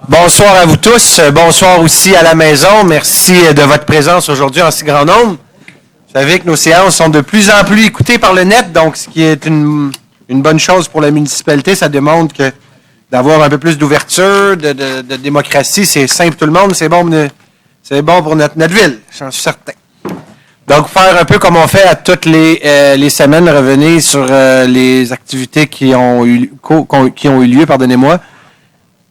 Bonsoir à vous tous. Bonsoir aussi à la maison. Merci de votre présence aujourd'hui en si grand nombre. Vous savez que nos séances sont de plus en plus écoutées par le net, donc ce qui est une bonne chose pour la municipalité. Ça démontre que d'avoir un peu plus d'ouverture, de démocratie, c'est simple tout le monde. C'est bon pour notre ville, j'en suis certain. Donc, faire un peu comme on fait à toutes les semaines, revenir sur les activités qui ont eu lieu, pardonnez-moi.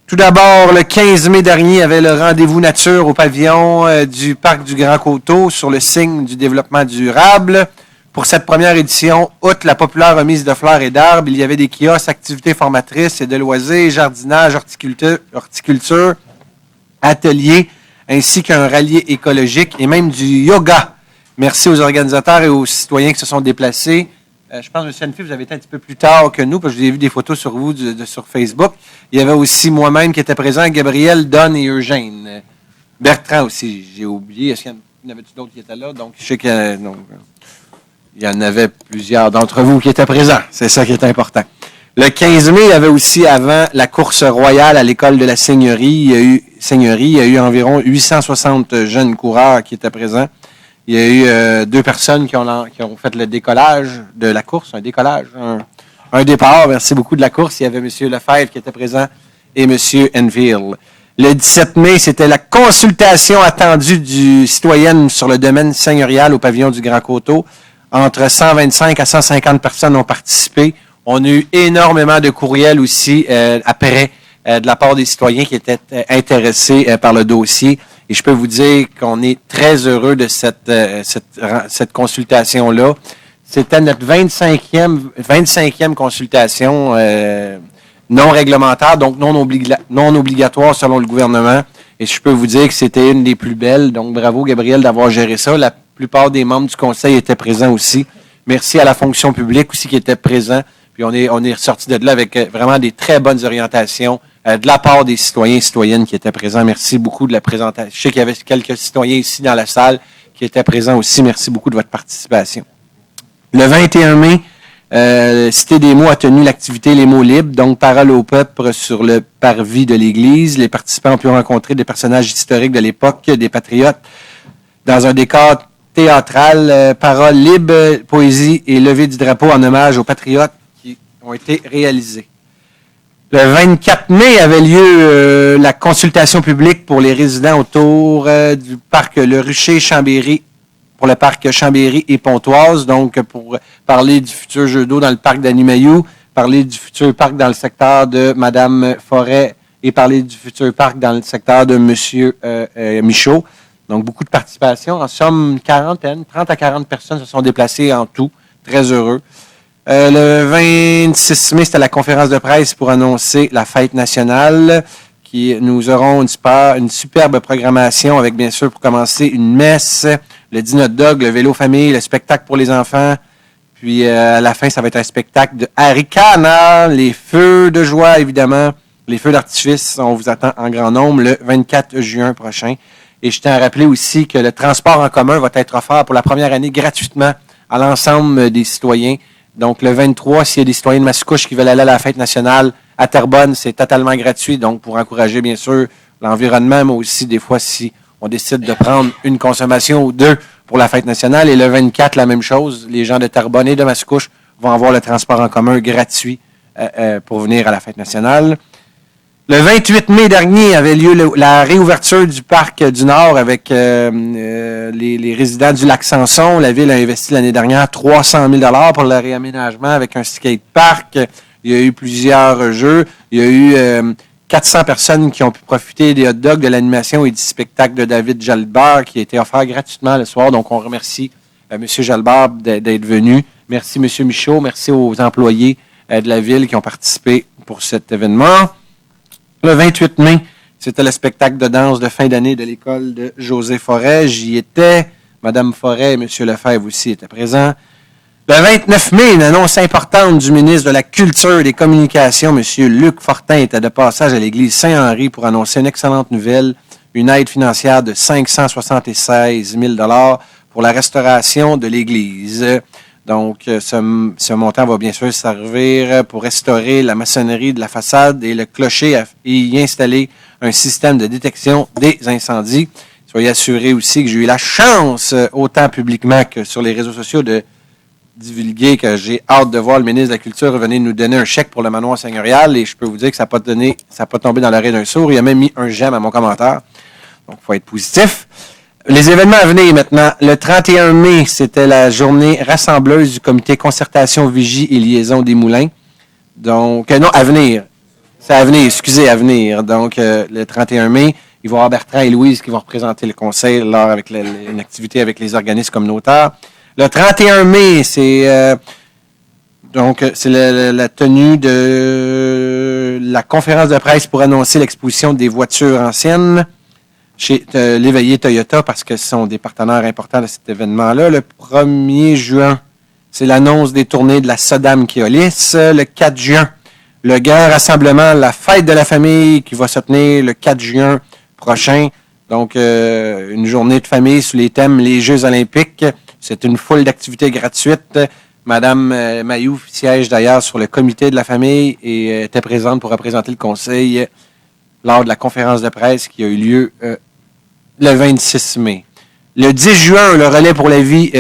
Tout d'abord, le 15 mai dernier, il y avait le rendez-vous nature au pavillon du Parc du Grand Coteau sur le signe du développement durable. Pour cette première édition, outre la populaire remise de fleurs et d'arbres, il y avait des kiosques, activités formatrices et de loisirs, jardinage, horticulture, ateliers, ainsi qu'un rallye écologique et même du yoga. Merci aux organisateurs et aux citoyens qui se sont déplacés. Je pense, M. Hennefi, vous avez été un petit peu plus tard que nous, parce que j'ai vu des photos sur vous sur Facebook. Il y avait aussi moi-même qui était présent, Gabriel, Don et Eugène. Bertrand aussi, j'ai oublié. Est-ce qu'il y en avait d'autres qui étaient là? Donc, je sais qu'il y en avait plusieurs d'entre vous qui étaient présents. C'est ça qui est important. Le 15 mai, il y avait aussi avant la course royale à l'école de la Seigneurie. Il y a eu environ 860 jeunes coureurs qui étaient présents. Il y a eu 2 personnes qui ont fait le décollage de la course, un départ. Merci beaucoup de la course. Il y avait M. Lefebvre qui était présent et M. Enfield. Le 17 mai, c'était la consultation attendue du citoyenne sur le domaine seigneurial au pavillon du Grand Coteau. Entre 125 à 150 personnes ont participé. On a eu énormément de courriels aussi après de la part des citoyens qui étaient intéressés par le dossier. Et je peux vous dire qu'on est très heureux de cette consultation-là. C'était notre 25e consultation non réglementaire, donc non obligatoire selon le gouvernement. Et je peux vous dire que c'était une des plus belles. Donc, bravo, Gabriel, d'avoir géré ça. La plupart des membres du conseil étaient présents aussi. Merci à la fonction publique aussi qui était présent. Puis on est ressorti de là avec vraiment des très bonnes orientations de la part des citoyens et citoyennes qui étaient présents. Merci beaucoup de la présentation. Je sais qu'il y avait quelques citoyens ici dans la salle qui étaient présents aussi. Merci beaucoup de votre participation. Le 21 mai, Cité des mots a tenu l'activité Les mots libres, donc parole au peuple sur le parvis de l'Église. Les participants ont pu rencontrer des personnages historiques de l'époque, des patriotes, dans un décor théâtral, paroles libres, poésie et levée du drapeau en hommage aux patriotes qui ont été réalisés. Le 24 mai avait lieu la consultation publique pour les résidents autour du parc Le Rucher-Chambéry, pour le parc Chambéry et Pontoise, donc pour parler du futur jeu d'eau dans le parc d'Animayou, parler du futur parc dans le secteur de Mme Forêt et parler du futur parc dans le secteur de M. Michaud. Donc, beaucoup de participation. En somme, 30 à 40 personnes se sont déplacées en tout. Très heureux. Le 26 mai, c'était la conférence de presse pour annoncer la fête nationale. Nous aurons une superbe programmation avec, bien sûr, pour commencer, une messe, le dîner hot dog, le vélo famille, le spectacle pour les enfants. Puis, à la fin, ça va être un spectacle de Haricana, les feux de joie, évidemment, les feux d'artifice. On vous attend en grand nombre le 24 juin prochain. Et je tiens à rappeler aussi que le transport en commun va être offert pour la première année gratuitement à l'ensemble des citoyens. Donc, le 23, s'il y a des citoyens de Mascouche qui veulent aller à la fête nationale à Terrebonne, c'est totalement gratuit. Donc, pour encourager, bien sûr, l'environnement, mais aussi, des fois, si on décide de prendre une consommation ou 2 pour la fête nationale. Et le 24, la même chose. Les gens de Terrebonne et de Mascouche vont avoir le transport en commun gratuit pour venir à la fête nationale. Le 28 mai dernier avait lieu la réouverture du parc du Nord avec les résidents du lac Samson. La ville a investi l'année dernière 300 000 $ pour le réaménagement avec un skatepark. Il y a eu plusieurs jeux. Il y a eu 400 personnes qui ont pu profiter des hot dogs, de l'animation et du spectacle de David Jalbert qui a été offert gratuitement le soir. Donc, on remercie M. Jalbert d'être venu. Merci M. Michaud. Merci aux employés de la ville qui ont participé pour cet événement. Le 28 mai, c'était le spectacle de danse de fin d'année de l'école de José Forêt. J'y étais. Mme Forêt et M. Lefebvre aussi étaient présents. Le 29 mai, une annonce importante du ministre de la Culture et des Communications, M. Luc Fortin, était de passage à l'église Saint-Henri pour annoncer une excellente nouvelle, une aide financière de 576 000 $ pour la restauration de l'église. Donc, ce montant va bien sûr servir pour restaurer la maçonnerie de la façade et le clocher et y installer un système de détection des incendies. Soyez assurés aussi que j'ai eu la chance, autant publiquement que sur les réseaux sociaux, de divulguer que j'ai hâte de voir le ministre de la Culture venir nous donner un chèque pour le manoir seigneurial, et je peux vous dire que ça n'a pas tombé dans l'oreille d'un sourd. Il a même mis un j'aime à mon commentaire. Donc, il faut être positif. Les événements à venir maintenant. Le 31 mai, c'était la journée rassembleuse du comité concertation, vigie et liaison des moulins. Donc, non, à venir. C'est à venir, excusez, à venir. Donc, le 31 mai, il va y avoir Bertrand et Louise qui vont représenter le conseil lors avec une activité avec les organismes communautaires. Le 31 mai, c'est la tenue de la conférence de presse pour annoncer l'exposition des voitures anciennes chez l'éveillé Toyota, parce que ce sont des partenaires importants de cet événement-là. Le 1er juin, c'est l'annonce des tournées de la Sodam Keolis. Le 4 juin, le grand rassemblement, la fête de la famille qui va se tenir le 4 juin prochain. Donc, une journée de famille sous les thèmes les Jeux olympiques. C'est une foule d'activités gratuites. Madame Mailloux siège d'ailleurs sur le comité de la famille et était présente pour représenter le conseil lors de la conférence de presse qui a eu lieu le 26 mai. Le 10 juin, le relais pour la vie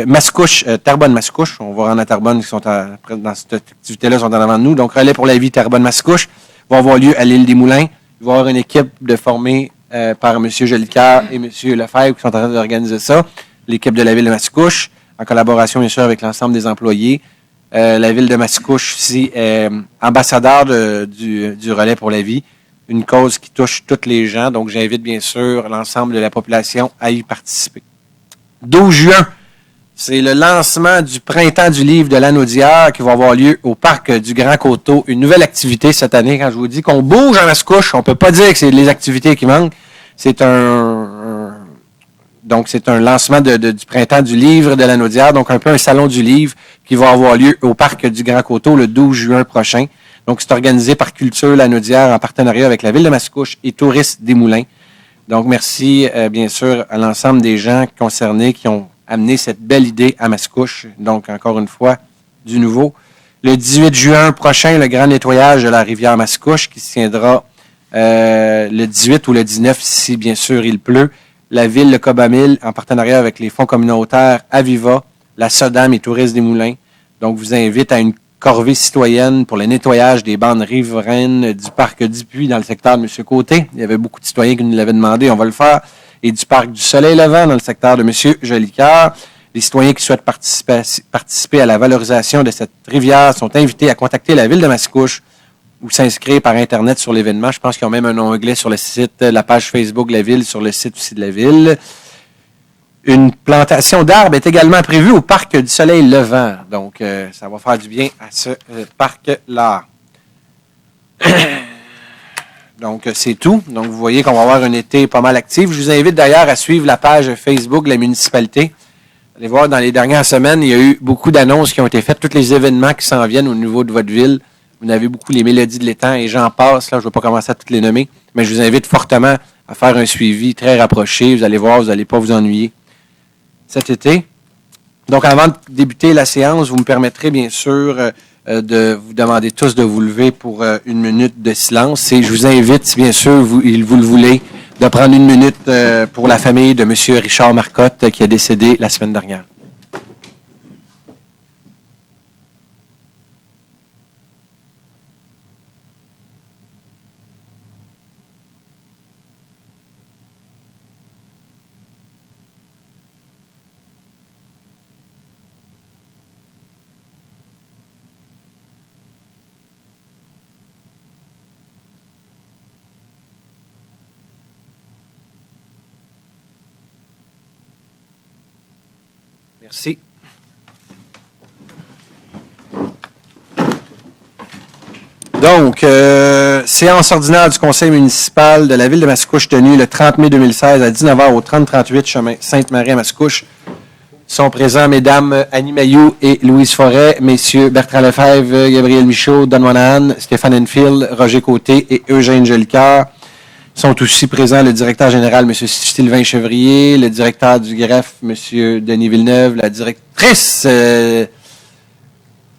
Mascouche, Terrebonne-Mascouche. On va rendre à Terrebonne qui sont dans cette activité-là, sont en avant de nous. Donc, relais pour la vie Terrebonne-Mascouche va avoir lieu à l'île des Moulins. Il va y avoir une équipe formée par M. Jolicoeur et M. Lefebvre qui sont en train d'organiser ça. L'équipe de la ville de Mascouche, en collaboration bien sûr avec l'ensemble des employés. La ville de Mascouche aussi est ambassadeur du relais pour la vie. Une cause qui touche tous les gens. Donc, j'invite bien sûr l'ensemble de la population à y participer. 12 juin, c'est le lancement du Printemps du livre de l'Anaudière qui va avoir lieu au Parc du Grand Coteau. Une nouvelle activité cette année. Quand je vous dis qu'on bouge à Mascouche, on ne peut pas dire que c'est les activités qui manquent. C'est Donc, c'est un lancement du Printemps du livre de l'Anaudière, donc un peu un salon du livre qui va avoir lieu au Parc du Grand Coteau le 12 juin prochain. Donc, c'est organisé par Culture l'Anaudière en partenariat avec la ville de Mascouche et Touristes des Moulins. Donc, merci bien sûr à l'ensemble des gens concernés qui ont amené cette belle idée à Mascouche. Donc, encore une fois, du nouveau. Le 18 juin prochain, le grand nettoyage de la rivière Mascouche qui se tiendra le 18 ou le 19 si bien sûr il pleut. La ville de Cobamil, en partenariat avec les fonds communautaires Aviva, la Sodam et Touristes des Moulins. Donc, vous invite à une corvée citoyenne pour le nettoyage des bandes riveraines du parc Dupuis dans le secteur de M. Côté. Il y avait beaucoup de citoyens qui nous l'avaient demandé, on va le faire. Et du parc du Soleil-Levant dans le secteur de M. Jolicoeur. Les citoyens qui souhaitent participer à la valorisation de cette rivière sont invités à contacter la ville de Mascouche ou s'inscrire par Internet sur l'événement. Je pense qu'ils ont même un onglet sur le site, la page Facebook de la ville, sur le site aussi de la ville. Une plantation d'arbres est également prévue au Parc du Soleil-Levant. Donc, ça va faire du bien à ce parc-là. Donc, c'est tout. Donc, vous voyez qu'on va avoir un été pas mal actif. Je vous invite d'ailleurs à suivre la page Facebook de la municipalité. Allez voir, dans les dernières semaines, il y a eu beaucoup d'annonces qui ont été faites. Tous les événements qui s'en viennent au niveau de votre ville. Vous avez beaucoup les mélodies de l'étang et j'en passe. Là, je ne vais pas commencer à toutes les nommer. Mais je vous invite fortement à faire un suivi très rapproché. Vous allez voir, vous n'allez pas vous ennuyer cet été. Donc, avant de débuter la séance, vous me permettrez bien sûr de vous demander tous de vous lever pour une minute de silence. Et je vous invite, si bien sûr vous le voulez, de prendre une minute pour la famille de M. Richard Marcotte qui est décédé la semaine dernière. Merci. Donc, séance ordinaire du conseil municipal de la ville de Mascouche tenue le 30 mai 2016 à 19h au 3038 chemin Sainte-Marie à Mascouche. Sont présents mesdames Annie Mailloux et Louise Forêt, messieurs Bertrand Lefebvre, Gabriel Michaud, Don Monahan, Stéphane Enfield, Roger Côté et Eugène Jolicoeur. Sont aussi présents le directeur général, M. Sylvain Chevrier, le directeur du greffe, M. Denis Villeneuve, la directrice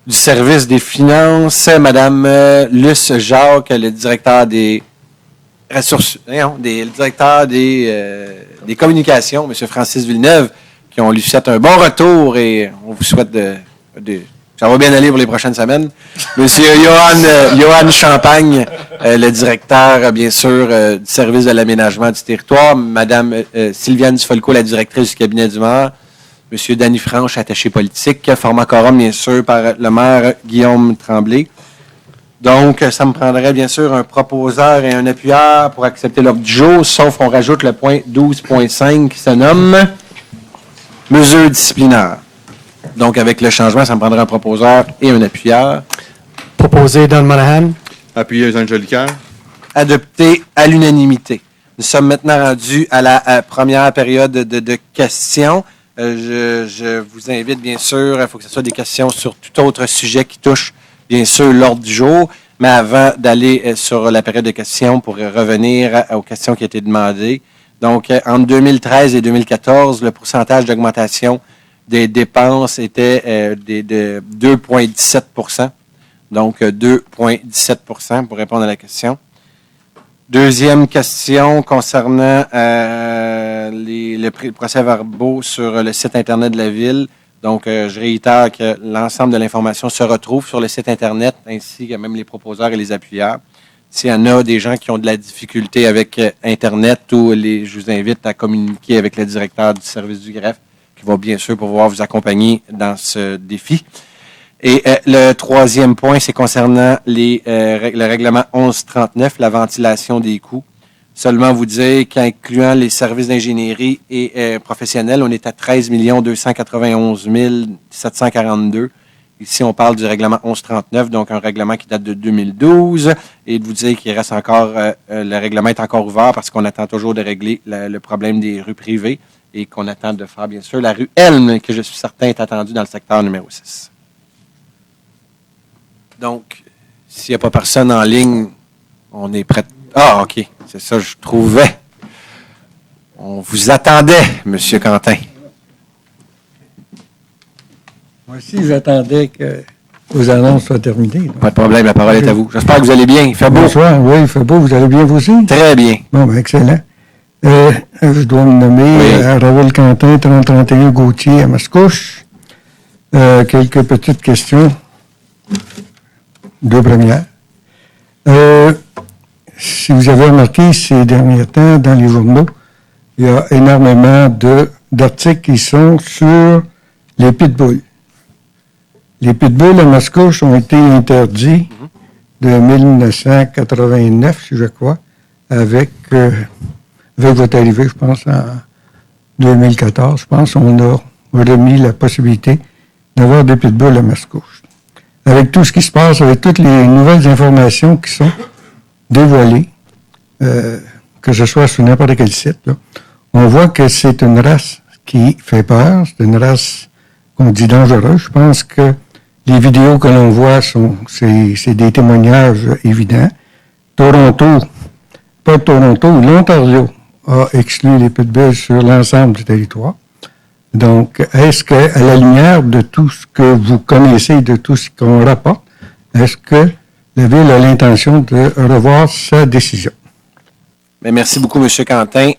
du service des finances, Mme Luce Jacques, le directeur des ressources, le directeur des communications, M. Francis Villeneuve, qui on lui souhaite un bon retour et on vous souhaite ça va bien aller pour les prochaines semaines. Monsieur Johan Champagne, le directeur, bien sûr, du service de l'aménagement du territoire. Madame Sylviane Dufolco, la directrice du cabinet du maire. Monsieur Danny Franche, attaché politique. Format quorum, bien sûr, par le maire Guillaume Tremblay. Donc, ça me prendrait, bien sûr, un proposeur et un appuyeur pour accepter l'ordre du jour, sauf on rajoute le point 12.5 qui se nomme « Mesures disciplinaires ». Donc, avec le changement, ça me prendrait un proposeur et un appuyeur. Proposé Don Monahan. Appuyé Jean Jolicoeur. Adopté à l'unanimité. Nous sommes maintenant rendus à la première période de questions. Je vous invite, bien sûr, il faut que ce soit des questions sur tout autre sujet qui touche, bien sûr, l'ordre du jour. Mais avant d'aller sur la période de questions, pour revenir aux questions qui ont été demandées. Donc, entre 2013 et 2014, le pourcentage d'augmentation des dépenses était de 2,17 %. Donc, 2,17 % pour répondre à la question. Deuxième question concernant les procès-verbaux sur le site Internet de la Ville. Donc, je réitère que l'ensemble de l'information se retrouve sur le site Internet, ainsi que même les proposeurs et les appuyeurs. S'il y en a des gens qui ont de la difficulté avec Internet, je vous invite à communiquer avec le directeur du service du greffe, qui va bien sûr pouvoir vous accompagner dans ce défi. Et le troisième point, c'est concernant le règlement 1139, la ventilation des coûts. Seulement vous dire qu'incluant les services d'ingénierie et professionnels, on est à 13 291 742. Ici, on parle du règlement 1139, donc un règlement qui date de 2012. Et de vous dire qu'il reste encore, le règlement est encore ouvert parce qu'on attend toujours de régler le problème des rues privées et qu'on attend de faire, bien sûr, la rue Elm, que je suis certain est attendue dans le secteur numéro 6. Donc, s'il n'y a pas personne en ligne, on est prêt. Ah, OK. C'est ça, je trouvais. On vous attendait, M. Quentin. Moi aussi, j'attendais que vos annonces soient terminées. Donc. Pas de problème, la parole est à vous. J'espère que vous allez bien. Il fait beau. Bonsoir, oui, il fait beau. Vous allez bien, vous aussi? Très bien. Bon, ben, excellent. Je dois me nommer Raoul Quentin, 3031 Gauthier à Mascouche. Quelques petites questions. Deux premières. Si vous avez remarqué ces derniers temps, dans les journaux, il y a énormément d'articles qui sont sur les pitbulls. Les pitbulls à Mascouche ont été interdits de 1989, si je crois, avec votre arrivée, je pense, en 2014. Je pense qu'on a remis la possibilité d'avoir des pitbulls à Mascouche. Avec tout ce qui se passe, avec toutes les nouvelles informations qui sont dévoilées, que ce soit sur n'importe quel site, là, on voit que c'est une race qui fait peur, c'est une race qu'on dit dangereuse. Je pense que les vidéos que l'on voit c'est des témoignages évidents. L'Ontario a exclu les pitbulls sur l'ensemble du territoire. Donc, est-ce que, à la lumière de tout ce que vous connaissez, de tout ce qu'on rapporte, est-ce que la Ville a l'intention de revoir sa décision? Mais merci beaucoup, M. Quentin.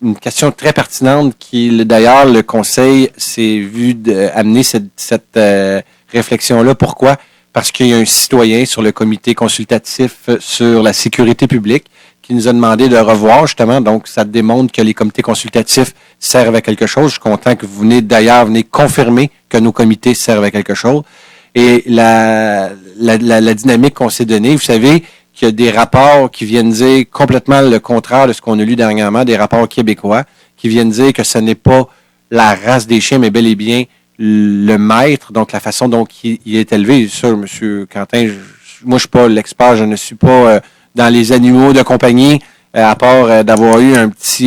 Une question très pertinente qui, d'ailleurs, le Conseil s'est vu amener cette réflexion-là. Pourquoi? Parce qu'il y a un citoyen sur le comité consultatif sur la sécurité publique qui nous a demandé de revoir, justement. Donc, ça démontre que les comités consultatifs servent à quelque chose. Je suis content que vous venez confirmer que nos comités servent à quelque chose. Et la dynamique qu'on s'est donnée, vous savez qu'il y a des rapports qui viennent dire complètement le contraire de ce qu'on a lu dernièrement, des rapports québécois, qui viennent dire que ce n'est pas la race des chiens, mais bel et bien le maître, donc la façon dont il est élevé. Ça, M. Quentin, moi, je ne suis pas l'expert, je ne suis pas dans les animaux de compagnie, à part d'avoir eu un petit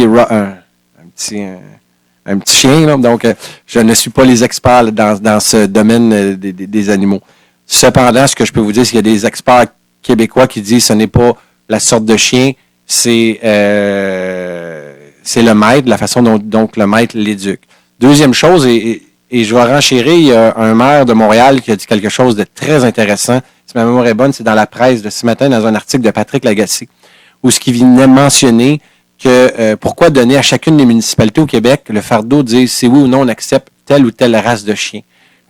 chien. Là. Donc, je ne suis pas les experts dans ce domaine des animaux. Cependant, ce que je peux vous dire, c'est qu'il y a des experts québécois qui disent que ce n'est pas la sorte de chien, c'est le maître, la façon dont donc le maître l'éduque. Deuxième chose, et je vais renchérir, il y a un maire de Montréal qui a dit quelque chose de très intéressant. Si ma mémoire est bonne, c'est dans la presse de ce matin, dans un article de Patrick Lagacé, où ce qui venait mentionner que pourquoi donner à chacune des municipalités au Québec le fardeau de dire si oui ou non on accepte telle ou telle race de chien.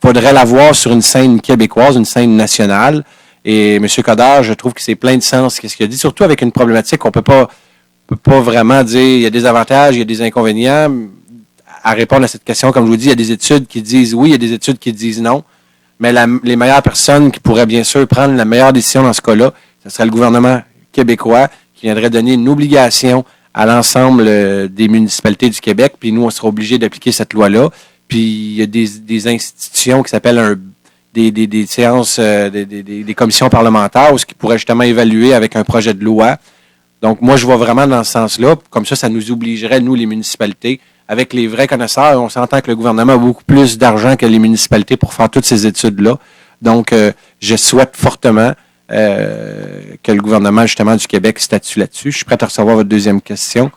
Il faudrait l'avoir sur une scène québécoise, une scène nationale. Et M. Coderre, je trouve que c'est plein de sens ce qu'il a dit, surtout avec une problématique qu'on peut pas vraiment dire il y a des avantages, il y a des inconvénients. À répondre à cette question, comme je vous dis, il y a des études qui disent oui, il y a des études qui disent non. Mais les meilleures personnes qui pourraient bien sûr prendre la meilleure décision dans ce cas-là, ce serait le gouvernement québécois qui viendrait donner une obligation à l'ensemble des municipalités du Québec. Puis nous, on sera obligés d'appliquer cette loi-là. Puis il y a des institutions qui s'appellent des séances, des commissions parlementaires qui pourraient justement évaluer avec un projet de loi. Donc moi, je vois vraiment dans ce sens-là. Comme ça nous obligerait, nous, les municipalités, avec les vrais connaisseurs. On s'entend que le gouvernement a beaucoup plus d'argent que les municipalités pour faire toutes ces études-là. Donc, je souhaite fortement que le gouvernement, justement, du Québec statue là-dessus. Je suis prêt à recevoir votre deuxième question.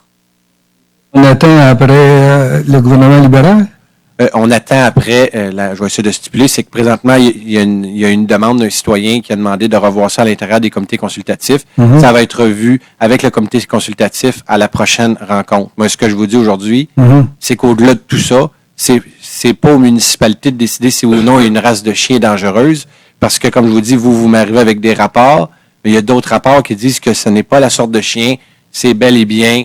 On attend après le gouvernement libéral? On attend après, je vais essayer de stipuler, c'est que présentement, il y a une demande d'un citoyen qui a demandé de revoir ça à l'intérieur des comités consultatifs. Mm-hmm. Ça va être revu avec le comité consultatif à la prochaine rencontre. Moi, ce que je vous dis aujourd'hui, c'est qu'au-delà de tout ça, c'est pas aux municipalités de décider si ou non il y a une race de chien dangereuse, parce que, comme je vous dis, vous m'arrivez avec des rapports, mais il y a d'autres rapports qui disent que ce n'est pas la sorte de chien, c'est bel et bien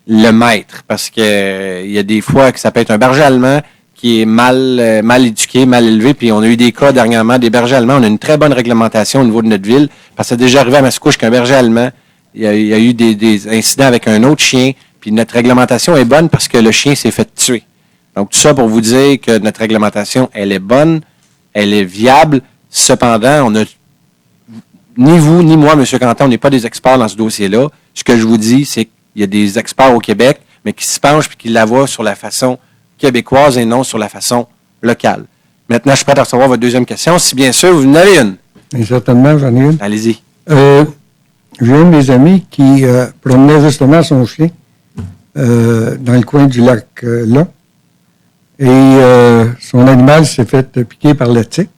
le maître, parce que il y a des fois que ça peut être un berger allemand qui est mal éduqué, mal élevé, puis on a eu des cas dernièrement des bergers allemands. On a une très bonne réglementation au niveau de notre ville, parce que c'est déjà arrivé à Mascouche qu'un berger allemand, il y a eu des incidents avec un autre chien, puis notre réglementation est bonne parce que le chien s'est fait tuer. Donc tout ça pour vous dire que notre réglementation, elle est bonne, elle est viable. Cependant, on a ni vous ni moi, M. Quentin, on n'est pas des experts dans ce dossier-là. Ce que je vous dis, c'est qu'il y a des experts au Québec, mais qui se penchent et qui la voient sur la façon québécoise et non sur la façon locale. Maintenant, je suis prêt à recevoir votre deuxième question. Si bien sûr, vous en avez une. Et certainement, j'en ai une. Allez-y. J'ai un de mes amis qui promenait justement son chien dans le coin du lac là. Et son animal s'est fait piquer par la tique.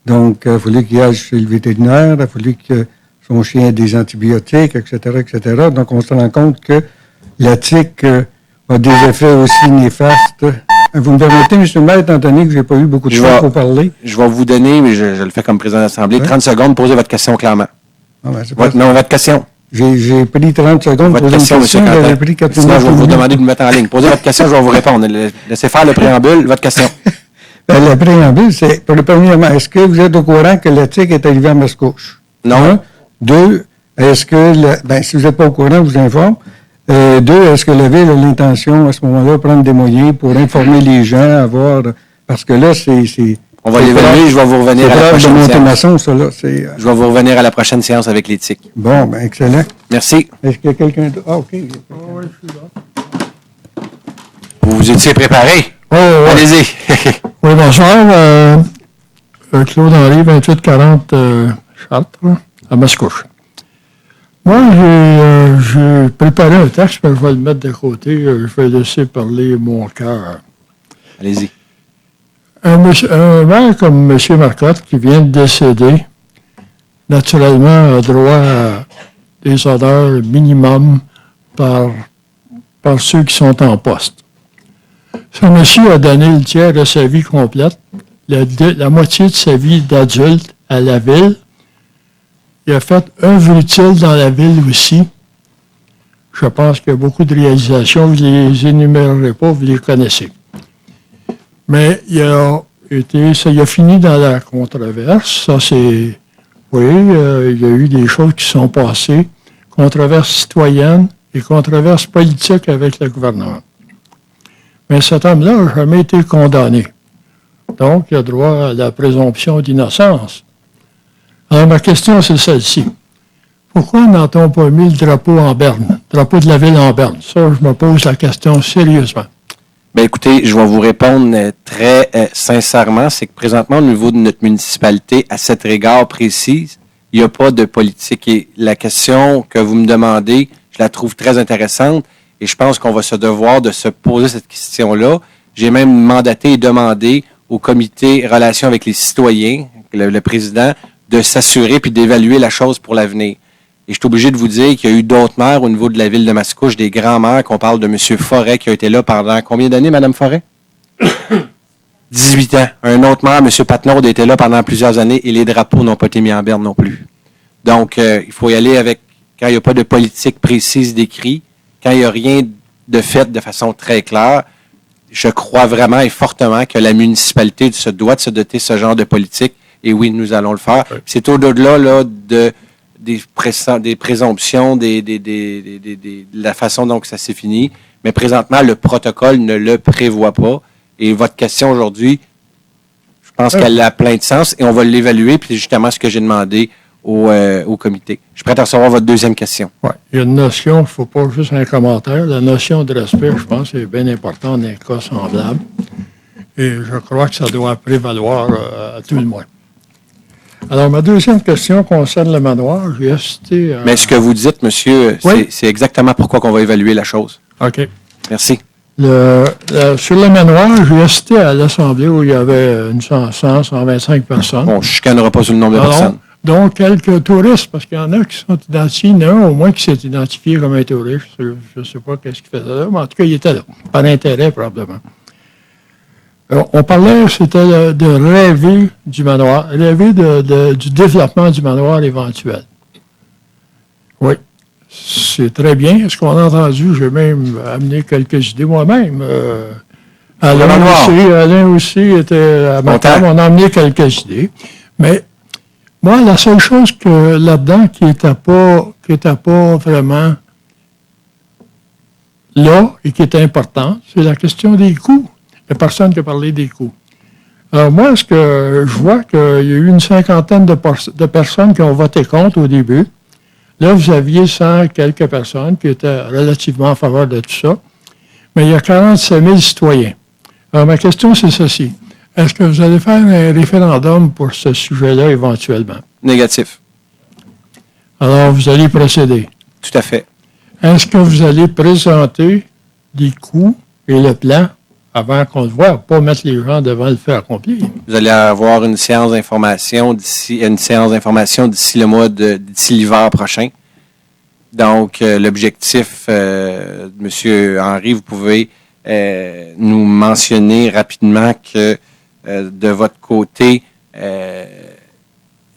Donc, il a fallu qu'il aille chez le vétérinaire, il a fallu que son chien ait des antibiotiques, etc., etc. Donc, on se rend compte que la tique a des effets aussi néfastes. Vous me permettez, M. le maire, étant donné que je n'ai pas eu beaucoup de temps pour parler? Je vais vous donner, mais je le fais comme président de l'Assemblée, 30 secondes, posez votre question clairement. Ah ben, votre question. J'ai pris 30 secondes pour poser une question, j'avais pris 4 minutes. Sinon, je vais vous demander de me mettre en ligne. Posez votre question, je vais vous répondre. Laissez faire le préambule, votre question. Le préambule, c'est, premièrement, est-ce que vous êtes au courant que la tique est arrivée à Mascouche? Non. 1. 2, est-ce que, si vous n'êtes pas au courant, je vous informe. 2, est-ce que la Ville a l'intention, à ce moment-là, de prendre des moyens pour informer les gens, parce que là, on va l'évaluer, je vais vous revenir à la prochaine séance. Je vais vous revenir à la prochaine séance avec l'éthique. Bon, excellent. Merci. Est-ce qu'il y a quelqu'un d'autre? Ah, OK. Oui, je suis là. Vous étiez préparé? Oui. Allez-y. Oui, bonsoir. Claude-Henri, 2840 Chartres, à Mascouche. Moi, j'ai préparé un texte, mais je vais le mettre de côté. Je vais laisser parler mon cœur. Allez-y. Un maire comme M. Marcotte, qui vient de décéder, naturellement, a droit à des honneurs minimum par ceux qui sont en poste. Ce monsieur a donné le tiers de sa vie complète, la moitié de sa vie d'adulte à la ville. Il a fait œuvre utile dans la ville aussi. Je pense qu'il y a beaucoup de réalisations, vous ne les énumérerez pas, vous les connaissez. Mais il a fini dans la controverse. Ça, c'est... Oui, il y a eu des choses qui sont passées. Controverse citoyenne et controverse politique avec le gouvernement. Mais cet homme-là n'a jamais été condamné. Donc, il a droit à la présomption d'innocence. Alors, ma question, c'est celle-ci. Pourquoi n'a-t-on pas mis le drapeau en berne, drapeau de la ville en berne? Ça, je me pose la question sérieusement. Bien, écoutez, je vais vous répondre très sincèrement. C'est que présentement, au niveau de notre municipalité, à cet égard précis, il n'y a pas de politique. Et la question que vous me demandez, Je la trouve très intéressante et je pense qu'on va se devoir de se poser cette question-là. J'ai même mandaté et demandé au comité Relations avec les citoyens, le président, de s'assurer puis d'évaluer la chose pour l'avenir. Et je suis obligé de vous dire qu'il y a eu d'autres maires au niveau de la ville de Mascouche, des grands maires, qu'on parle de M. Forêt, qui a été là pendant combien d'années, Mme Forêt? 18 ans. Un autre maire, M. Patnaud, a été là pendant plusieurs années et les drapeaux n'ont pas été mis en berne non plus. Donc, il faut y aller avec, quand il n'y a pas de politique précise décrite, quand il n'y a rien de fait de façon très claire, je crois vraiment et fortement que la municipalité se doit de se doter de ce genre de politique. Et oui, nous allons le faire. Oui. C'est au-delà là, des présomptions, de la façon dont ça s'est fini. Mais présentement, le protocole ne le prévoit pas. Et votre question aujourd'hui, je pense qu'elle a plein de sens et on va l'évaluer. Puis c'est justement ce que j'ai demandé au comité. Je suis prêt à recevoir votre deuxième question. Oui, il y a une notion, il ne faut pas juste un commentaire. La notion de respect, je pense, est bien importante dans un cas semblable. Et je crois que ça doit prévaloir à tout le monde. Alors, ma deuxième question concerne le manoir. J'ai assisté à... Mais ce que vous dites, monsieur, oui? c'est exactement pourquoi qu'on va évaluer la chose. OK. Merci. Sur le manoir, j'ai assisté à l'Assemblée où il y avait 125 personnes. Bon, je ne chicanerai pas sur le nombre de personnes. Donc, quelques touristes, parce qu'il y en a qui sont identifiés. Il y en a un au moins qui s'est identifié comme un touriste. Je ne sais pas qu'est-ce qu'il faisait là, mais en tout cas, il était là. Par intérêt, probablement. On parlait, c'était de rêver du manoir, rêver du développement du manoir éventuel. Oui, c'est très bien. Ce qu'on a entendu, j'ai même amené quelques idées moi-même. Alain aussi était à ma table. On a amené quelques idées. Mais moi, la seule chose que là-dedans qui n'était pas vraiment là et qui était importante, c'est la question des coûts. Il n'y a personne qui a parlé des coûts. Alors moi, ce que je vois qu'il y a eu une cinquantaine de personnes qui ont voté contre au début. Là, vous aviez 100 quelques personnes qui étaient relativement en faveur de tout ça. Mais il y a 45 000 citoyens. Alors ma question, c'est ceci. Est-ce que vous allez faire un référendum pour ce sujet-là éventuellement? Négatif. Alors, vous allez procéder? Tout à fait. Est-ce que vous allez présenter les coûts et le plan avant qu'on le voit, pas mettre les gens devant le fait accompli? Vous allez avoir une séance d'information d'ici l'hiver prochain. Donc, l'objectif, M. Henry, vous pouvez nous mentionner rapidement que de votre côté,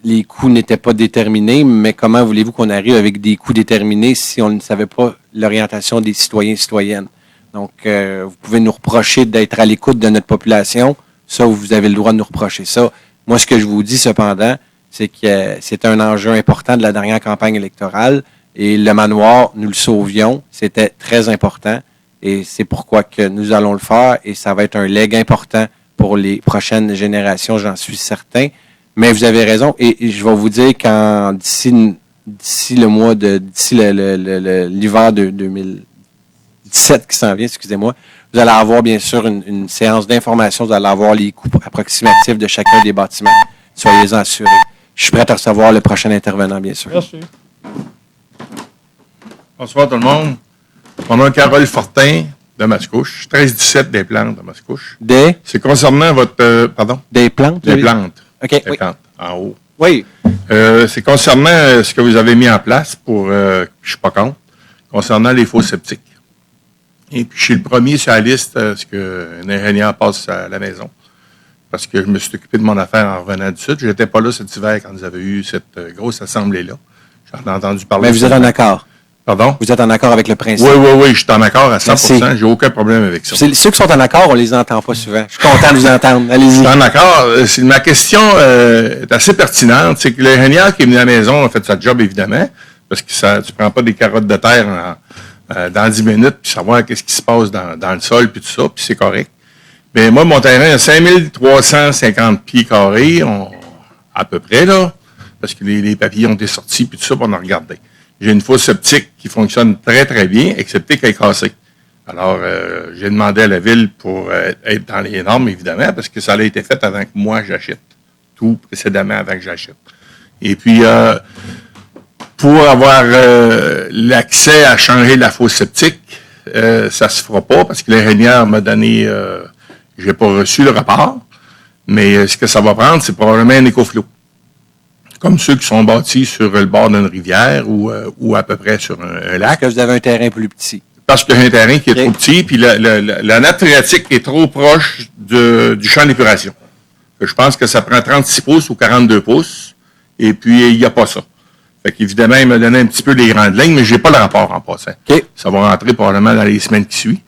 les coûts n'étaient pas déterminés, mais comment voulez-vous qu'on arrive avec des coûts déterminés si on ne savait pas l'orientation des citoyens et citoyennes? Donc, vous pouvez nous reprocher d'être à l'écoute de notre population. Ça, vous avez le droit de nous reprocher ça. Moi, ce que je vous dis cependant, c'est que c'est un enjeu important de la dernière campagne électorale et le manoir, nous le sauvions. C'était très important et c'est pourquoi que nous allons le faire et ça va être un legs important pour les prochaines générations, j'en suis certain. Mais vous avez raison et je vais vous dire qu'en d'ici l'hiver de 2017 qui s'en vient, excusez-moi, vous allez avoir bien sûr une séance d'information, vous allez avoir les coûts approximatifs de chacun des bâtiments. Soyez-en assurés. Je suis prêt à recevoir le prochain intervenant, bien sûr. Merci. Bonsoir tout le monde. Mon nom est Carole Fortin de Mascouche, 1317 des plantes de Mascouche. C'est concernant votre... pardon? Des plantes? Des plantes. OK, des plantes, en haut. Oui. C'est concernant ce que vous avez mis en place pour... je ne suis pas contre. Concernant les faux sceptiques. Et puis, je suis le premier sur la liste parce qu'un ingénieur passe à la maison. Parce que je me suis occupé de mon affaire en revenant du Sud. Je n'étais pas là cet hiver quand vous avez eu cette grosse assemblée-là. J'en ai entendu parler. Mais vous êtes en accord? Pardon? Vous êtes en accord avec le principe? Oui, je suis en accord à 100%. J'ai aucun problème avec ça. Ceux qui sont en accord, on les entend pas souvent. Je suis content de vous entendre. Allez-y. Je suis en accord. Ma question est assez pertinente. C'est que l'ingénieur qui est venu à la maison a fait sa job, évidemment, parce que tu ne prends pas des carottes de terre dans 10 minutes, puis savoir qu'est-ce qui se passe dans le sol, puis tout ça, puis c'est correct. Mais moi, mon terrain a 5350 pieds carrés, à peu près, là, parce que les papiers ont été sortis, puis tout ça, puis on a regardé. J'ai une fosse septique qui fonctionne très, très bien, excepté qu'elle est cassée. Alors, j'ai demandé à la ville pour être dans les normes, évidemment, parce que ça a été fait avant que moi j'achète. Tout précédemment avant que j'achète. Et puis, pour avoir l'accès à changer la fosse septique, ça se fera pas parce que l'ingénieur m'a donné, j'ai pas reçu le rapport, mais ce que ça va prendre, c'est probablement un écoflow. Comme ceux qui sont bâtis sur le bord d'une rivière ou à peu près sur un lac. Parce que vous avez un terrain plus petit. Parce que j'ai un terrain qui est Ok. trop petit, puis la nappe phréatique est trop proche du champ d'épuration. Je pense que ça prend 36 pouces ou 42 pouces, et puis il n'y a pas ça. Fait qu'évidemment, il m'a donné un petit peu les grandes lignes, mais j'ai pas le rapport en passant. OK. Ça va rentrer probablement dans les semaines qui suivent.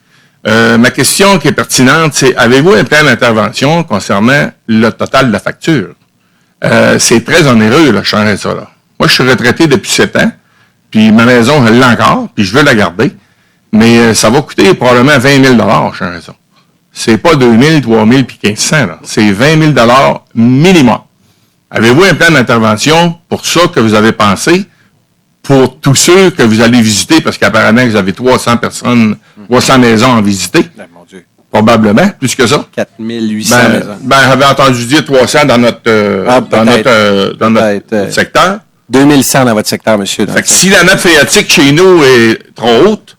Ma question qui est pertinente, c'est avez-vous un plan d'intervention concernant le total de la facture? C'est très onéreux, là, changer ça, là. Moi, je suis retraité depuis 7 ans, puis ma maison, je l'ai encore, puis je veux la garder. Mais ça va coûter probablement 20 000 changer ça. C'est pas 2 000, 3 000 puis 1500, là. C'est 20 000 minimum. Avez-vous un plan d'intervention pour ça que vous avez pensé, pour tous ceux que vous allez visiter, parce qu'apparemment, vous avez 300 personnes, 300 maisons à visiter, Ah, mon Dieu. probablement, plus que ça. 4800 maisons. J'avais entendu dire 300 dans notre, dans notre peut-être. secteur. 2100 dans votre secteur, monsieur. Fait que si la nappe phréatique chez nous est trop haute,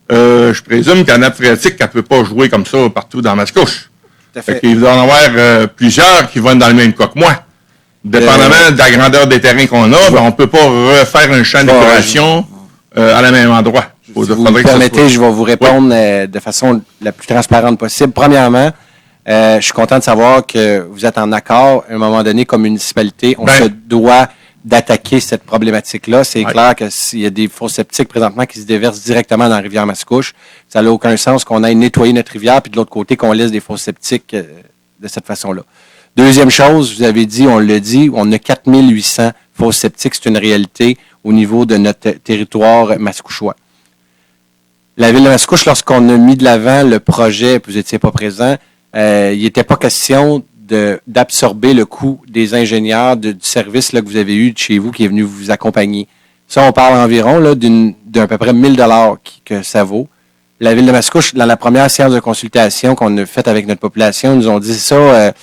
je présume que la nappe phréatique, elle ne peut pas jouer comme ça partout dans Mascouche. Tout à Fait fait. qu'il doit y en avoir plusieurs qui vont être dans le même cas que moi. Dépendamment de la grandeur des terrains qu'on a, on ne peut pas refaire un champ d'épuration à la même endroit. Si vous me permettez, je vais vous répondre de façon la plus transparente possible. Premièrement, je suis content de savoir que vous êtes en accord. À un moment donné, comme municipalité, on se doit d'attaquer cette problématique-là. C'est clair que s'il y a des fosses septiques présentement qui se déversent directement dans la rivière Mascouche, ça n'a aucun sens qu'on aille nettoyer notre rivière, puis de l'autre côté, qu'on laisse des fosses septiques de cette façon-là. Deuxième chose, vous avez dit, on l'a dit, on a 4800 fosses septiques. C'est une réalité au niveau de notre territoire mascouchois. La ville de Mascouche, lorsqu'on a mis de l'avant le projet, puis vous n'étiez pas présent, il n'était pas question d'absorber le coût des ingénieurs du service là, que vous avez eu de chez vous qui est venu vous accompagner. Ça, on parle environ là, d'à peu près 1000 $ que ça vaut. La ville de Mascouche, dans la première séance de consultation qu'on a faite avec notre population, ils nous ont dit ça, il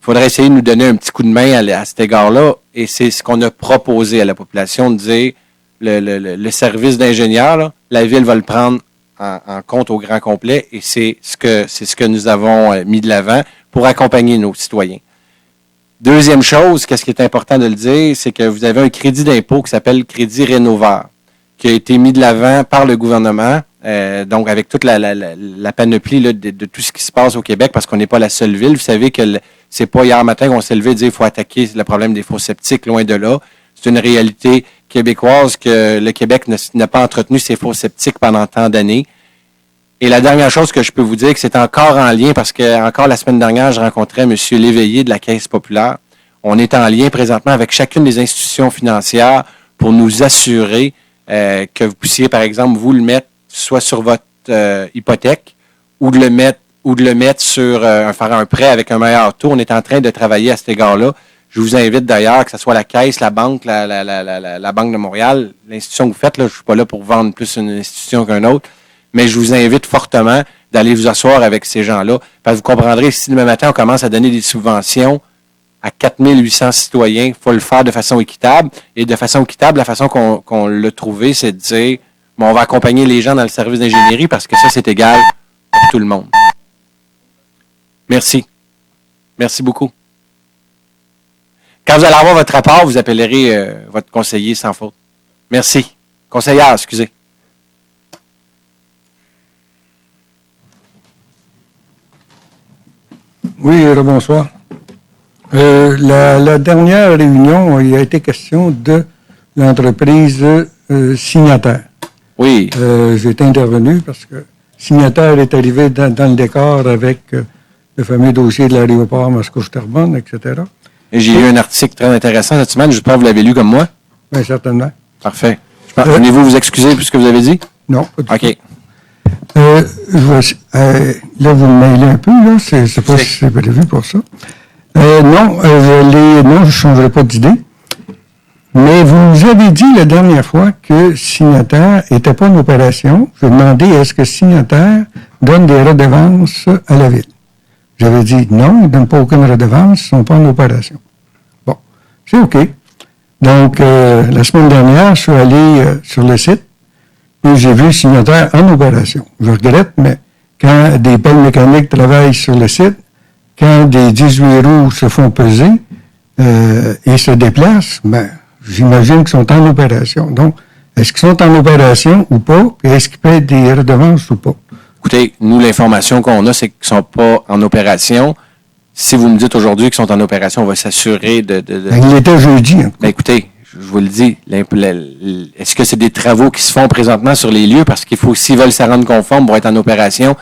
faudrait essayer de nous donner un petit coup de main à cet égard-là. Et c'est ce qu'on a proposé à la population, de dire le service d'ingénieur, là, la ville va le prendre en compte au grand complet et c'est ce que nous avons mis de l'avant pour accompagner nos citoyens. Deuxième chose, qu'est-ce qui est important de le dire, c'est que vous avez un crédit d'impôt qui s'appelle Crédit Rénoveur, qui a été mis de l'avant par le gouvernement, donc avec toute la panoplie là, de tout ce qui se passe au Québec, parce qu'on n'est pas la seule ville. Vous savez que c'est pas hier matin qu'on s'est levé et dire qu'il faut attaquer le problème des fosses septiques, loin de là. C'est une réalité québécoise que le Québec n'a pas entretenu ses fosses septiques pendant tant d'années. Et la dernière chose que je peux vous dire, que c'est encore en lien, parce que encore la semaine dernière, je rencontrais M. Léveillé de la Caisse populaire. On est en lien présentement avec chacune des institutions financières pour nous assurer que vous puissiez, par exemple, vous le mettre soit sur votre hypothèque ou de le mettre sur faire un prêt avec un meilleur taux. On est en train de travailler à cet égard-là. Je vous invite d'ailleurs, que ce soit la Caisse, la Banque, la Banque de Montréal, l'institution que vous faites, là, je ne suis pas là pour vendre plus une institution qu'un autre, mais je vous invite fortement d'aller vous asseoir avec ces gens-là. Parce que vous comprendrez, si demain matin, on commence à donner des subventions à 4800 citoyens, il faut le faire de façon équitable. Et de façon équitable, la façon qu'on l'a trouvé, c'est de dire, bon, on va accompagner les gens dans le service d'ingénierie parce que ça, c'est égal pour tout le monde. Merci. Merci beaucoup. Quand vous allez avoir votre rapport, vous appellerez votre conseiller sans faute. Merci. Conseillère, excusez. Oui, bonsoir. La dernière réunion, il a été question de l'entreprise Signataire. Oui. J'ai été intervenu parce que Signataire est arrivé dans le décor avec le fameux dossier de l'aéroport Mascouche-Terrebonne, etc. Et j'ai lu un article très intéressant cette semaine. J'espère que vous l'avez lu comme moi. Bien, certainement. Parfait. Venez-vous vous excuser pour ce que vous avez dit? Non, pas du tout. OK. Là, vous me mêlez un peu, là. C'est pas si c'est prévu pour ça. Non, je ne changerai pas d'idée. Mais vous avez dit la dernière fois que Signataire n'était pas une opération. Je demandais est-ce que Signataire donne des redevances à la ville. J'avais dit non, ils ne donnent pas aucune redevance, ils ne sont pas en opération. Bon, c'est OK. Donc, la semaine dernière, je suis allé sur le site et j'ai vu le signataire en opération. Je regrette, mais quand des pelles mécaniques travaillent sur le site, quand des 18 roues se font peser et se déplacent, ben, j'imagine qu'ils sont en opération. Donc, est-ce qu'ils sont en opération ou pas? Et est-ce qu'ils paient des redevances ou pas? Écoutez, nous, l'information qu'on a, c'est qu'ils ne sont pas en opération. Si vous me dites aujourd'hui qu'ils sont en opération, on va s'assurer de... Ben, il était jeudi. Hein. Ben, écoutez, je vous le dis, est-ce que c'est des travaux qui se font présentement sur les lieux? Parce qu'il faut, s'ils veulent se rendre conforme pour être en opération,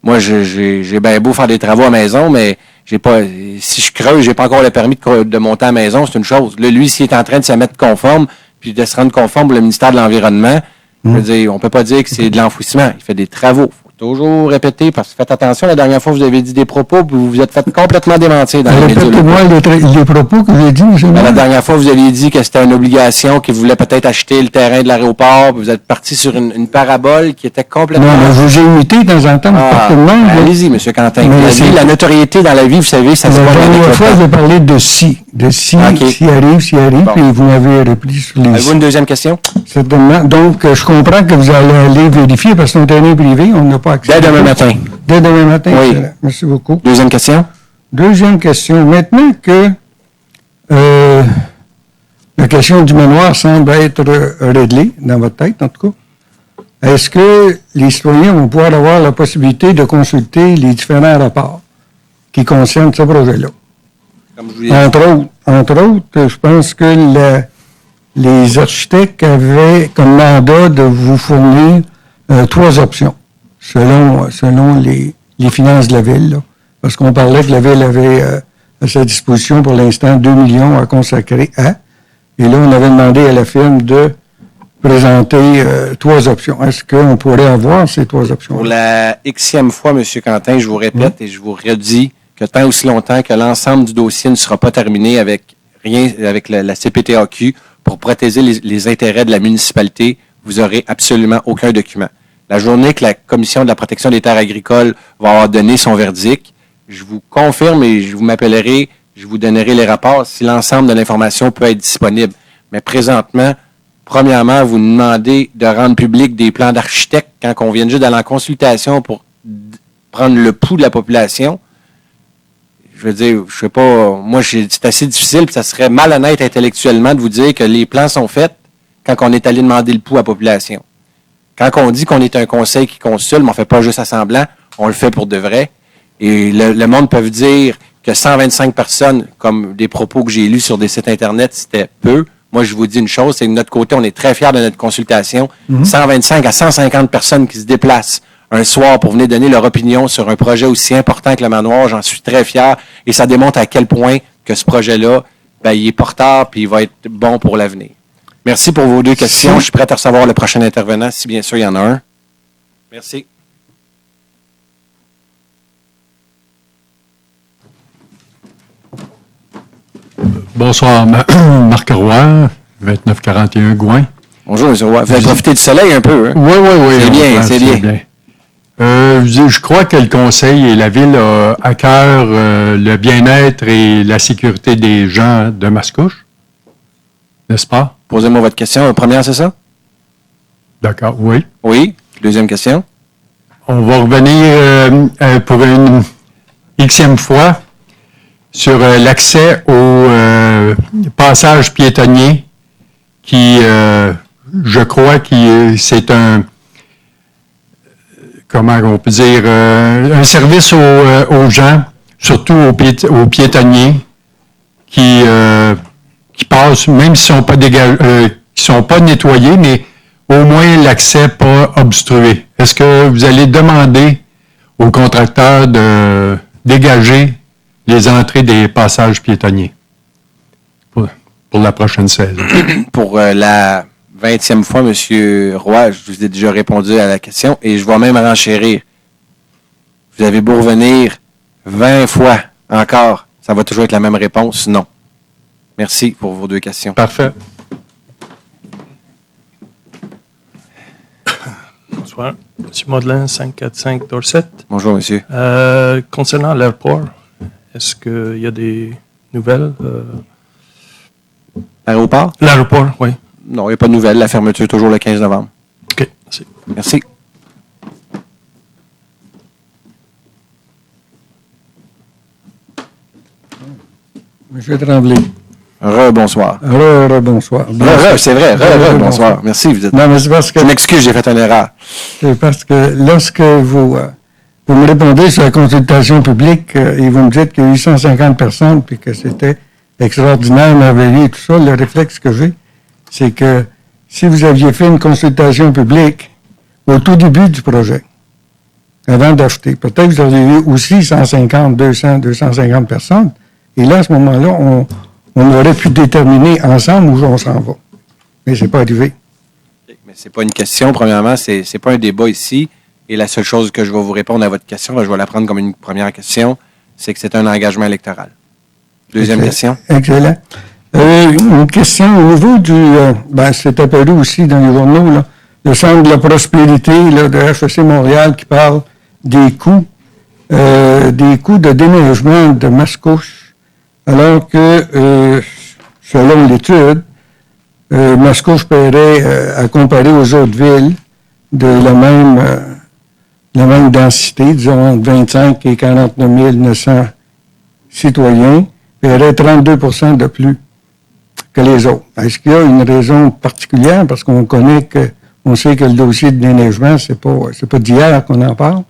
moi, j'ai bien beau faire des travaux à maison, mais j'ai pas, si je creuse, j'ai pas encore le permis de monter à la maison, c'est une chose. Là, lui, s'il est en train de se mettre conforme, puis de se rendre conforme pour le ministère de l'Environnement, je veux dire, on peut pas dire que c'est de l'enfouissement. Il fait des travaux. Faut toujours répéter, parce que faites attention, la dernière fois, vous avez dit des propos, puis vous vous êtes fait complètement démentir dans les médias. Répétez-moi les propos que j'ai dit, M. La Maire. dernière fois, vous aviez dit que c'était une obligation, qu'ils voulaient peut-être acheter le terrain de l'aéroport, puis vous êtes parti sur une parabole qui était complètement... Non, mais je vous ai imité de temps en temps, pas tout le monde. là. Allez-y, M. Quentin. Mais La c'est- vie, la notoriété dans la vie, vous savez, ça se La voit avec dernière le fois, temps. j'ai parlé de si. De si, Ok. s'il arrive, Bon. puis vous m'avez repris sur les Avez-vous si. une deuxième question? Certainement. Donc, je comprends que vous allez aller vérifier parce que c'est un terrain privé, on n'a pas accès. Dès demain matin. Dès demain matin? Oui. Excellent. Merci beaucoup. Deuxième question? Deuxième question. Maintenant que la question du manoir semble être réglée, dans votre tête en tout cas, est-ce que les citoyens vont pouvoir avoir la possibilité de consulter les différents rapports qui concernent ce projet-là? Comme je vous l'ai dit. Entre autres, je pense que les architectes avaient comme mandat de vous fournir 3 options, selon les finances de la ville. Là. Parce qu'on parlait que la ville avait à sa disposition pour l'instant 2 millions à consacrer à. Et là, on avait demandé à la firme de présenter 3 options. Est-ce qu'on pourrait avoir ces 3 options? Pour la xème fois, M. Quentin, je vous répète et je vous redis que tant aussi longtemps que l'ensemble du dossier ne sera pas terminé avec la CPTAQ pour protéger les intérêts de la municipalité, vous n'aurez absolument aucun document. La journée que la Commission de la protection des terres agricoles va avoir donné son verdict, je vous confirme et je vous m'appellerai, je vous donnerai les rapports si l'ensemble de l'information peut être disponible. Mais présentement, premièrement, vous nous demandez de rendre public des plans d'architecte quand on vient juste d'aller en consultation pour prendre le pouls de la population. Je veux dire, je sais pas, moi, c'est assez difficile, puis ça serait malhonnête intellectuellement de vous dire que les plans sont faits quand on est allé demander le pouls à la population. Quand on dit qu'on est un conseil qui consulte, mais on ne fait pas juste à semblant, on le fait pour de vrai. Et le monde peut dire que 125 personnes, comme des propos que j'ai lus sur des sites Internet, c'était peu. Moi, je vous dis une chose, c'est que de notre côté, on est très fiers de notre consultation. 125 à 150 personnes qui se déplacent un soir pour venir donner leur opinion sur un projet aussi important que le manoir, j'en suis très fier. Et ça démontre à quel point que ce projet-là, ben, il est porteur puis il va être bon pour l'avenir. Merci pour vos 2 questions. Je suis prêt à recevoir le prochain intervenant, si bien sûr il y en a un. Merci. Bonsoir, Marc Roy, 2941 Gouin. Bonjour, M. Roy. Vous avez profité du soleil un peu, hein? Oui. C'est bien, c'est bien. Je crois que le Conseil et la Ville ont à cœur le bien-être et la sécurité des gens de Mascouche, n'est-ce pas? Posez-moi votre question. Première, c'est ça? D'accord, oui. Oui. Deuxième question. On va revenir pour une xème fois sur l'accès au passage piétonnier qui, je crois, c'est un, comment on peut dire, un service aux gens, surtout aux piétonniers qui passent, même s'ils sont pas nettoyés, mais au moins l'accès pas obstrué. Est-ce que vous allez demander aux contracteurs de dégager les entrées des passages piétonniers pour la prochaine saison? Pour la 20e fois, M. Roy, je vous ai déjà répondu à la question et je vais même renchérir. Vous avez beau revenir 20 fois encore, ça va toujours être la même réponse, non. Merci pour vos 2 questions. Parfait. Bonsoir. M. Modelin, 545 Dorset. Bonjour, monsieur. Concernant l'aéroport, est-ce qu'il y a des nouvelles Aéroport? L'aéroport, oui. Non, il n'y a pas de nouvelles. La fermeture est toujours le 15 novembre. OK, merci. Merci. M. Tremblay. Bonsoir. Bonsoir. C'est vrai. Bonsoir. Merci. Non, mais c'est parce que, Je m'excuse, j'ai fait une erreur. c'est parce que lorsque vous me répondez sur la consultation publique et vous me dites qu'il y a eu 150 personnes puis que c'était extraordinaire, merveilleux et tout ça, le réflexe que j'ai, c'est que si vous aviez fait une consultation publique au tout début du projet, avant d'acheter, peut-être que vous auriez eu aussi 150, 200, 250 personnes. Et là, à ce moment-là, on aurait pu déterminer ensemble où on s'en va. Mais c'est pas arrivé. Mais c'est pas une question. Premièrement, c'est pas un débat ici. Et la seule chose que je vais vous répondre à votre question, je vais la prendre comme une première question, c'est que c'est un engagement électoral. Deuxième question. Excellent. Une question au niveau du... c'est apparu aussi dans les journaux, là, le Centre de la prospérité là, de HEC Montréal qui parle des coûts de déneigement de Mascouche, alors que, selon l'étude, Mascouche paierait, à comparer aux autres villes de la même densité, disons entre 25 et 49 900 citoyens, paierait 32 % de plus que les autres. Est-ce qu'il y a une raison particulière? Parce qu'on sait que le dossier de déneigement, c'est pas d'hier qu'on en parle.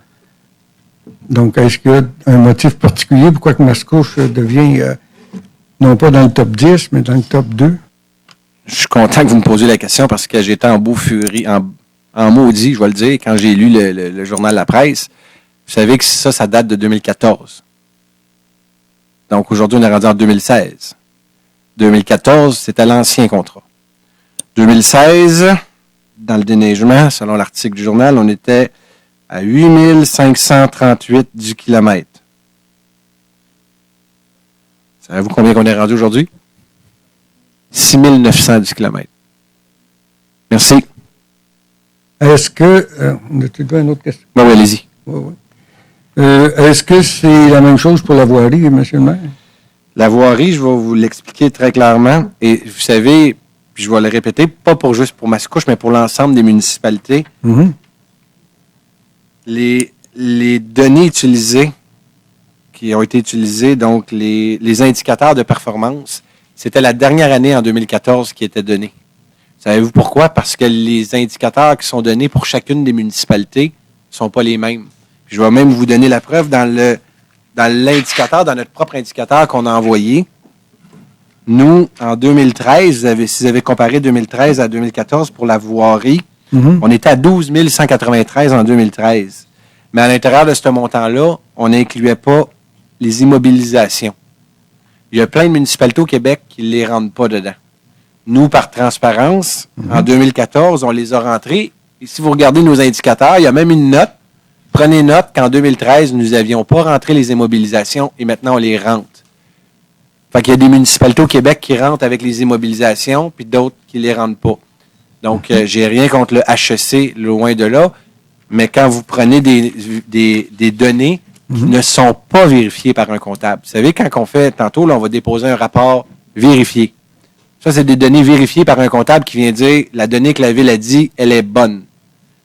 Donc, est-ce qu'il y a un motif particulier pourquoi que Mascouche devient, non pas dans le top 10, mais dans le top 2? Je suis content que vous me posiez la question parce que j'étais en beau furie, en maudit, je vais le dire, quand j'ai lu le journal La Presse. Vous savez que ça date de 2014. Donc, aujourd'hui, on est rendu en 2016. 2014, c'était l'ancien contrat. 2016, dans le déneigement, selon l'article du journal, on était à 8 538 du kilomètre. Savez-vous combien qu'on est rendu aujourd'hui? 6 900 du kilomètre. Merci. Est-ce que... tu as une autre question? Oui, allez-y. Oui. Est-ce que c'est la même chose pour la voirie, M. le maire? La voirie, je vais vous l'expliquer très clairement. Et vous savez, puis je vais le répéter, pas juste pour Mascouche, mais pour l'ensemble des municipalités. Mm-hmm. Les données utilisées, qui ont été utilisées, donc les indicateurs de performance, c'était la dernière année en 2014 qui était donnée. Savez-vous pourquoi? Parce que les indicateurs qui sont donnés pour chacune des municipalités ne sont pas les mêmes. Puis je vais même vous donner la preuve dans l'indicateur, dans notre propre indicateur qu'on a envoyé. Nous, en 2013, si vous avez comparé 2013 à 2014 pour la voirie, on était à 12 193 en 2013. Mais à l'intérieur de ce montant-là, on n'incluait pas les immobilisations. Il y a plein de municipalités au Québec qui ne les rendent pas dedans. Nous, par transparence, en 2014, on les a rentrés. Et si vous regardez nos indicateurs, il y a même une note. Prenez note qu'en 2013, nous n'avions pas rentré les immobilisations et maintenant, on les rentre. Fait qu'il y a des municipalités au Québec qui rentrent avec les immobilisations puis d'autres qui ne les rentrent pas. Donc, j'ai rien contre le HEC, loin de là, mais quand vous prenez des données qui ne sont pas vérifiées par un comptable. Vous savez, quand on fait, tantôt, là, on va déposer un rapport vérifié. Ça, c'est des données vérifiées par un comptable qui vient dire la donnée que la ville a dit, elle est bonne.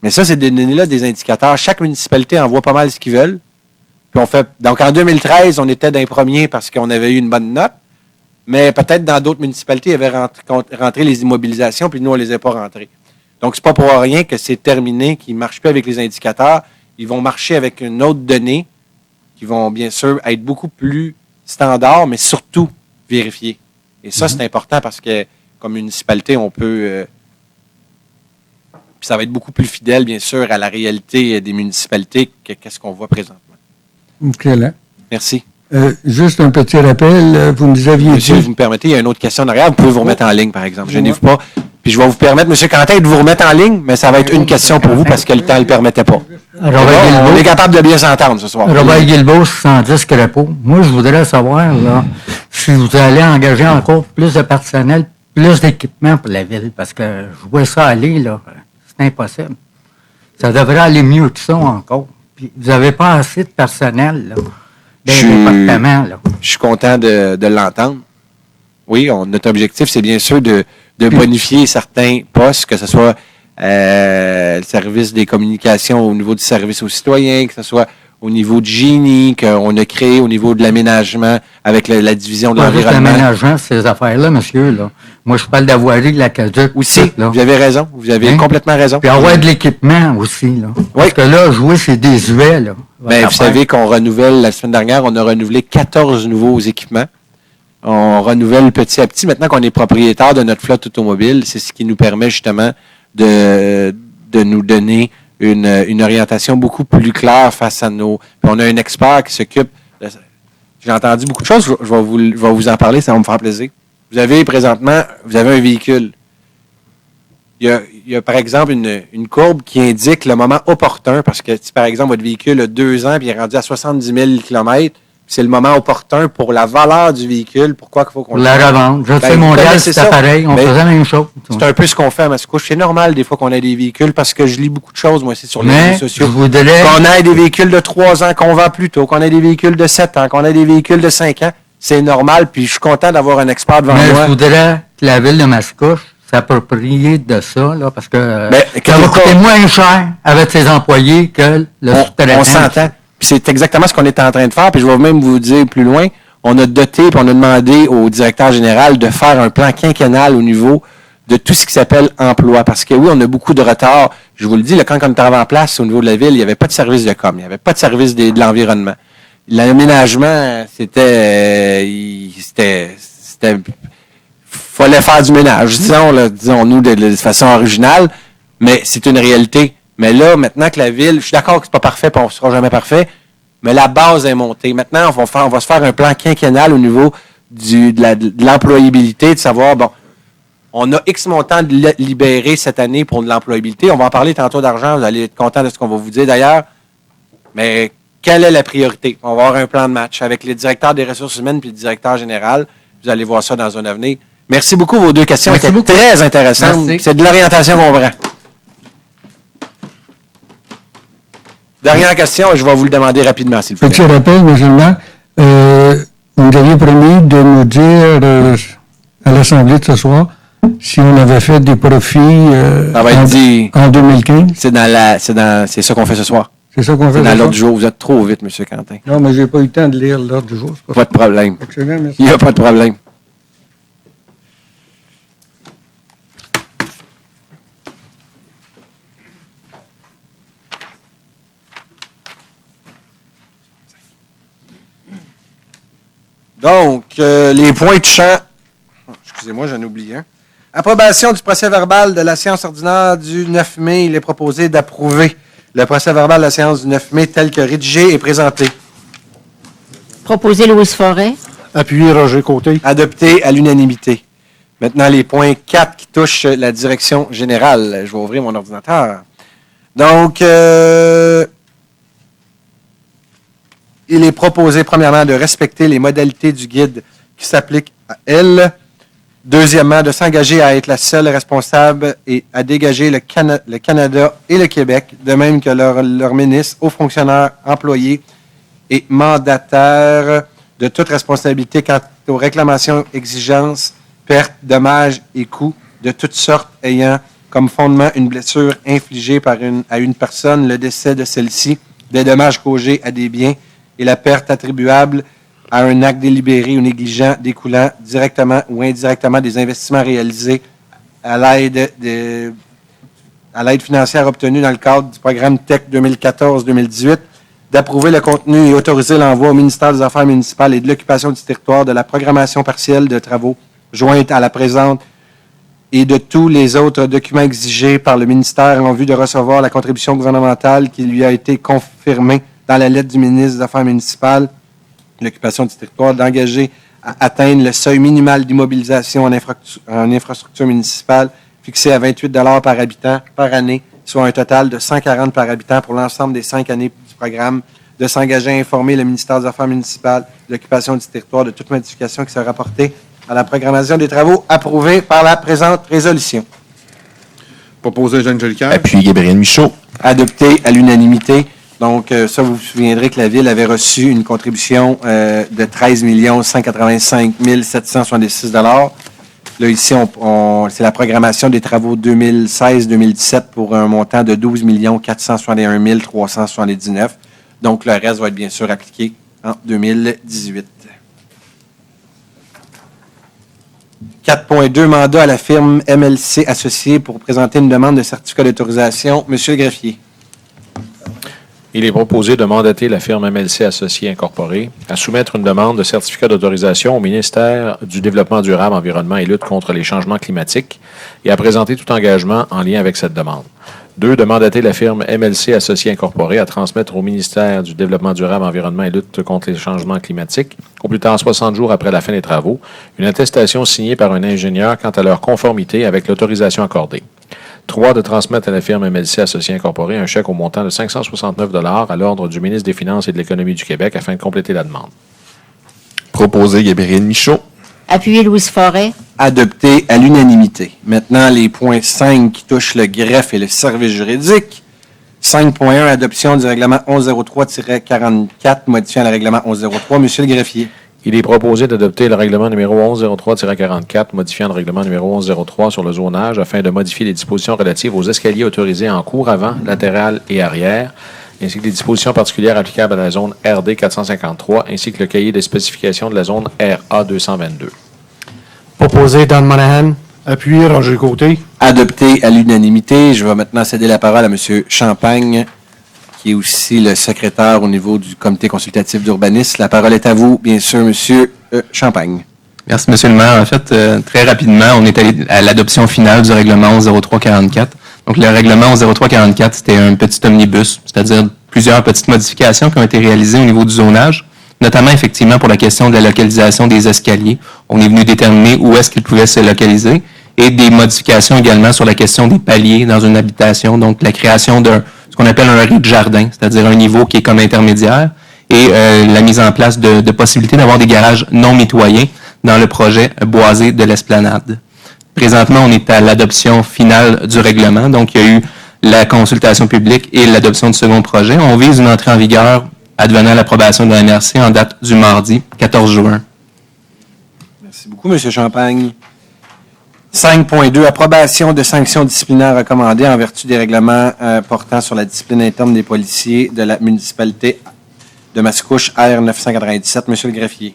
Mais ça, c'est des données-là, des indicateurs. Chaque municipalité envoie pas mal ce qu'ils veulent. Puis on fait. Donc, en 2013, on était d'un premier parce qu'on avait eu une bonne note. Mais peut-être dans d'autres municipalités, il y avait rentré les immobilisations, puis nous, on ne les a pas rentrées. Donc, c'est pas pour rien que c'est terminé, qu'ils ne marchent plus avec les indicateurs. Ils vont marcher avec une autre donnée qui vont, bien sûr, être beaucoup plus standard, mais surtout vérifiées. Et ça, c'est important parce que, comme municipalité, on peut... puis ça va être beaucoup plus fidèle, bien sûr, à la réalité des municipalités qu'est-ce qu'on voit présentement. Excellent. Merci. Juste un petit rappel, vous nous aviez Monsieur, dit... vous me permettez, il y a une autre question en arrière. Vous pouvez vous remettre en ligne, par exemple. Gênez-vous pas. Puis je vais vous permettre, M. Cantet, de vous remettre en ligne, mais ça va être une question pour vous parce que le temps ne le permettait pas. On est capable de bien s'entendre ce soir. Robert Guilbeault, 610 Crépeau. Moi, je voudrais savoir là, si vous allez engager encore plus de personnel, plus d'équipement pour la ville, parce que je vois ça aller, là, c'est impossible. Ça devrait aller mieux que ça encore. Puis vous n'avez pas assez de personnel là, dans les départements. Là. Je suis content de l'entendre. oui, notre objectif, c'est bien sûr de bonifier certains postes, que ce soit le service des communications au niveau du service aux citoyens, que ce soit au niveau du génie, qu'on a créé au niveau de l'aménagement avec la division de Pas juste l'environnement. l'aménagement, ces affaires-là, monsieur, là. Moi, je parle d'avoirie, de la caduc. Aussi, tout, là. vous avez raison, vous avez Hein? complètement raison. Puis avoir de l'équipement aussi, là. Parce que là, jouer, c'est désuet, là. Ben, vous savez qu'on renouvelle, la semaine dernière, on a renouvelé 14 nouveaux équipements. On renouvelle petit à petit. Maintenant qu'on est propriétaire de notre flotte automobile, c'est ce qui nous permet justement de nous donner une orientation beaucoup plus claire face à nos... Puis on a un expert qui s'occupe... J'ai entendu beaucoup de choses, je vais vous en parler, ça va me faire plaisir. Vous avez présentement, vous avez un véhicule. Il y a par exemple une courbe qui indique le moment opportun, parce que si par exemple votre véhicule a 2 ans et il est rendu à 70 000 km, c'est le moment opportun pour la valeur du véhicule. Pourquoi qu'il faut qu'on Pour la revente. Je sais, vous Montréal, connaissez c'était ça. pareil. On Ben, faisait la même chose. C'est un peu ce qu'on fait à Mascouche. C'est normal des fois qu'on ait des véhicules parce que je lis beaucoup de choses, moi aussi, sur les Mais réseaux sociaux. je voudrais... Qu'on ait des véhicules de 3 ans qu'on vend plus tôt, qu'on ait des véhicules de 7 ans, qu'on ait des véhicules de 5 ans. C'est normal, puis je suis content d'avoir un expert devant Mais moi. je voudrais que la ville de Mascouche s'approprie de ça, là, parce que Ben, ça va coûter moins cher avec ses employés que le sous-traitant. On s'entend. Puis c'est exactement ce qu'on est en train de faire. Puis je vais même vous dire plus loin. On a doté, puis on a demandé au directeur général de faire un plan quinquennal au niveau de tout ce qui s'appelle emploi. Parce que oui, on a beaucoup de retard. Je vous le dis, là, quand on était en place au niveau de la ville, il n'y avait pas de service de com, il n'y avait pas de service de l'environnement. L'aménagement, fallait faire du ménage, disons-nous de façon originale, mais c'est une réalité. Mais là, maintenant que la ville, je suis d'accord que c'est pas parfait, puis on ne sera jamais parfait, mais la base est montée. Maintenant, on va se faire un plan quinquennal au niveau de l'employabilité, de savoir, bon, on a X montant de libéré cette année pour de l'employabilité. On va en parler tantôt d'argent, vous allez être content de ce qu'on va vous dire d'ailleurs. Mais quelle est la priorité? On va avoir un plan de match avec les directeurs des ressources humaines puis le directeur général. Vous allez voir ça dans un avenir. Merci beaucoup, vos 2 questions Merci étaient beaucoup. très intéressantes. Merci. C'est de l'orientation qu'on prend. Dernière question, et je vais vous le demander rapidement, s'il vous Petit plaît. rappel, M. le maire, vous aviez promis de nous dire à l'Assemblée de ce soir si on avait fait des profits Ça va être dit. en 2015. C'est ça qu'on fait ce soir. C'est ça qu'on fait C'est dans ce l'ordre soir? du jour. Vous êtes trop vite, M. Quentin. Non, mais j'ai pas eu le temps de lire l'ordre du jour. C'est Pas de problème. excellent, merci. Il n'y a pas de problème. Donc, les points de champ. Excusez-moi, j'en ai oublié un. Approbation du procès-verbal de la séance ordinaire du 9 mai. Il est proposé d'approuver le procès-verbal de la séance du 9 mai tel que rédigé et présenté. Proposé Louise Forêt. Appuyé Roger Côté. Adopté à l'unanimité. Maintenant, les points 4 qui touchent la direction générale. Je vais ouvrir mon ordinateur. Donc, il est proposé, premièrement, de respecter les modalités du guide qui s'appliquent à elle. Deuxièmement, de s'engager à être la seule responsable et à dégager le Canada et le Québec, de même que leurs ministres, aux fonctionnaires, employés et mandataires de toute responsabilité quant aux réclamations, exigences, pertes, dommages et coûts de toutes sortes ayant comme fondement une blessure infligée à une personne, le décès de celle-ci, des dommages causés à des biens et la perte attribuable à un acte délibéré ou négligent découlant directement ou indirectement des investissements réalisés à l'aide financière obtenue dans le cadre du programme TEC 2014-2018, d'approuver le contenu et autoriser l'envoi au ministère des Affaires municipales et de l'occupation du territoire de la programmation partielle de travaux jointe à la présente et de tous les autres documents exigés par le ministère en vue de recevoir la contribution gouvernementale qui lui a été confirmée dans la lettre du ministre des Affaires municipales, l'occupation du territoire, d'engager à atteindre le seuil minimal d'immobilisation en infrastructure municipale fixé à 28 $ par habitant par année, soit un total de 140 par habitant pour l'ensemble des 5 années du programme, de s'engager à informer le ministère des Affaires municipales de l'occupation du territoire de toute modification qui sera apportée à la programmation des travaux approuvés par la présente résolution. Proposé Jeanne Jolicoeur. Appuyé Gabriel Michaud. Adopté à l'unanimité. Donc, ça, vous vous souviendrez que la Ville avait reçu une contribution de 13 185 766 $. Là, ici, c'est la programmation des travaux 2016-2017 pour un montant de 12 461 379. Donc, le reste va être bien sûr appliqué en 2018. 4.2, mandat à la firme MLC Associés pour présenter une demande de certificat d'autorisation. Monsieur le greffier. Il est proposé de mandater la firme MLC Associés Incorporée à soumettre une demande de certificat d'autorisation au ministère du Développement durable, Environnement et lutte contre les changements climatiques et à présenter tout engagement en lien avec cette demande. 2. De mandater la firme MLC Associés Incorporée à transmettre au ministère du Développement durable, Environnement et lutte contre les changements climatiques, au plus tard 60 jours après la fin des travaux, une attestation signée par un ingénieur quant à leur conformité avec l'autorisation accordée. 3. De transmettre à la firme MLC Associés Incorporée un chèque au montant de 569 $ à l'ordre du ministre des Finances et de l'Économie du Québec afin de compléter la demande. Proposé Gabriel Michaud. Appuyé Louise Forêt. Adopté à l'unanimité. Maintenant, les points 5 qui touchent le greffe et le service juridique. 5.1, adoption du règlement 1103-44, modifiant le règlement 1103. Monsieur le greffier. Il est proposé d'adopter le règlement numéro 1103-44, modifiant le règlement numéro 1103 sur le zonage afin de modifier les dispositions relatives aux escaliers autorisés en cours avant, latéral et arrière, ainsi que les dispositions particulières applicables à la zone RD 453, ainsi que le cahier des spécifications de la zone RA 222. Proposé Don Monahan. Appuyé Roger Côté. Adopté à l'unanimité. Je vais maintenant céder la parole à M. Champagne, qui est aussi le secrétaire au niveau du comité consultatif d'urbanisme. La parole est à vous, bien sûr, M. Champagne. Merci, M. le maire. En fait, très rapidement, on est allé à l'adoption finale du règlement 1103-44. Donc, le règlement 1103-44, c'était un petit omnibus, c'est-à-dire plusieurs petites modifications qui ont été réalisées au niveau du zonage, notamment, effectivement, pour la question de la localisation des escaliers. On est venu déterminer où est-ce qu'ils pouvaient se localiser et des modifications également sur la question des paliers dans une habitation, donc la création ce qu'on appelle un riz de jardin, c'est-à-dire un niveau qui est comme intermédiaire, et la mise en place de possibilités d'avoir des garages non mitoyens dans le projet boisé de l'esplanade. Présentement, on est à l'adoption finale du règlement, donc il y a eu la consultation publique et l'adoption du second projet. On vise une entrée en vigueur advenant l'approbation de la MRC en date du mardi 14 juin. Merci beaucoup, M. Champagne. 5.2, approbation de sanctions disciplinaires recommandées en vertu des règlements portant sur la discipline interne des policiers de la municipalité de Mascouche, R 997. Monsieur le greffier.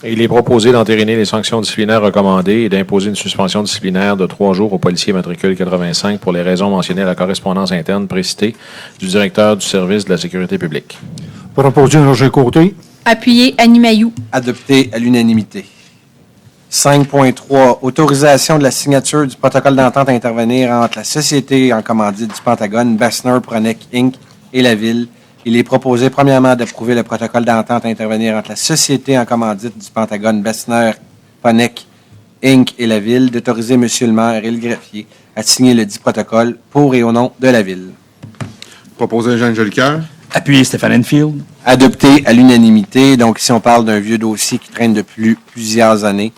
Il est proposé d'entériner les sanctions disciplinaires recommandées et d'imposer une suspension disciplinaire de 3 jours aux policiers matricule 85 pour les raisons mentionnées à la correspondance interne précitée du directeur du service de la sécurité publique. Proposé Roger Côté. Appuyé Annie Mailloux. Adopté à l'unanimité. 5.3, autorisation de la signature du protocole d'entente à intervenir entre la société en commandite du Pentagone, Bassner, Pronec, Inc. et la Ville. Il est proposé, premièrement, d'approuver le protocole d'entente à intervenir entre la société en commandite du Pentagone, Bassner, Pronec, Inc. et la Ville, d'autoriser M. le maire et le greffier à signer le dit protocole pour et au nom de la Ville. Proposé Jean Jolicoeur. Appuyé Stéphane Enfield. Adopté à l'unanimité. Donc, ici, on parle d'un vieux dossier qui traîne depuis plusieurs années.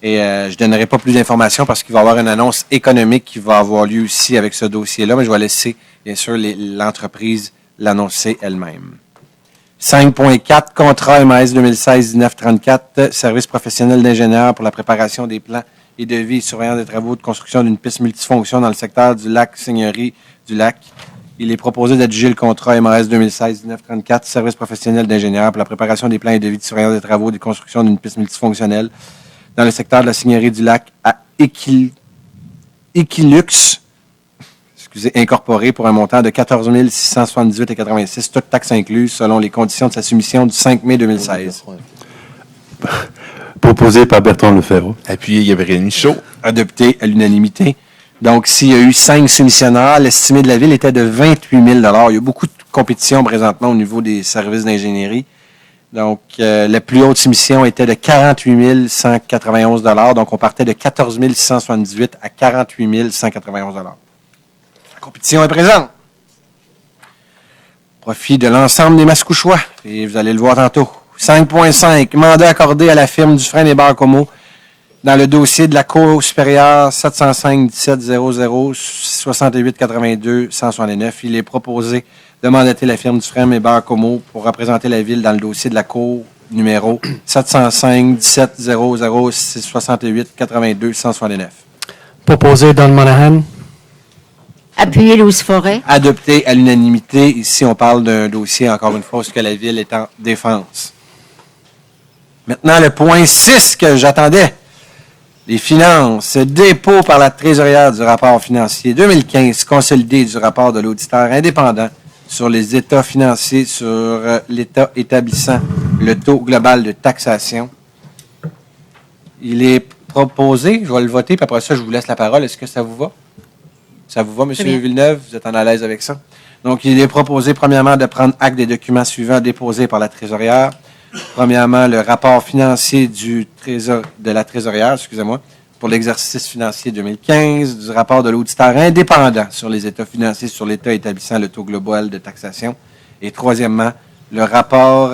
Et je ne donnerai pas plus d'informations parce qu'il va y avoir une annonce économique qui va avoir lieu aussi avec ce dossier-là, mais je vais laisser, bien sûr, l'entreprise l'annoncer elle-même. 5.4, contrat MAS 2016-1934, service professionnel d'ingénieur pour la préparation des plans et devis et surveillance des travaux de construction d'une piste multifonction dans le secteur du lac Seigneurie du Lac. Il est proposé d'adjuger le contrat MAS 2016-1934, service professionnel d'ingénieur pour la préparation des plans et devis de surveillance des travaux de construction d'une piste multifonctionnelle dans le secteur de la Seigneurie du Lac à Equilux, incorporé pour un montant de 14 678,86, toutes taxes incluses, selon les conditions de sa soumission du 5 mai 2016. Proposé par Bertrand Lefebvre. Appuyé Gabriel Michaud. Adopté à l'unanimité. Donc, s'il y a eu 5 soumissionnaires, l'estimé de la Ville était de 28 000 $. Il y a beaucoup de compétition présentement au niveau des services d'ingénierie. Donc, la plus haute soumission était de 48 191 $. Donc, on partait de 14 678 à 48 191 $. La compétition est présente. Profit de l'ensemble des Mascouchois. Et vous allez le voir tantôt. 5.5, mandat accordé à la firme Dufresne et Barcomo dans le dossier de la Cour supérieure 705-17-00-68-82-169. Il est proposé de mandater la firme Dufresne Hébert Como pour représenter la Ville dans le dossier de la Cour numéro 705 17 00 68 82 169. Proposé Don Monahan. Appuyé Louis Forêt. Adopté à l'unanimité. Ici, on parle d'un dossier, encore une fois, où la Ville est en défense. Maintenant, le point 6 que j'attendais. Les finances. Dépôt par la trésorière du rapport financier 2015 consolidé du rapport de l'auditeur indépendant sur les états financiers sur l'État établissant le taux global de taxation. Il est proposé, je vais le voter, puis après ça, je vous laisse la parole. Est-ce que ça vous va? Ça vous va, M. Villeneuve? Vous êtes en à l'aise avec ça? Donc, il est proposé, premièrement, de prendre acte des documents suivants déposés par la trésorière. Premièrement, le rapport financier de la trésorière, excusez-moi, pour l'exercice financier 2015, du rapport de l'auditeur indépendant sur les états financiers sur l'État établissant le taux global de taxation. Et troisièmement, le rapport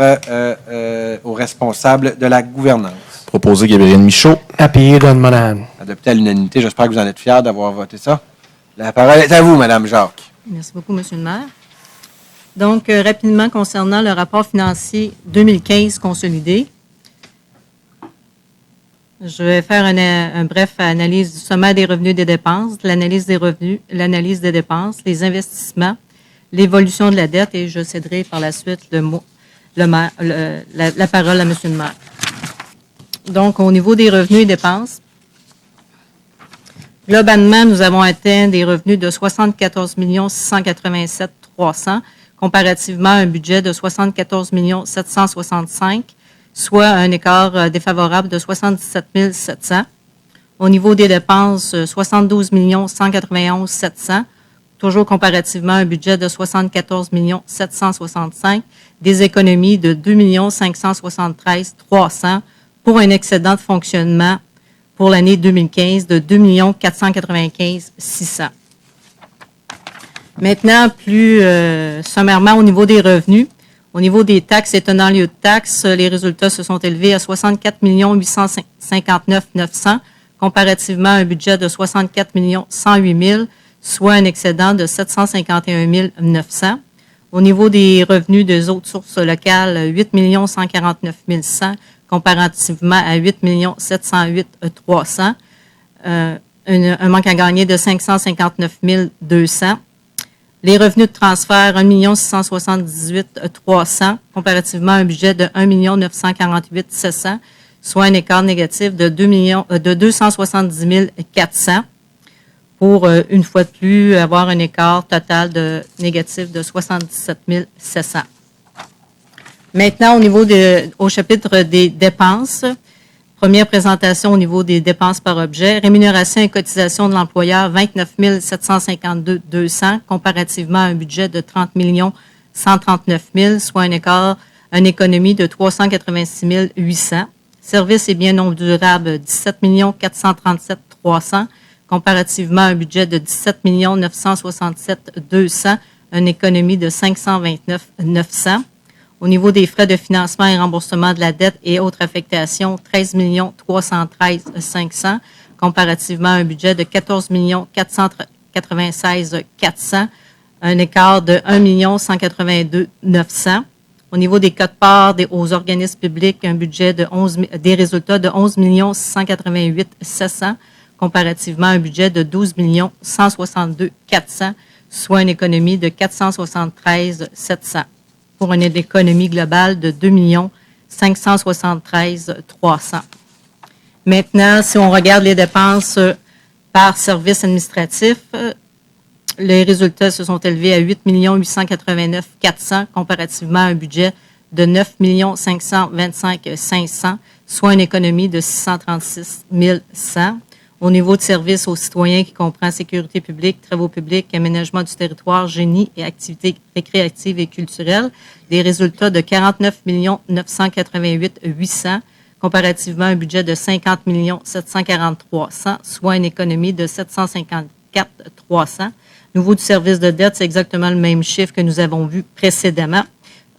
aux responsables de la gouvernance. Proposé Gabriel Michaud. Appuyé Don Monahan. Adopté à l'unanimité. J'espère que vous en êtes fiers d'avoir voté ça. La parole est à vous, Mme Jacques. Merci beaucoup, M. le maire. Donc, rapidement, concernant le rapport financier 2015 consolidé, je vais faire un bref analyse du sommaire des revenus et des dépenses, l'analyse des revenus, l'analyse des dépenses, les investissements, l'évolution de la dette et je céderai par la suite la parole à M. le maire. Donc, au niveau des revenus et dépenses, globalement, nous avons atteint des revenus de 74 687 300 comparativement à un budget de 74 765, soit un écart défavorable de 77 700. Au niveau des dépenses, 72 191 700, toujours comparativement à un budget de 74 765, des économies de 2 573 300 pour un excédent de fonctionnement pour l'année 2015 de 2 495 600. Maintenant, plus sommairement, au niveau des revenus, au niveau des taxes et tenant lieu de taxes, les résultats se sont élevés à 64 859 900 comparativement à un budget de 64 108 000, soit un excédent de 751 900. Au niveau des revenus des autres sources locales, 8 149 100 comparativement à 8 708 300, un manque à gagner de 559 200. Les revenus de transfert, 1 678 300 comparativement à un budget de 1 948 700, soit un écart négatif de 270 400 pour, une fois de plus, avoir un écart total de négatif de 77 700. Maintenant, au chapitre des dépenses, première présentation au niveau des dépenses par objet, rémunération et cotisation de l'employeur, 29 752 200 comparativement à un budget de 30 139 000, soit une économie de 386 800. Services et biens non durables, 17 437 300 comparativement à un budget de 17 967 200, une économie de 529 900. Au niveau des frais de financement et remboursement de la dette et autres affectations, 13 313 500 comparativement à un budget de 14 496 400, un écart de 1 182 900. Au niveau des quotes-parts aux organismes publics, un budget des résultats de 11 688 700 comparativement à un budget de 12 162 400, soit une économie de 473 700. Pour une économie globale de 2 573 300. Maintenant, si on regarde les dépenses par service administratif, les résultats se sont élevés à 8 889 400 comparativement à un budget de 9 525 500, soit une économie de 636 100. Au niveau de services aux citoyens qui comprend sécurité publique, travaux publics, aménagement du territoire, génie et activités récréatives et culturelles, des résultats de 49 988 800 comparativement à un budget de 50 743 100, soit une économie de 754 300. Au niveau du service de dette, c'est exactement le même chiffre que nous avons vu précédemment.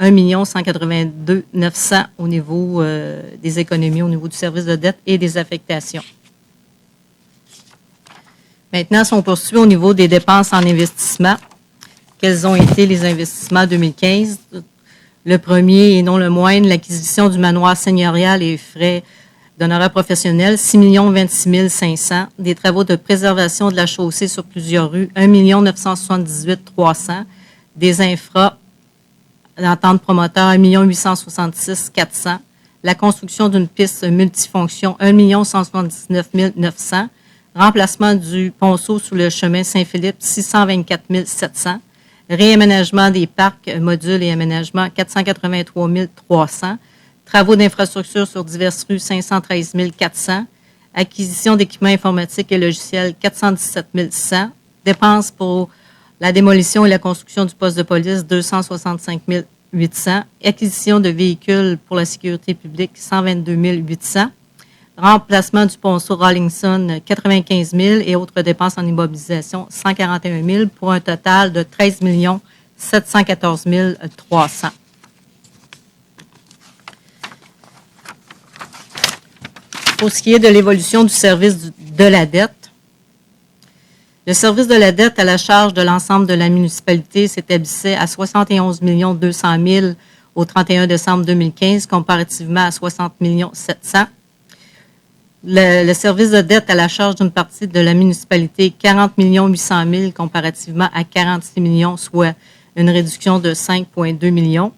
1 182 900 au niveau des économies, au niveau du service de dette et des affectations. Maintenant, si on poursuit au niveau des dépenses en investissement, quels ont été les investissements 2015. Le premier et non le moindre, l'acquisition du manoir seigneurial et frais d'honoraires professionnels, 6 26 500. Des travaux de préservation de la chaussée sur plusieurs rues, 1 978 300. Des infras d'entente promoteur, 1 866 400. La construction d'une piste multifonction, 1 179 900. Remplacement du ponceau sous le chemin Saint-Philippe, 624 700. Réaménagement des parcs, modules et aménagements, 483 300. Travaux d'infrastructure sur diverses rues, 513 400. Acquisition d'équipements informatiques et logiciels, 417 100. Dépenses pour la démolition et la construction du poste de police, 265 800. Acquisition de véhicules pour la sécurité publique, 122 800. Remplacement du ponceau Rawlinson, 95 000 et autres dépenses en immobilisation, 141 000 pour un total de 13 714 300. Pour ce qui est de l'évolution du service de la dette, le service de la dette à la charge de l'ensemble de la municipalité s'établissait à 71 200 000 au 31 décembre 2015, comparativement à 60 700 000. Le service de dette à la charge d'une partie de la municipalité, 40 800 000 comparativement à 46 millions, soit une réduction de 5,2 millions.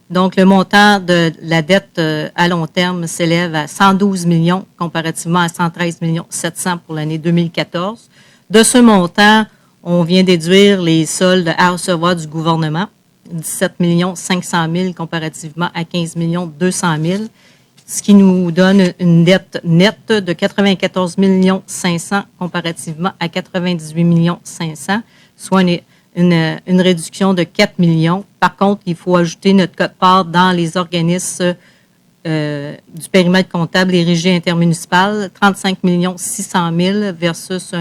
Donc, le montant de la dette à long terme s'élève à 112 millions comparativement à 113 700 pour l'année 2014. De ce montant, on vient déduire les soldes à recevoir du gouvernement, 17 500 000 comparativement à 15 200 000. Ce qui nous donne une dette nette de 94 500 comparativement à 98 500, soit une réduction de 4 millions. Par contre, il faut ajouter notre quote-part dans les organismes du périmètre comptable et régies intermunicipales, 35 600 000 versus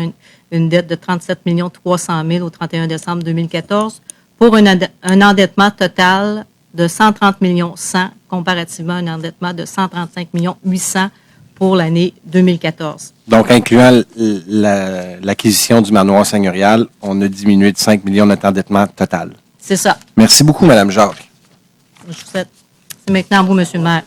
une dette de 37 300 000 au 31 décembre 2014, pour un endettement total de 130 100 comparativement à un endettement de 135 800 pour l'année 2014. Donc, incluant l'acquisition du manoir seigneurial, on a diminué de 5 millions notre endettement total. C'est ça. Merci beaucoup, Mme Jacques. Je vous souhaite. C'est maintenant à vous, M. le maire.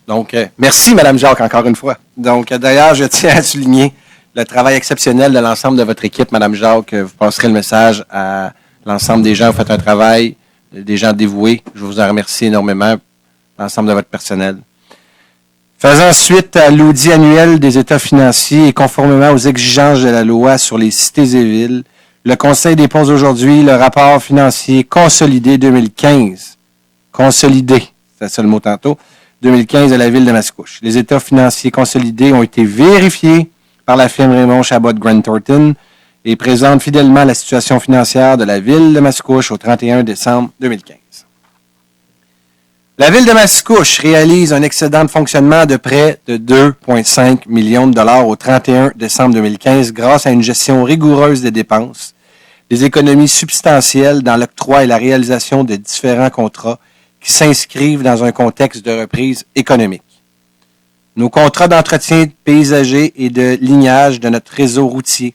Donc, merci, Mme Jacques, encore une fois. Donc, d'ailleurs, je tiens à souligner le travail exceptionnel de l'ensemble de votre équipe, Mme Jacques. Vous passerez le message à l'ensemble des gens. Vous faites un travail, des gens dévoués. Je vous en remercie énormément, l'ensemble de votre personnel. Faisant suite à l'audit annuel des états financiers et conformément aux exigences de la loi sur les cités et villes, le Conseil dépose aujourd'hui le rapport financier consolidé 2015. Consolidé, c'est ça le mot tantôt, 2015 de la ville de Mascouche. Les états financiers consolidés ont été vérifiés par la firme Raymond Chabot Grant Thornton et présentent fidèlement la situation financière de la ville de Mascouche au 31 décembre 2015. La ville de Mascouche réalise un excédent de fonctionnement de près de 2,5 millions de dollars au 31 décembre 2015 grâce à une gestion rigoureuse des dépenses, des économies substantielles dans l'octroi et la réalisation de différents contrats qui s'inscrivent dans un contexte de reprise économique. Nos contrats d'entretien paysager et de lignage de notre réseau routier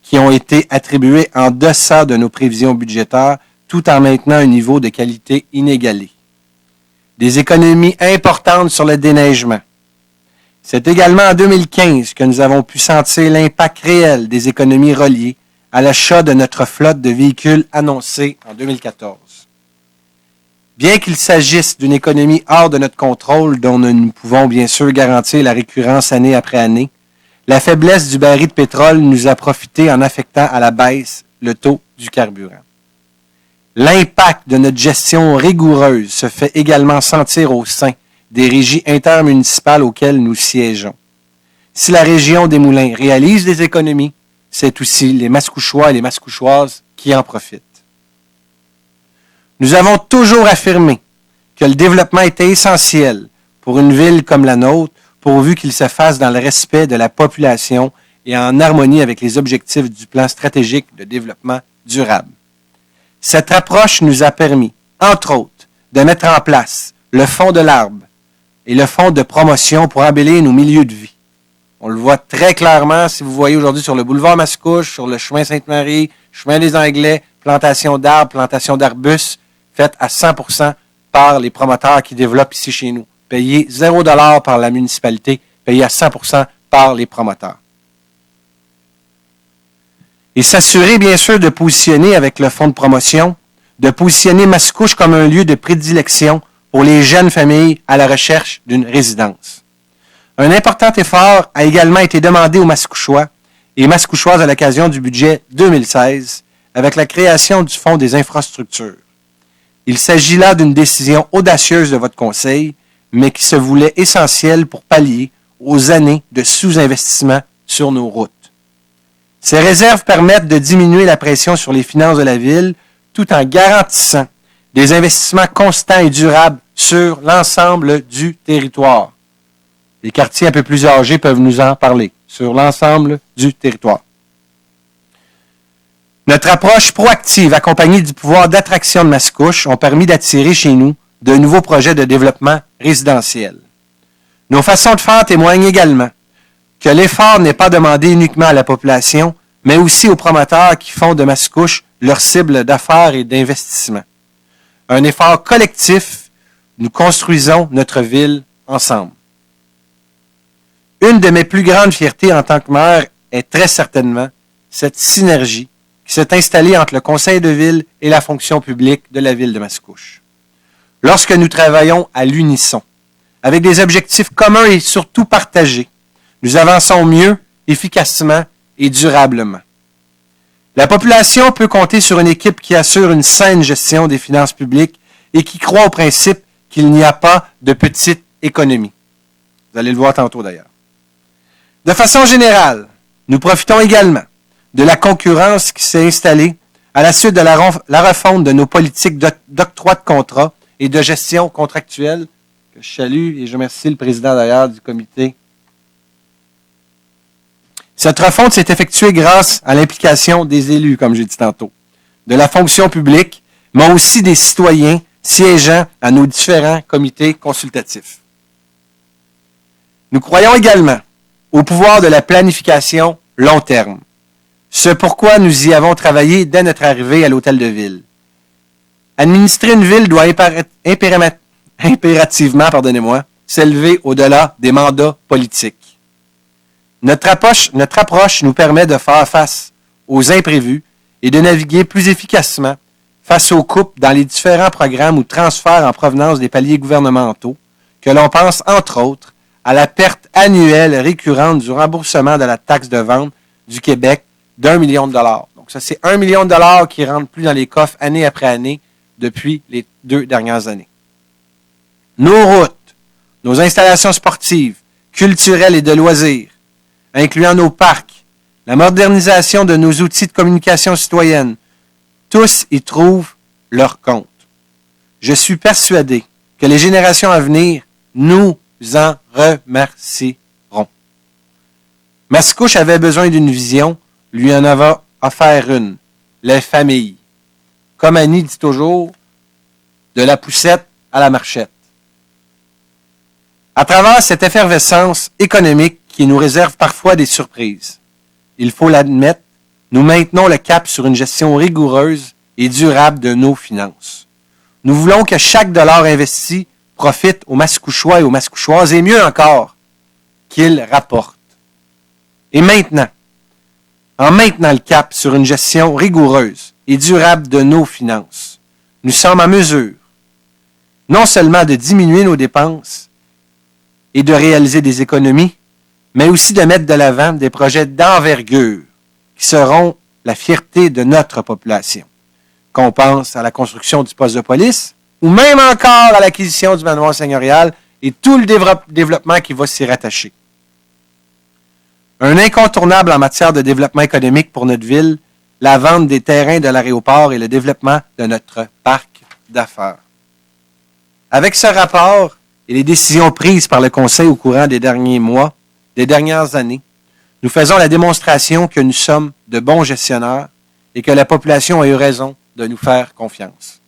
qui ont été attribués en deçà de nos prévisions budgétaires tout en maintenant un niveau de qualité inégalé. Des économies importantes sur le déneigement. C'est également en 2015 que nous avons pu sentir l'impact réel des économies reliées à l'achat de notre flotte de véhicules annoncée en 2014. Bien qu'il s'agisse d'une économie hors de notre contrôle dont nous pouvons bien sûr garantir la récurrence année après année, la faiblesse du baril de pétrole nous a profité en affectant à la baisse le taux du carburant. L'impact de notre gestion rigoureuse se fait également sentir au sein des régies intermunicipales auxquelles nous siégeons. Si la région des Moulins réalise des économies, c'est aussi les Mascouchois et les Mascouchoises qui en profitent. Nous avons toujours affirmé que le développement était essentiel pour une ville comme la nôtre, pourvu qu'il se fasse dans le respect de la population et en harmonie avec les objectifs du plan stratégique de développement durable. Cette approche nous a permis, entre autres, de mettre en place le Fonds de l'arbre et le Fonds de promotion pour embellir nos milieux de vie. On le voit très clairement si vous voyez aujourd'hui sur le boulevard Mascouche, sur le chemin Sainte-Marie, chemin des Anglais, plantation d'arbres, plantation d'arbustes, faites à 100% par les promoteurs qui développent ici chez nous. Payés 0 $ par la municipalité, payés à 100% par les promoteurs. Et s'assurer, bien sûr, de positionner avec le fonds de promotion, de positionner Mascouche comme un lieu de prédilection pour les jeunes familles à la recherche d'une résidence. Un important effort a également été demandé aux Mascouchois et Mascouchoises à l'occasion du budget 2016 avec la création du Fonds des infrastructures. Il s'agit là d'une décision audacieuse de votre conseil, mais qui se voulait essentielle pour pallier aux années de sous-investissement sur nos routes. Ces réserves permettent de diminuer la pression sur les finances de la ville tout en garantissant des investissements constants et durables sur l'ensemble du territoire. Les quartiers un peu plus âgés peuvent nous en parler, sur l'ensemble du territoire. Notre approche proactive accompagnée du pouvoir d'attraction de Mascouche ont permis d'attirer chez nous de nouveaux projets de développement résidentiel. Nos façons de faire témoignent également que l'effort n'est pas demandé uniquement à la population, mais aussi aux promoteurs qui font de Mascouche leur cible d'affaires et d'investissement. Un effort collectif, nous construisons notre ville ensemble. Une de mes plus grandes fiertés en tant que maire est très certainement cette synergie qui s'est installée entre le conseil de ville et la fonction publique de la ville de Mascouche. Lorsque nous travaillons à l'unisson, avec des objectifs communs et surtout partagés, nous avançons mieux, efficacement et durablement. La population peut compter sur une équipe qui assure une saine gestion des finances publiques et qui croit au principe qu'il n'y a pas de petite économie. Vous allez le voir tantôt d'ailleurs. De façon générale, nous profitons également de la concurrence qui s'est installée à la suite de la refonte de nos politiques d'octroi de contrats et de gestion contractuelle, que je salue et je remercie le président d'ailleurs du comité. Cette refonte s'est effectuée grâce à l'implication des élus, comme j'ai dit tantôt, de la fonction publique, mais aussi des citoyens siégeant à nos différents comités consultatifs. Nous croyons également au pouvoir de la planification long terme. Ce pourquoi nous y avons travaillé dès notre arrivée à l'hôtel de ville. Administrer une ville doit impérativement, s'élever au-delà des mandats politiques. Notre approche nous permet de faire face aux imprévus et de naviguer plus efficacement face aux coupes dans les différents programmes ou transferts en provenance des paliers gouvernementaux, que l'on pense, entre autres, à la perte annuelle récurrente du remboursement de la taxe de vente du Québec d'1 million de dollars. Donc ça, c'est 1 million de dollars qui ne rentre plus dans les coffres année après année depuis les 2 dernières années. Nos routes, nos installations sportives, culturelles et de loisirs, incluant nos parcs, la modernisation de nos outils de communication citoyenne, tous y trouvent leur compte. Je suis persuadé que les générations à venir nous en remercieront. Mascouche avait besoin d'une vision, lui en avait offert une, les familles. Comme Annie dit toujours, de la poussette à la marchette. À travers cette effervescence économique qui nous réserve parfois des surprises, il faut l'admettre, nous maintenons le cap sur une gestion rigoureuse et durable de nos finances. Nous voulons que chaque dollar investi profite aux Mascouchois et aux Mascouchoises, et mieux encore, qu'il rapporte. Et maintenant, en maintenant le cap sur une gestion rigoureuse et durable de nos finances, nous sommes en mesure non seulement de diminuer nos dépenses et de réaliser des économies, mais aussi de mettre de l'avant des projets d'envergure qui seront la fierté de notre population. Qu'on pense à la construction du poste de police, ou même encore à l'acquisition du manoir seigneurial et tout le développement qui va s'y rattacher. Un incontournable en matière de développement économique pour notre ville, la vente des terrains de l'aéroport et le développement de notre parc d'affaires. Avec ce rapport et les décisions prises par le Conseil au courant des derniers mois, des dernières années, nous faisons la démonstration que nous sommes de bons gestionnaires et que la population a eu raison de nous faire confiance.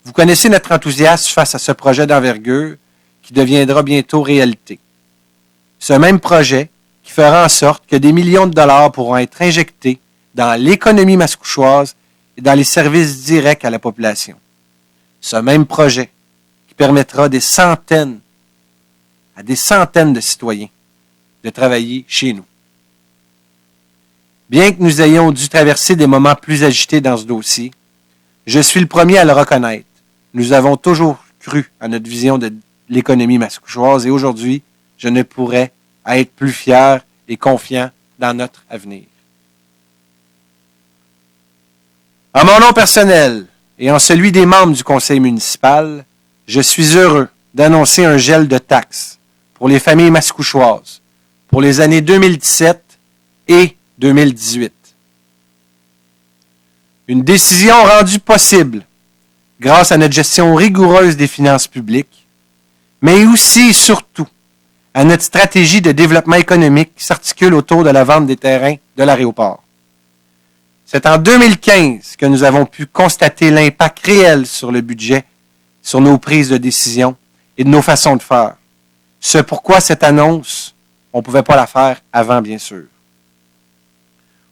Vous connaissez notre enthousiasme face à ce projet d'envergure qui deviendra bientôt réalité. Ce même projet qui fera en sorte que des millions de dollars pourront être injectés dans l'économie mascouchoise et dans les services directs à la population. Ce même projet qui permettra à des centaines de citoyens de travailler chez nous. Bien que nous ayons dû traverser des moments plus agités dans ce dossier, je suis le premier à le reconnaître. Nous avons toujours cru à notre vision de l'économie mascouchoise et aujourd'hui, je ne pourrais être plus fier et confiant dans notre avenir. En mon nom personnel et en celui des membres du conseil municipal, je suis heureux d'annoncer un gel de taxes pour les familles mascouchoises pour les années 2017 et 2018. Une décision rendue possible grâce à notre gestion rigoureuse des finances publiques, mais aussi et surtout à notre stratégie de développement économique qui s'articule autour de la vente des terrains de l'aéroport. C'est en 2015 que nous avons pu constater l'impact réel sur le budget, sur nos prises de décision et de nos façons de faire. C'est pourquoi cette annonce, on ne pouvait pas la faire avant, bien sûr.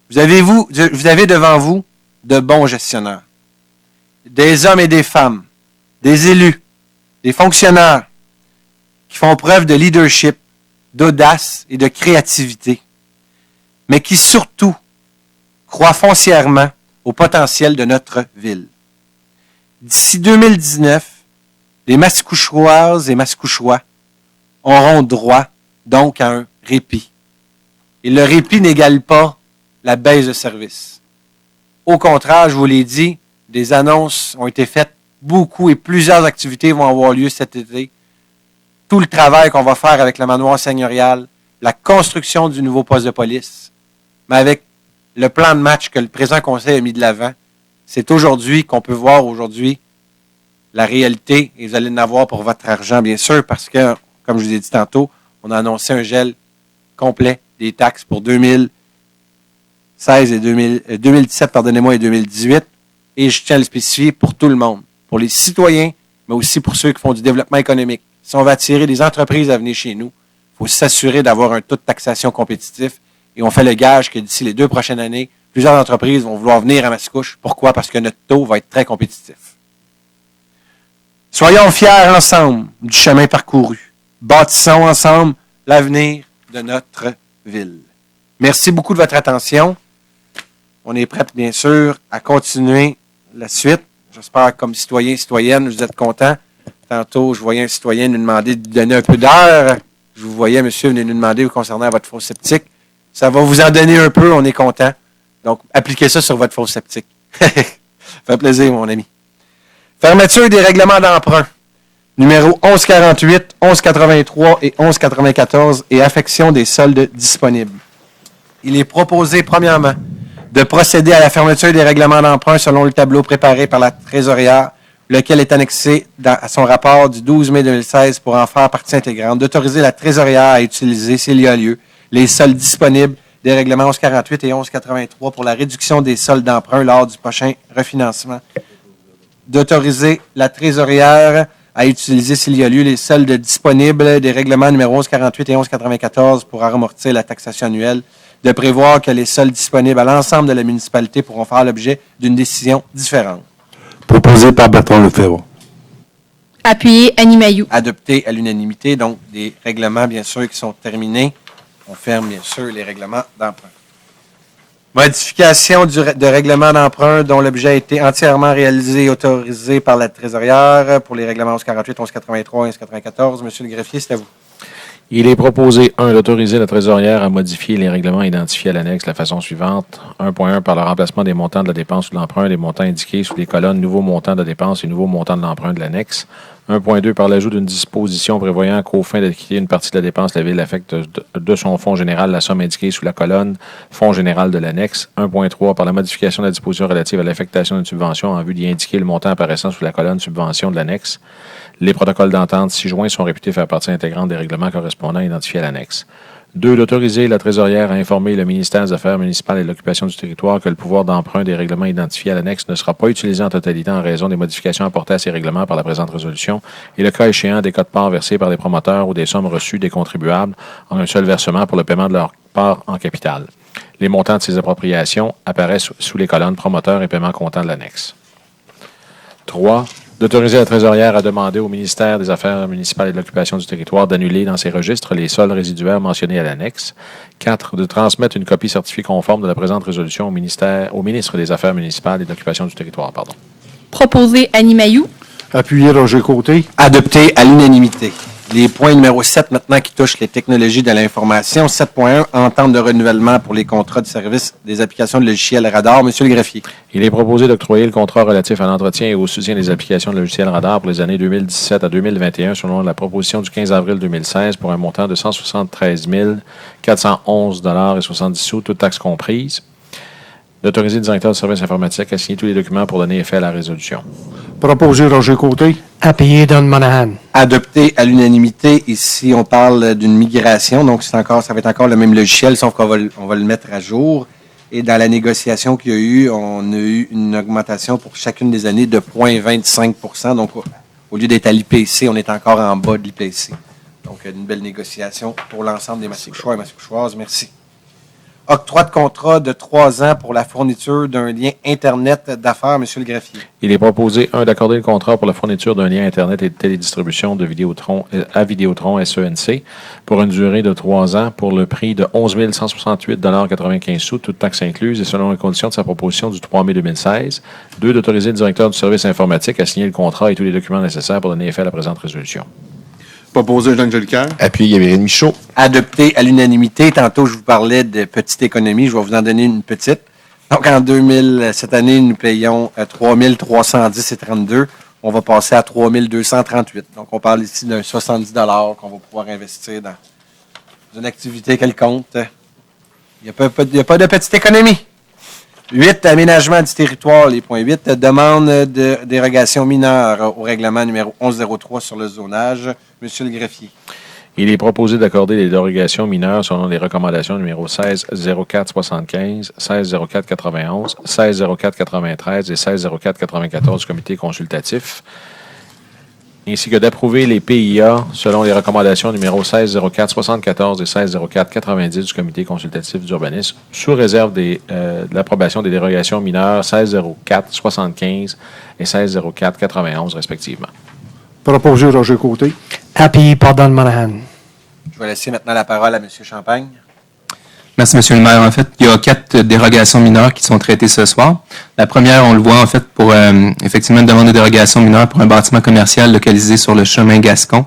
Vous avez devant vous de bons gestionnaires, des hommes et des femmes, des élus, des fonctionnaires qui font preuve de leadership, d'audace et de créativité, mais qui surtout croient foncièrement au potentiel de notre ville. D'ici 2019, les Mascouchoises et Mascouchois auront droit donc à un répit. Et le répit n'égale pas la baisse de service. Au contraire, je vous l'ai dit, des annonces ont été faites, beaucoup et plusieurs activités vont avoir lieu cet été. Tout le travail qu'on va faire avec le manoir seigneurial, la construction du nouveau poste de police, mais avec le plan de match que le présent conseil a mis de l'avant, c'est aujourd'hui qu'on peut voir la réalité, et vous allez en avoir pour votre argent, bien sûr, parce que, comme je vous ai dit tantôt, on a annoncé un gel complet des taxes pour 2016 et 2017, pardonnez-moi, et 2018, et je tiens à le spécifier pour tout le monde, pour les citoyens, mais aussi pour ceux qui font du développement économique. Si on va attirer des entreprises à venir chez nous, il faut s'assurer d'avoir un taux de taxation compétitif. Et on fait le gage que d'ici les 2 prochaines années, plusieurs entreprises vont vouloir venir à Mascouche. Pourquoi? Parce que notre taux va être très compétitif. Soyons fiers ensemble du chemin parcouru. Bâtissons ensemble l'avenir de notre ville. Merci beaucoup de votre attention. On est prêts, bien sûr, à continuer la suite. J'espère, comme citoyens et citoyennes, vous êtes contents. Tantôt, je voyais un citoyen nous demander de donner un peu d'heure. Je vous voyais, monsieur, venir nous demander concernant votre fosse septique. Ça va vous en donner un peu, on est content. Donc, appliquez ça sur votre fosse septique. Ça fait plaisir, mon ami. Fermeture des règlements d'emprunt. Numéro 1148, 1183 et 1194 et affection des soldes disponibles. Il est proposé, premièrement, de procéder à la fermeture des règlements d'emprunt selon le tableau préparé par la trésorière, lequel est annexé à son rapport du 12 mai 2016 pour en faire partie intégrante, d'autoriser la trésorière à utiliser, s'il y a lieu, les soldes disponibles des règlements 1148 et 1183 pour la réduction des soldes d'emprunt lors du prochain refinancement, d'autoriser la trésorière à utiliser, s'il y a lieu, les soldes disponibles des règlements numéro 1148 et 1194 pour amortir la taxation annuelle, de prévoir que les soldes disponibles à l'ensemble de la municipalité pourront faire l'objet d'une décision différente. Proposé par Bertrand Lefebvre. Appuyé Annie Mailloux. Adopté à l'unanimité, donc des règlements, bien sûr, qui sont terminés. On ferme, bien sûr, les règlements d'emprunt. Modification de règlement d'emprunt dont l'objet a été entièrement réalisé et autorisé par la trésorière pour les règlements 1148, 1183 et 1194. Monsieur le greffier, c'est à vous. Il est proposé, 1, d'autoriser la trésorière à modifier les règlements identifiés à l'annexe de la façon suivante. 1.1 par le remplacement des montants de la dépense ou de l'emprunt, des montants indiqués sous les colonnes nouveaux montants de dépense et nouveaux montants de l'emprunt de l'annexe. 1.2 par l'ajout d'une disposition prévoyant qu'au fin d'acquitter une partie de la dépense, la Ville affecte de son fonds général la somme indiquée sous la colonne fonds général de l'annexe. 1.3 par la modification de la disposition relative à l'affectation d'une subvention en vue d'y indiquer le montant apparaissant sous la colonne subvention de l'annexe. Les protocoles d'entente ci-joints sont réputés faire partie intégrante des règlements correspondants identifiés à l'annexe. 2, d'autoriser la trésorière à informer le ministère des Affaires municipales et de l'occupation du territoire que le pouvoir d'emprunt des règlements identifiés à l'annexe ne sera pas utilisé en totalité en raison des modifications apportées à ces règlements par la présente résolution et le cas échéant des quotes-parts versés par des promoteurs ou des sommes reçues des contribuables en un seul versement pour le paiement de leur part en capital. Les montants de ces appropriations apparaissent sous les colonnes promoteurs et paiements comptants de l'annexe. 3, d'autoriser la trésorière à demander au ministère des Affaires municipales et de l'occupation du territoire d'annuler dans ses registres les sols résiduaires mentionnés à l'annexe. 4, de transmettre une copie certifiée conforme de la présente résolution au ministre des Affaires municipales et de l'occupation du territoire. Proposé Annie Mailloux. Appuyé Roger Côté. Adopté à l'unanimité. Les points numéro 7 maintenant qui touchent les technologies de l'information. 7.1, entente de renouvellement pour les contrats de service des applications de logiciels radar. Monsieur le greffier. Il est proposé d'octroyer le contrat relatif à l'entretien et au soutien des applications de logiciels radar pour les années 2017 à 2021 selon la proposition du 15 avril 2016 pour un montant de 173 411,70 $, toutes taxes comprises. D'autoriser le directeur du service informatique à signer tous les documents pour donner effet à la résolution. Proposé Roger Côté. Appuyé Don Monahan. Adopté à l'unanimité. Ici, on parle d'une migration, donc ça va être encore le même logiciel, sauf qu'on va le mettre à jour. Et dans la négociation qu'il y a eu, on a eu une augmentation pour chacune des années de 0,25 %. Donc, au lieu d'être à l'IPC, on est encore en bas de l'IPC. Donc, une belle négociation pour l'ensemble des Massicouchois et Massicouchoises. Merci. Octroi de contrat de 3 ans pour la fourniture d'un lien Internet d'affaires, Monsieur le greffier. Il est proposé, 1, d'accorder le contrat pour la fourniture d'un lien Internet et de télédistribution de Vidéotron à Vidéotron SENC pour une durée de 3 ans pour le prix de 11 168,95 $, toutes taxes incluses et selon les conditions de sa proposition du 3 mai 2016. 2, d'autoriser le directeur du service informatique à signer le contrat et tous les documents nécessaires pour donner effet à la présente résolution. Proposé Jean Jolicoeur. Appuyé Gabriel Michaud. Adopté à l'unanimité. Tantôt, je vous parlais de petite économie. Je vais vous en donner une petite. Donc, cette année, nous payons 3 310,32 $. On va passer à 3 238 $. Donc, on parle ici d'un 70 $ qu'on va pouvoir investir dans une activité quelconque. Il n'y a pas de petite économie. 8, aménagement du territoire, les points 8, demande de dérogation mineure au règlement numéro 1103 sur le zonage. Monsieur le greffier. Il est proposé d'accorder les dérogations mineures selon les recommandations numéro 160475, 160491, 160493 et 160494 du comité consultatif, ainsi que d'approuver les PIA selon les recommandations numéro 160474 et 160490 du comité consultatif d'urbanisme, sous réserve de l'approbation des dérogations mineures 160475 et 160491 respectivement. Proposé Roger Côté. Appuyé par Don Monahan. Je vais laisser maintenant la parole à M. Champagne. Merci, M. le maire. En fait, il y a 4 dérogations mineures qui sont traitées ce soir. La première, on le voit en fait pour effectivement une demande de dérogation mineure pour un bâtiment commercial localisé sur le chemin Gascon.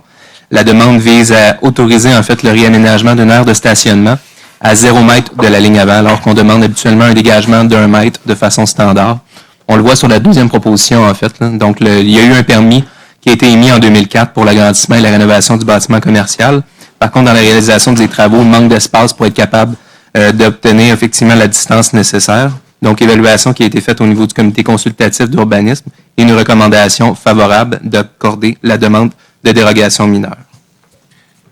La demande vise à autoriser en fait le réaménagement d'une aire de stationnement à 0 mètre de la ligne avant, alors qu'on demande habituellement un dégagement d'1 mètre de façon standard. On le voit sur la deuxième proposition en fait. Là. Donc, il y a eu un permis qui a été émis en 2004 pour l'agrandissement et la rénovation du bâtiment commercial. Par contre, dans la réalisation des travaux, il manque d'espace pour être capable d'obtenir effectivement la distance nécessaire. Donc, évaluation qui a été faite au niveau du comité consultatif d'urbanisme et une recommandation favorable d'accorder la demande de dérogation mineure.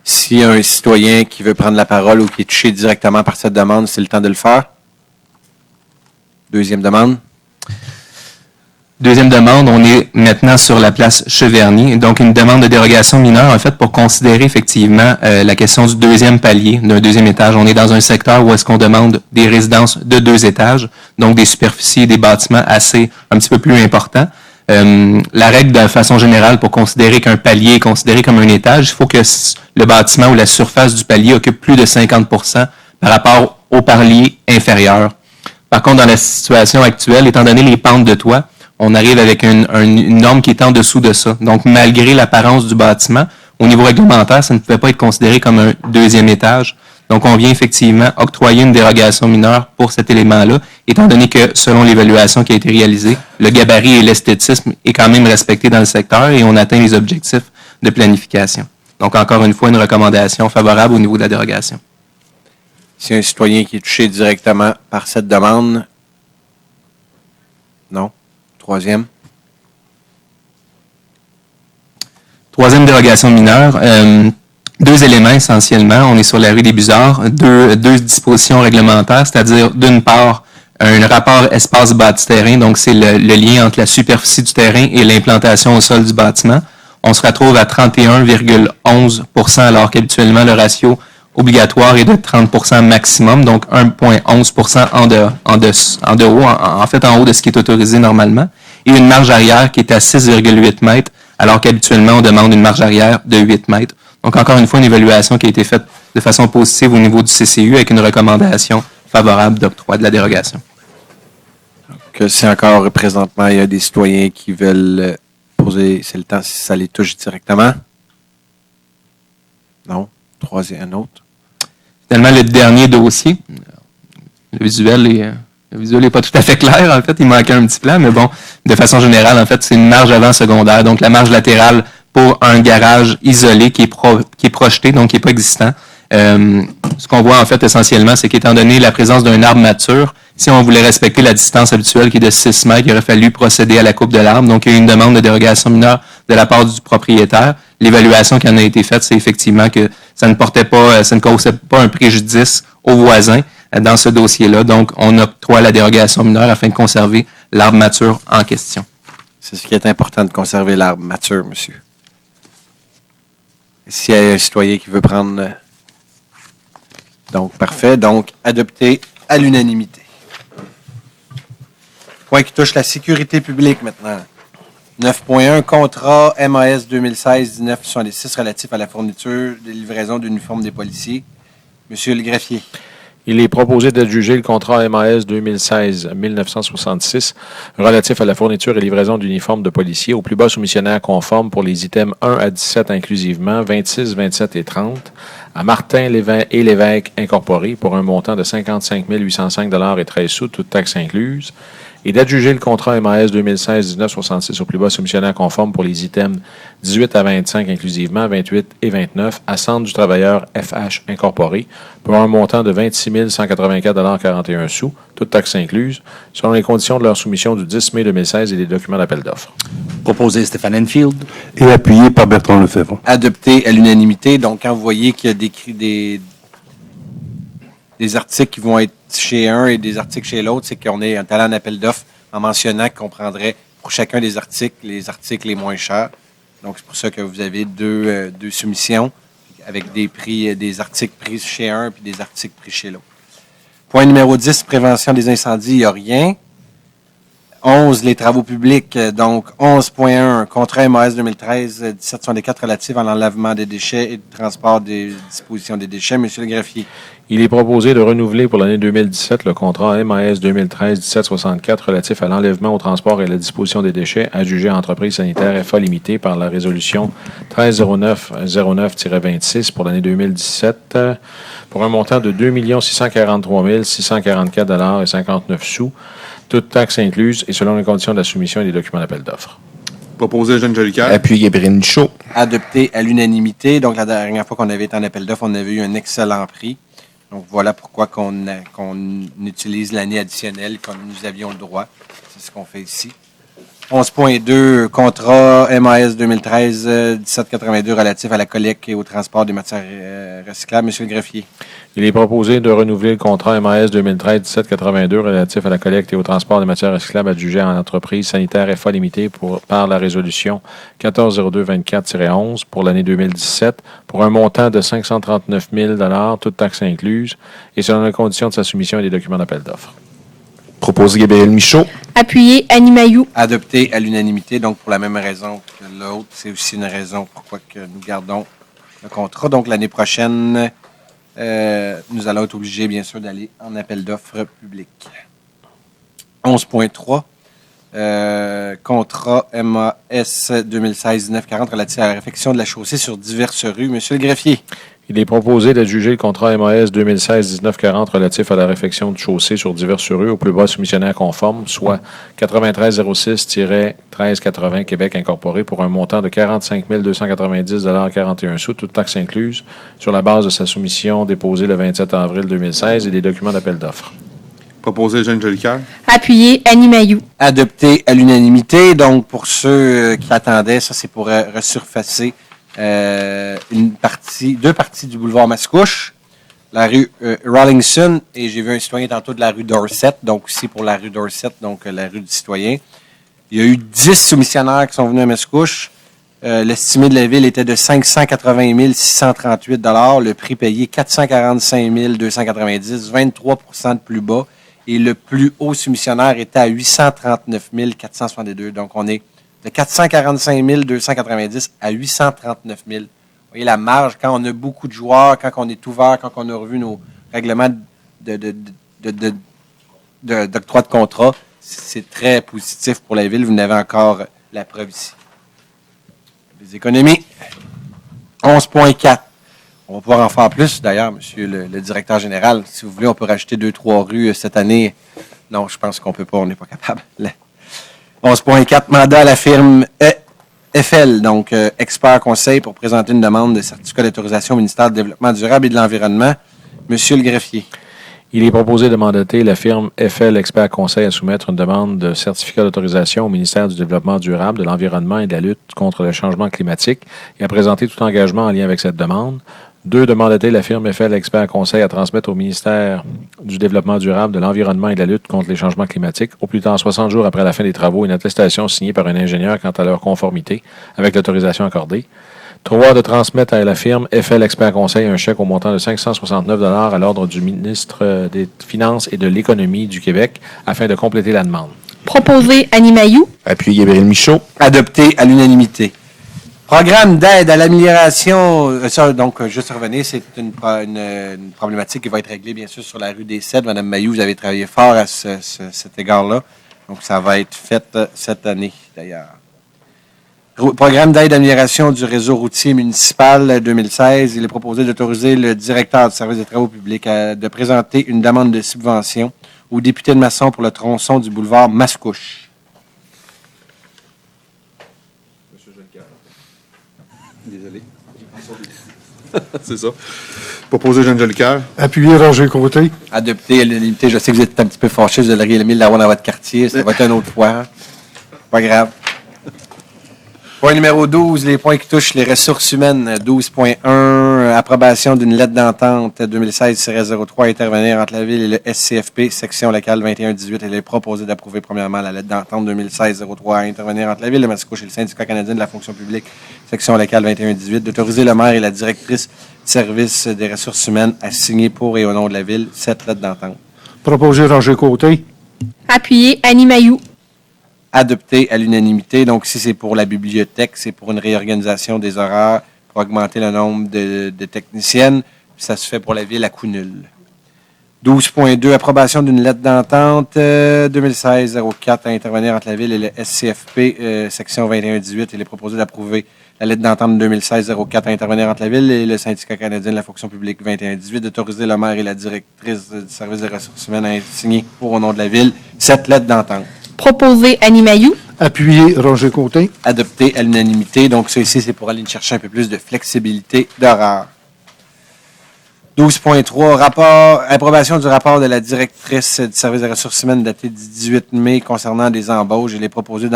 S'il y a un citoyen qui veut prendre la parole ou qui est touché directement par cette demande, c'est le temps de le faire. Deuxième demande. Deuxième demande, on est maintenant sur la place Cheverny. Donc, une demande de dérogation mineure, en fait, pour considérer effectivement la question du deuxième palier, d'un deuxième étage. On est dans un secteur où est-ce qu'on demande des résidences de 2 étages, donc des superficies et des bâtiments assez, un petit peu plus importants. La règle, de façon générale, pour considérer qu'un palier est considéré comme un étage, il faut que le bâtiment ou la surface du palier occupe plus de 50 % par rapport au palier inférieur. Par contre, dans la situation actuelle, étant donné les pentes de toit, on arrive avec une norme qui est en dessous de ça. Donc, malgré l'apparence du bâtiment, au niveau réglementaire, ça ne pouvait pas être considéré comme un deuxième étage. Donc, on vient effectivement octroyer une dérogation mineure pour cet élément-là, étant donné que, selon l'évaluation qui a été réalisée, le gabarit et l'esthétisme est quand même respecté dans le secteur et on atteint les objectifs de planification. Donc, encore une fois, une recommandation favorable au niveau de la dérogation. Si un citoyen qui est touché directement par cette demande, non. Troisième. Troisième dérogation mineure, deux éléments essentiellement. On est sur la rue des Busards, deux dispositions réglementaires, c'est-à-dire d'une part, un rapport espace bâti terrain, donc c'est le lien entre la superficie du terrain et l'implantation au sol du bâtiment. On se retrouve à 31,11 alors qu'habituellement le ratio obligatoire est de 30 maximum, donc 1,11 en haut de ce qui est autorisé normalement, et une marge arrière qui est à 6,8 mètres, alors qu'habituellement on demande une marge arrière de 8 mètres. Donc encore une fois, une évaluation qui a été faite de façon positive au niveau du CCU avec une recommandation favorable d'octroi de la dérogation. Donc, c'est encore présentement, il y a des citoyens qui veulent poser, c'est le temps si ça les touche directement. Non. Un autre. Finalement, le dernier dossier, le visuel n'est pas tout à fait clair, en fait, il manquait un petit plan, mais bon, de façon générale, en fait, c'est une marge avant secondaire, donc la marge latérale pour un garage isolé qui est projeté, donc qui n'est pas existant. Ce qu'on voit en fait essentiellement, c'est qu'étant donné la présence d'un arbre mature, si on voulait respecter la distance habituelle qui est de 6 mètres, il aurait fallu procéder à la coupe de l'arbre. Donc, il y a eu une demande de dérogation mineure de la part du propriétaire. L'évaluation qui en a été faite, c'est effectivement que ça ne causait pas un préjudice aux voisins dans ce dossier-là. Donc, on octroie la dérogation mineure afin de conserver l'arbre mature en question. C'est ce qui est important de conserver l'arbre mature, monsieur. S'il y a un citoyen qui veut prendre... Donc, parfait. Donc, adopté à l'unanimité. Point qui touche la sécurité publique maintenant. 9.1, contrat MAS 2016-1976 relatif à la fourniture des livraisons d'uniformes des policiers. Monsieur le greffier. Il est proposé d'adjuger le contrat MAS 2016-1966 relatif à la fourniture et livraison d'uniformes de policiers au plus bas soumissionnaire conforme pour les items 1 à 17 inclusivement, 26, 27 et 30, à Martin et Lévesque Incorporé pour un montant de 55 805 $ et 13 sous, toutes taxes incluses, et d'adjuger le contrat MAS 2016-1966 au plus bas soumissionnaire conforme pour les items 18 à 25 inclusivement, 28 et 29 à Centre du travailleur FH Incorporé pour un montant de 26 184 $ 41 sous, toutes taxes incluses, selon les conditions de leur soumission du 10 mai 2016 et des documents d'appel d'offres. Proposé Stéphane Enfield. Et appuyé par Bertrand Lefebvre. Adopté à l'unanimité. Donc, quand vous voyez qu'il y a des articles qui vont être chez un et des articles chez l'autre, c'est qu'on est allé en appel d'offres en mentionnant qu'on prendrait pour chacun des articles les moins chers. Donc, c'est pour ça que vous avez deux soumissions avec des prix, des articles pris chez un et des articles pris chez l'autre. Point numéro 10, prévention des incendies, il n'y a rien. 11, les travaux publics. Donc, 11.1, contrat MAS 2013-1764 relatif à l'enlèvement des déchets et le transport des dispositions des déchets. Monsieur le greffier. Il est proposé de renouveler pour l'année 2017 le contrat MAS 2013-1764 relatif à l'enlèvement, au transport et à la disposition des déchets adjugé à Entreprise sanitaire FA limitée par la résolution 1309-09-26 pour l'année 2017 pour un montant de 2 643 644 $ et 59 sous, toutes taxes incluses et selon les conditions de la soumission et des documents d'appel d'offres. Proposé Jeanne Jolicoeur. Appuyé Gabriel Michaud. Adopté à l'unanimité. Donc, la dernière fois qu'on avait été en appel d'offres, on avait eu un excellent prix. Donc, voilà pourquoi qu'on utilise l'année additionnelle comme nous avions le droit. C'est ce qu'on fait ici. 11.2, contrat MAS 2013-1782 relatif à la collecte et au transport des matières recyclables. Monsieur le greffier. Il est proposé de renouveler le contrat MAS 2013-1782 relatif à la collecte et au transport des matières recyclables adjugées à l'entreprise sanitaire FA limitée par la résolution 1402-24-11 pour l'année 2017 pour un montant de 539 000 $, toutes taxes incluses, et selon les conditions de sa soumission et des documents d'appel d'offres. Proposé Gabriel Michaud. Appuyé Annie Mailloux. Adopté à l'unanimité, donc pour la même raison que l'autre. C'est aussi une raison pourquoi que nous gardons le contrat. Donc l'année prochaine, nous allons être obligés, bien sûr, d'aller en appel d'offres public. 11.3, contrat MAS 2016-1940 relatif à la réfection de la chaussée sur diverses rues. Monsieur le greffier. Il est proposé d'adjuger le contrat MAS 2016-1940 relatif à la réfection de chaussée sur diverses rues au plus bas soumissionnaire conforme, soit 9306-1380 Québec Incorporé pour un montant de 45 290 $ 41 sous, toutes taxes incluses, sur la base de sa soumission déposée le 27 avril 2016 et des documents d'appel d'offres. Proposé Jeanne Jolicoeur. Appuyé Annie Mailloux. Adopté à l'unanimité. Donc, pour ceux qui attendaient, ça, c'est pour resurfacer deux parties du boulevard Mascouche, la rue Rawlinson, et j'ai vu un citoyen tantôt de la rue Dorset, donc aussi pour la rue Dorset, donc la rue du citoyen. Il y a eu 10 soumissionnaires qui sont venus à Mascouche. L'estimé de la ville était de 580 638 $. Le prix payé, 445 290 $, 23 % de plus bas. Et le plus haut soumissionnaire était à 839 462 $. Donc, on est de 445 290 à 839 000. Vous voyez la marge, quand on a beaucoup de joueurs, quand on est ouvert, quand on a revu nos règlements d'octroi de contrat, c'est très positif pour la ville. Vous n'avez encore la preuve ici. Les économies, 11,4. On va pouvoir en faire plus, d'ailleurs, monsieur le directeur général. Si vous voulez, on peut rajouter 2-3 rues cette année. Non, je pense qu'on ne peut pas, on n'est pas capable. 11,4, mandat à la firme EFL, donc expert conseil pour présenter une demande de certificat d'autorisation au ministère du Développement durable et de l'Environnement. Monsieur le greffier. Il est proposé de mandater la firme FL Expert Conseil à soumettre une demande de certificat d'autorisation au ministère du Développement durable, de l'Environnement et de la lutte contre le changement climatique et à présenter tout engagement en lien avec cette demande. 2. De mandater la firme FL Expert Conseil à transmettre au ministère du Développement durable, de l'Environnement et de la lutte contre les changements climatiques, au plus tard 60 jours après la fin des travaux, une attestation signée par un ingénieur quant à leur conformité avec l'autorisation accordée. 3. De transmettre à la firme FL Expert Conseil un chèque au montant de 569 $ à l'ordre du ministre des Finances et de l'Économie du Québec afin de compléter la demande. Proposé Annie Mailloux. Appuyé Gabriel Michaud. Adopté à l'unanimité. Programme d'aide à l'amélioration, donc juste revenir, c'est une problématique qui va être réglée bien sûr sur la rue des Cèdres. Madame Mailloux, vous avez travaillé fort à cet égard-là, donc ça va être fait cette année d'ailleurs. Programme d'aide à l'amélioration du réseau routier municipal 2016. Il est proposé d'autoriser le directeur du service des travaux publics de présenter une demande de subvention au député de Masson pour le tronçon du boulevard Mascouche. Désolé. C'est ça. Proposé Jean Jolicoeur. Appuyé Roger Côté. Adopté à l'unanimité. Je sais que vous êtes un petit peu fâché, vous auriez aimé l'avoir dans votre quartier. Ça va être une autre fois. Pas grave. Point numéro 12, les points qui touchent les ressources humaines. 12.1, approbation d'une lettre d'entente 2016-03 intervenir entre la Ville et le SCFP, section locale 21-18. Il est proposé d'approuver premièrement la lettre d'entente 2016-03 à intervenir entre la Ville de Mascouche et le syndicat canadien de la fonction publique, section locale 21-18, d'autoriser le maire et la directrice du service des ressources humaines à signer pour et au nom de la Ville cette lettre d'entente. Proposé Roger Côté. Appuyé Annie Mailloux. Adopté à l'unanimité. Donc, si c'est pour la bibliothèque, c'est pour une réorganisation des horaires pour augmenter le nombre de techniciennes. Puis ça se fait pour la ville à coût nul. 12.2, approbation d'une lettre d'entente 2016-04 à intervenir entre la ville et le SCFP, section 21-18. Il est proposé d'approuver la lettre d'entente 2016-04 à intervenir entre la ville et le syndicat canadien de la fonction publique 21-18, d'autoriser le maire et la directrice du service des ressources humaines à signer pour au nom de la ville cette lettre d'entente. Proposé Annie Mailloux. Appuyé Roger Côté. Adopté à l'unanimité. Donc, ça ici, c'est pour aller chercher un peu plus de flexibilité d'horaire. 12.3, approbation du rapport de la directrice du service des ressources humaines daté du 18 mai concernant des embauches. Il est proposé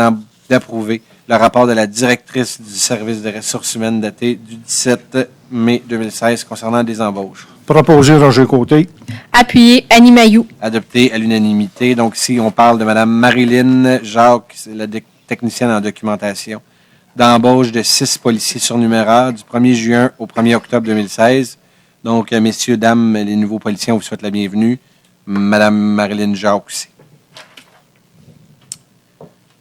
d'approuver le rapport de la directrice du service des ressources humaines daté du 17 mai 2016 concernant des embauches. Proposé Roger Côté. Appuyé Annie Mailloux. Adopté à l'unanimité. Donc, ici, on parle de Mme Marilyn Jacques, la technicienne en documentation, d'embauche de 6 policiers surnuméraires du 1er juin au 1er octobre 2016. Donc, messieurs, dames, les nouveaux policiers, on vous souhaite la bienvenue. Mme Marilyn Jacques aussi.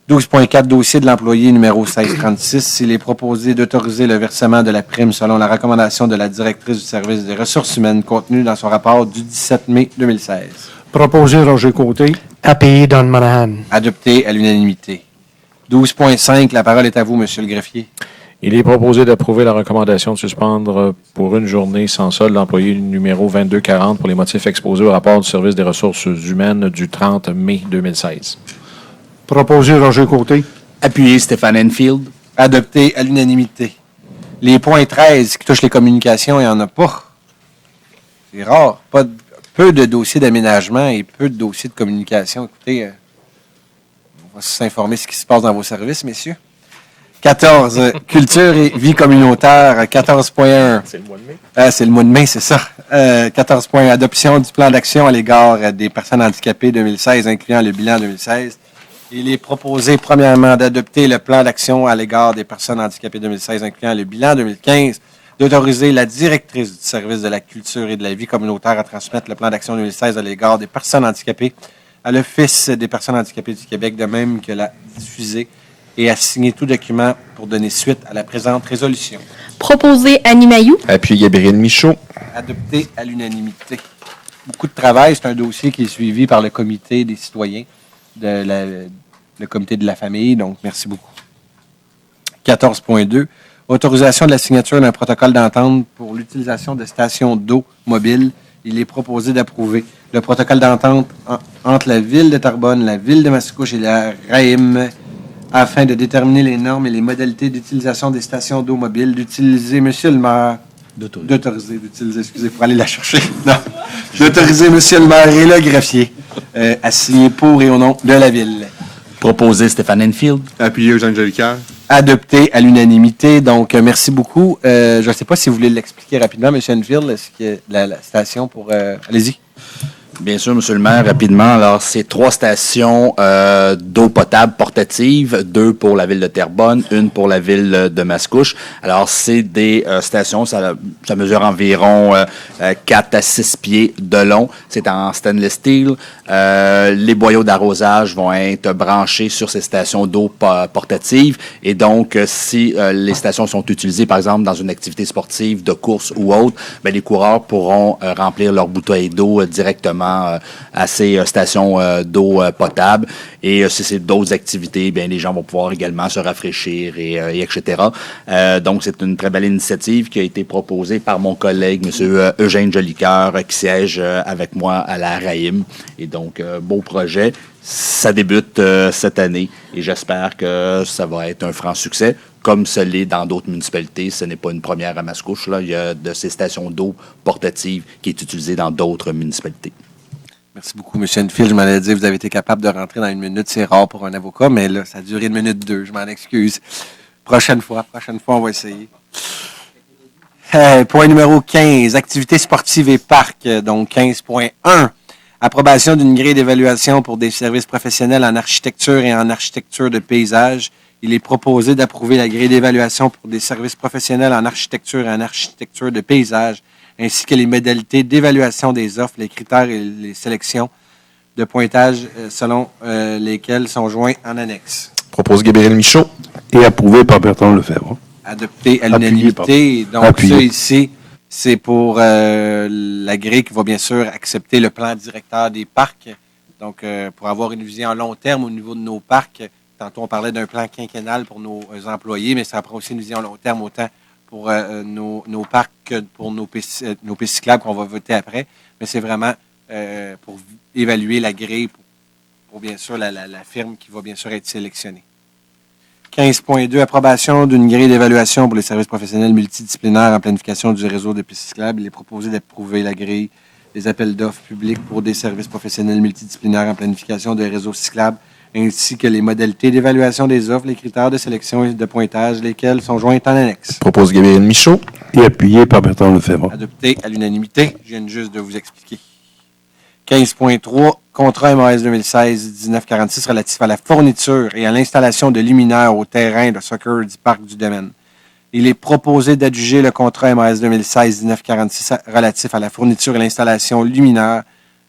12.4, dossier de l'employé numéro 1636. Il est proposé d'autoriser le versement de la prime selon la recommandation de la directrice du service des ressources humaines contenue dans son rapport du 17 mai 2016. Proposé Roger Côté. Appuyé Don Monahan. Adopté à l'unanimité. 12.5, la parole est à vous, monsieur le greffier. Il est proposé d'approuver la recommandation de suspendre pour une journée sans solde l'employé numéro 2240 pour les motifs exposés au rapport du service des ressources humaines du 30 mai 2016. Proposé Roger Côté. Appuyé Stéphane Enfield. Adopté à l'unanimité. Les points 13 qui touchent les communications, il n'y en a pas. C'est rare. Peu de dossiers d'aménagement et peu de dossiers de communication. Écoutez, on va s'informer de ce qui se passe dans vos services, messieurs. 14, culture et vie communautaire, 14.1. C'est le mois de mai. C'est le mois de mai, c'est ça. 14 points. Adoption du plan d'action à l'égard des personnes handicapées 2016, incluant le bilan 2016. Il est proposé, premièrement, d'adopter le plan d'action à l'égard des personnes handicapées 2016, incluant le bilan 2015, d'autoriser la directrice du service de la culture et de la vie communautaire à transmettre le plan d'action 2016 à l'égard des personnes handicapées à l'Office des personnes handicapées du Québec, de même que la diffuser et à signer tout document pour donner suite à la présente résolution. Proposé Annie Mailloux. Appuyé Gabriel Michaud. Adopté à l'unanimité. Beaucoup de travail. C'est un dossier qui est suivi par le comité des citoyens, le comité de la famille. Donc, merci beaucoup. 14.2. Autorisation de la signature d'un protocole d'entente pour l'utilisation de stations d'eau mobiles. Il est proposé d'approuver le protocole d'entente entre la Ville de Terrebonne, la Ville de Mascouche et la RAIM afin de déterminer les normes et les modalités d'utilisation des stations d'eau mobiles, d'utiliser, monsieur le maire, d'utiliser, pour aller la chercher, non, d'autoriser monsieur le maire et le greffier à signer pour et au nom de la Ville. Proposé Stéphane Enfield. Appuyé Eugène Jolicoeur. Adopté à l'unanimité. Donc, merci beaucoup. Je ne sais pas si vous voulez l'expliquer rapidement, M. Enfield, est-ce que la station pour... allez-y. Bien sûr, Monsieur le maire, rapidement. Alors, c'est 3 stations d'eau potable portative, 2 pour la ville de Terrebonne, 1 pour la ville de Mascouche. Alors, c'est des stations, ça mesure environ 4 à 6 pieds de long. C'est en stainless steel. Les boyaux d'arrosage vont être branchés sur ces stations d'eau portative. Et donc, si les stations sont utilisées, par exemple, dans une activité sportive de course ou autre, bien, les coureurs pourront remplir leur bouteille d'eau directement à ces stations d'eau potable. Et si c'est d'autres activités, bien, les gens vont pouvoir également se rafraîchir et etc. Donc, c'est une très belle initiative qui a été proposée par mon collègue, M. Eugène Jolicoeur, qui siège avec moi à la RAIM. Et donc, beau projet. Ça débute cette année et j'espère que ça va être un franc succès. Comme ce l'est dans d'autres municipalités, ce n'est pas une première à Mascouche. Là. Il y a de ces stations d'eau portatives qui est utilisée dans d'autres municipalités. Merci beaucoup, M. Enfield. Je m'en ai dit, vous avez été capable de rentrer dans 1 minute. C'est rare pour un avocat, mais là, ça a duré 1 minute 2. Je m'en excuse. Prochaine fois, on va essayer. Point numéro 15, activités sportives et parcs. Donc, 15.1. Approbation d'une grille d'évaluation pour des services professionnels en architecture et en architecture de paysage. Il est proposé d'approuver la grille d'évaluation pour des services professionnels en architecture et en architecture de paysage, ainsi que les modalités d'évaluation des offres, les critères et les sélections de pointage selon lesquels sont joints en annexe. Propose Gabriel Michaud. Et approuvé par Bertrand Lefebvre. Adopté à l'unanimité. Donc, Appuyé. ça ici, c'est pour la grille qui va bien sûr accepter le plan directeur des parcs. Donc, pour avoir une vision à long terme au niveau de nos parcs. Tantôt, on parlait d'un plan quinquennal pour nos employés, mais ça prend aussi une vision à long terme, autant pour nos parcs que pour nos pistes cyclables qu'on va voter après. Mais c'est vraiment pour évaluer la grille pour bien sûr la firme qui va bien sûr être sélectionnée. 15.2, approbation d'une grille d'évaluation pour les services professionnels multidisciplinaires en planification du réseau de pistes cyclables. Il est proposé d'approuver la grille des appels d'offres publics pour des services professionnels multidisciplinaires en planification de réseaux cyclables, ainsi que les modalités d'évaluation des offres, les critères de sélection et de pointage, lesquels sont joints en annexe. Propose Gabriel Michaud. Et appuyé par Bertrand Lefebvre. Adopté à l'unanimité. Je viens juste de vous expliquer. 15.3, contrat MAS 2016-1946 relatif à la fourniture et à l'installation de luminaires au terrain de soccer du Parc du Domaine. Il est proposé d'adjuger le contrat MAS 2016-1946 relatif à la fourniture et l'installation de luminaires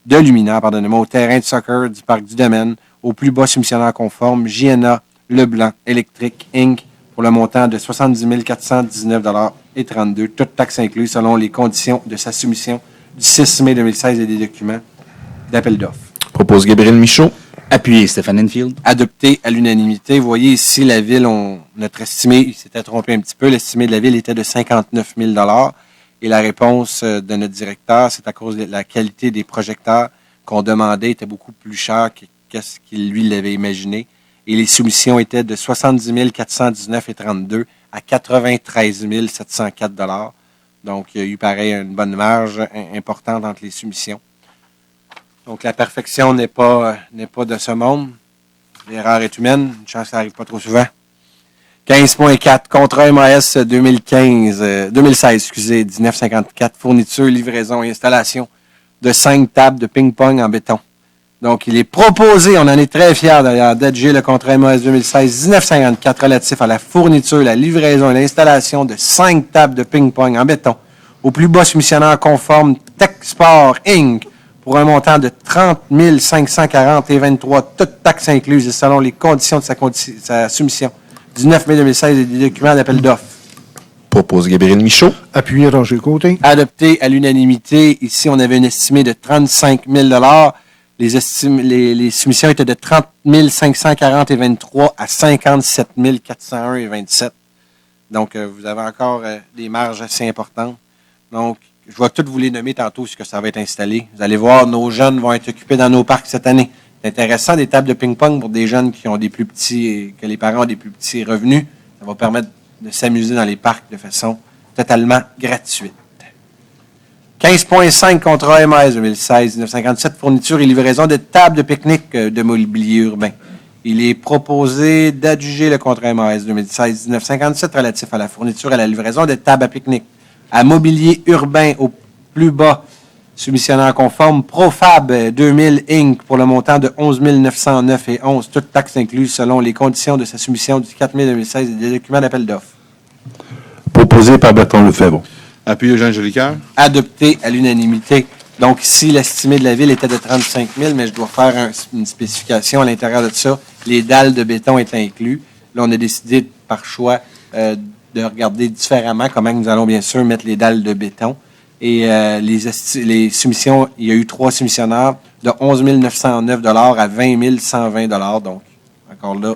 au terrain de soccer du Parc du Domaine au plus bas soumissionnaire conforme JNA Leblanc Électrique Inc. pour le montant de 70 419,32 $, toutes taxes incluses selon les conditions de sa soumission du 6 mai 2016 et des documents d'appel d'offres. Propose Gabriel Michaud. Appuyé Stéphane Enfield. Adopté à l'unanimité. Vous voyez ici, la Ville, notre estimé, il s'était trompé un petit peu, l'estimé de la Ville était de 59 000 $. Et la réponse de notre directeur, c'est à cause de la qualité des projecteurs qu'on demandait était beaucoup plus cher que ce qu'il, lui, l'avait imaginé. Et les soumissions étaient de 70 419,32 à 93 704 $. Donc, il y a eu, pareil, une bonne marge importante entre les soumissions. Donc, la perfection n'est pas de ce monde. L'erreur est humaine. Une chance que ça n'arrive pas trop souvent. 15.4, contrat MAS 2016, 1954, fourniture, livraison et installation de 5 tables de ping-pong en béton. Donc, il est proposé, on en est très fiers d'ailleurs, d'adjuger le contrat MAS 2016-1954 relatif à la fourniture, la livraison et l'installation de 5 tables de ping-pong en béton au plus bas soumissionnaire conforme Techsport Inc. pour un montant de 30 540 et 23, toutes taxes incluses et selon les conditions de sa soumission du 9 mai 2016 et des documents d'appel d'offres. Propose Gabriel Michaud. Appuyé Roger Côté. Adopté à l'unanimité. Ici, on avait une estimée de 35 000 les soumissions étaient de 30 540 et 23 à 57 401 et 27. Donc, vous avez encore des marges assez importantes. Donc, je vais toutes vous les nommer tantôt, ce que ça va être installé. Vous allez voir, nos jeunes vont être occupés dans nos parcs cette année. C'est intéressant, des tables de ping-pong pour des jeunes qui ont des plus petits, que les parents ont des plus petits revenus. Ça va permettre de s'amuser dans les parcs de façon totalement gratuite. 15.5 contrat MAS 2016-1957, fourniture et livraison de tables de pique-nique de mobilier urbain. Il est proposé d'adjuger le contrat MAS 2016-1957 relatif à la fourniture et à la livraison de tables à pique-nique à mobilier urbain au plus bas soumissionnaire conforme Profab 2000 Inc. pour le montant de 11 909 et 11, toutes taxes incluses selon les conditions de sa soumission du 4 mai 2016 et des documents d'appel d'offres. Proposé par Bertrand Lefebvre. Appuyé Eugène Jolicoeur. Adopté à l'unanimité. Donc ici, l'estimé de la ville était de 35 000, mais je dois faire une spécification à l'intérieur de ça. Les dalles de béton étaient inclus. Là, on a décidé par choix de regarder différemment comment nous allons bien sûr mettre les dalles de béton. Et les soumissions, il y a eu 3 soumissionnaires de 11 909 à 20 120 Donc, encore là,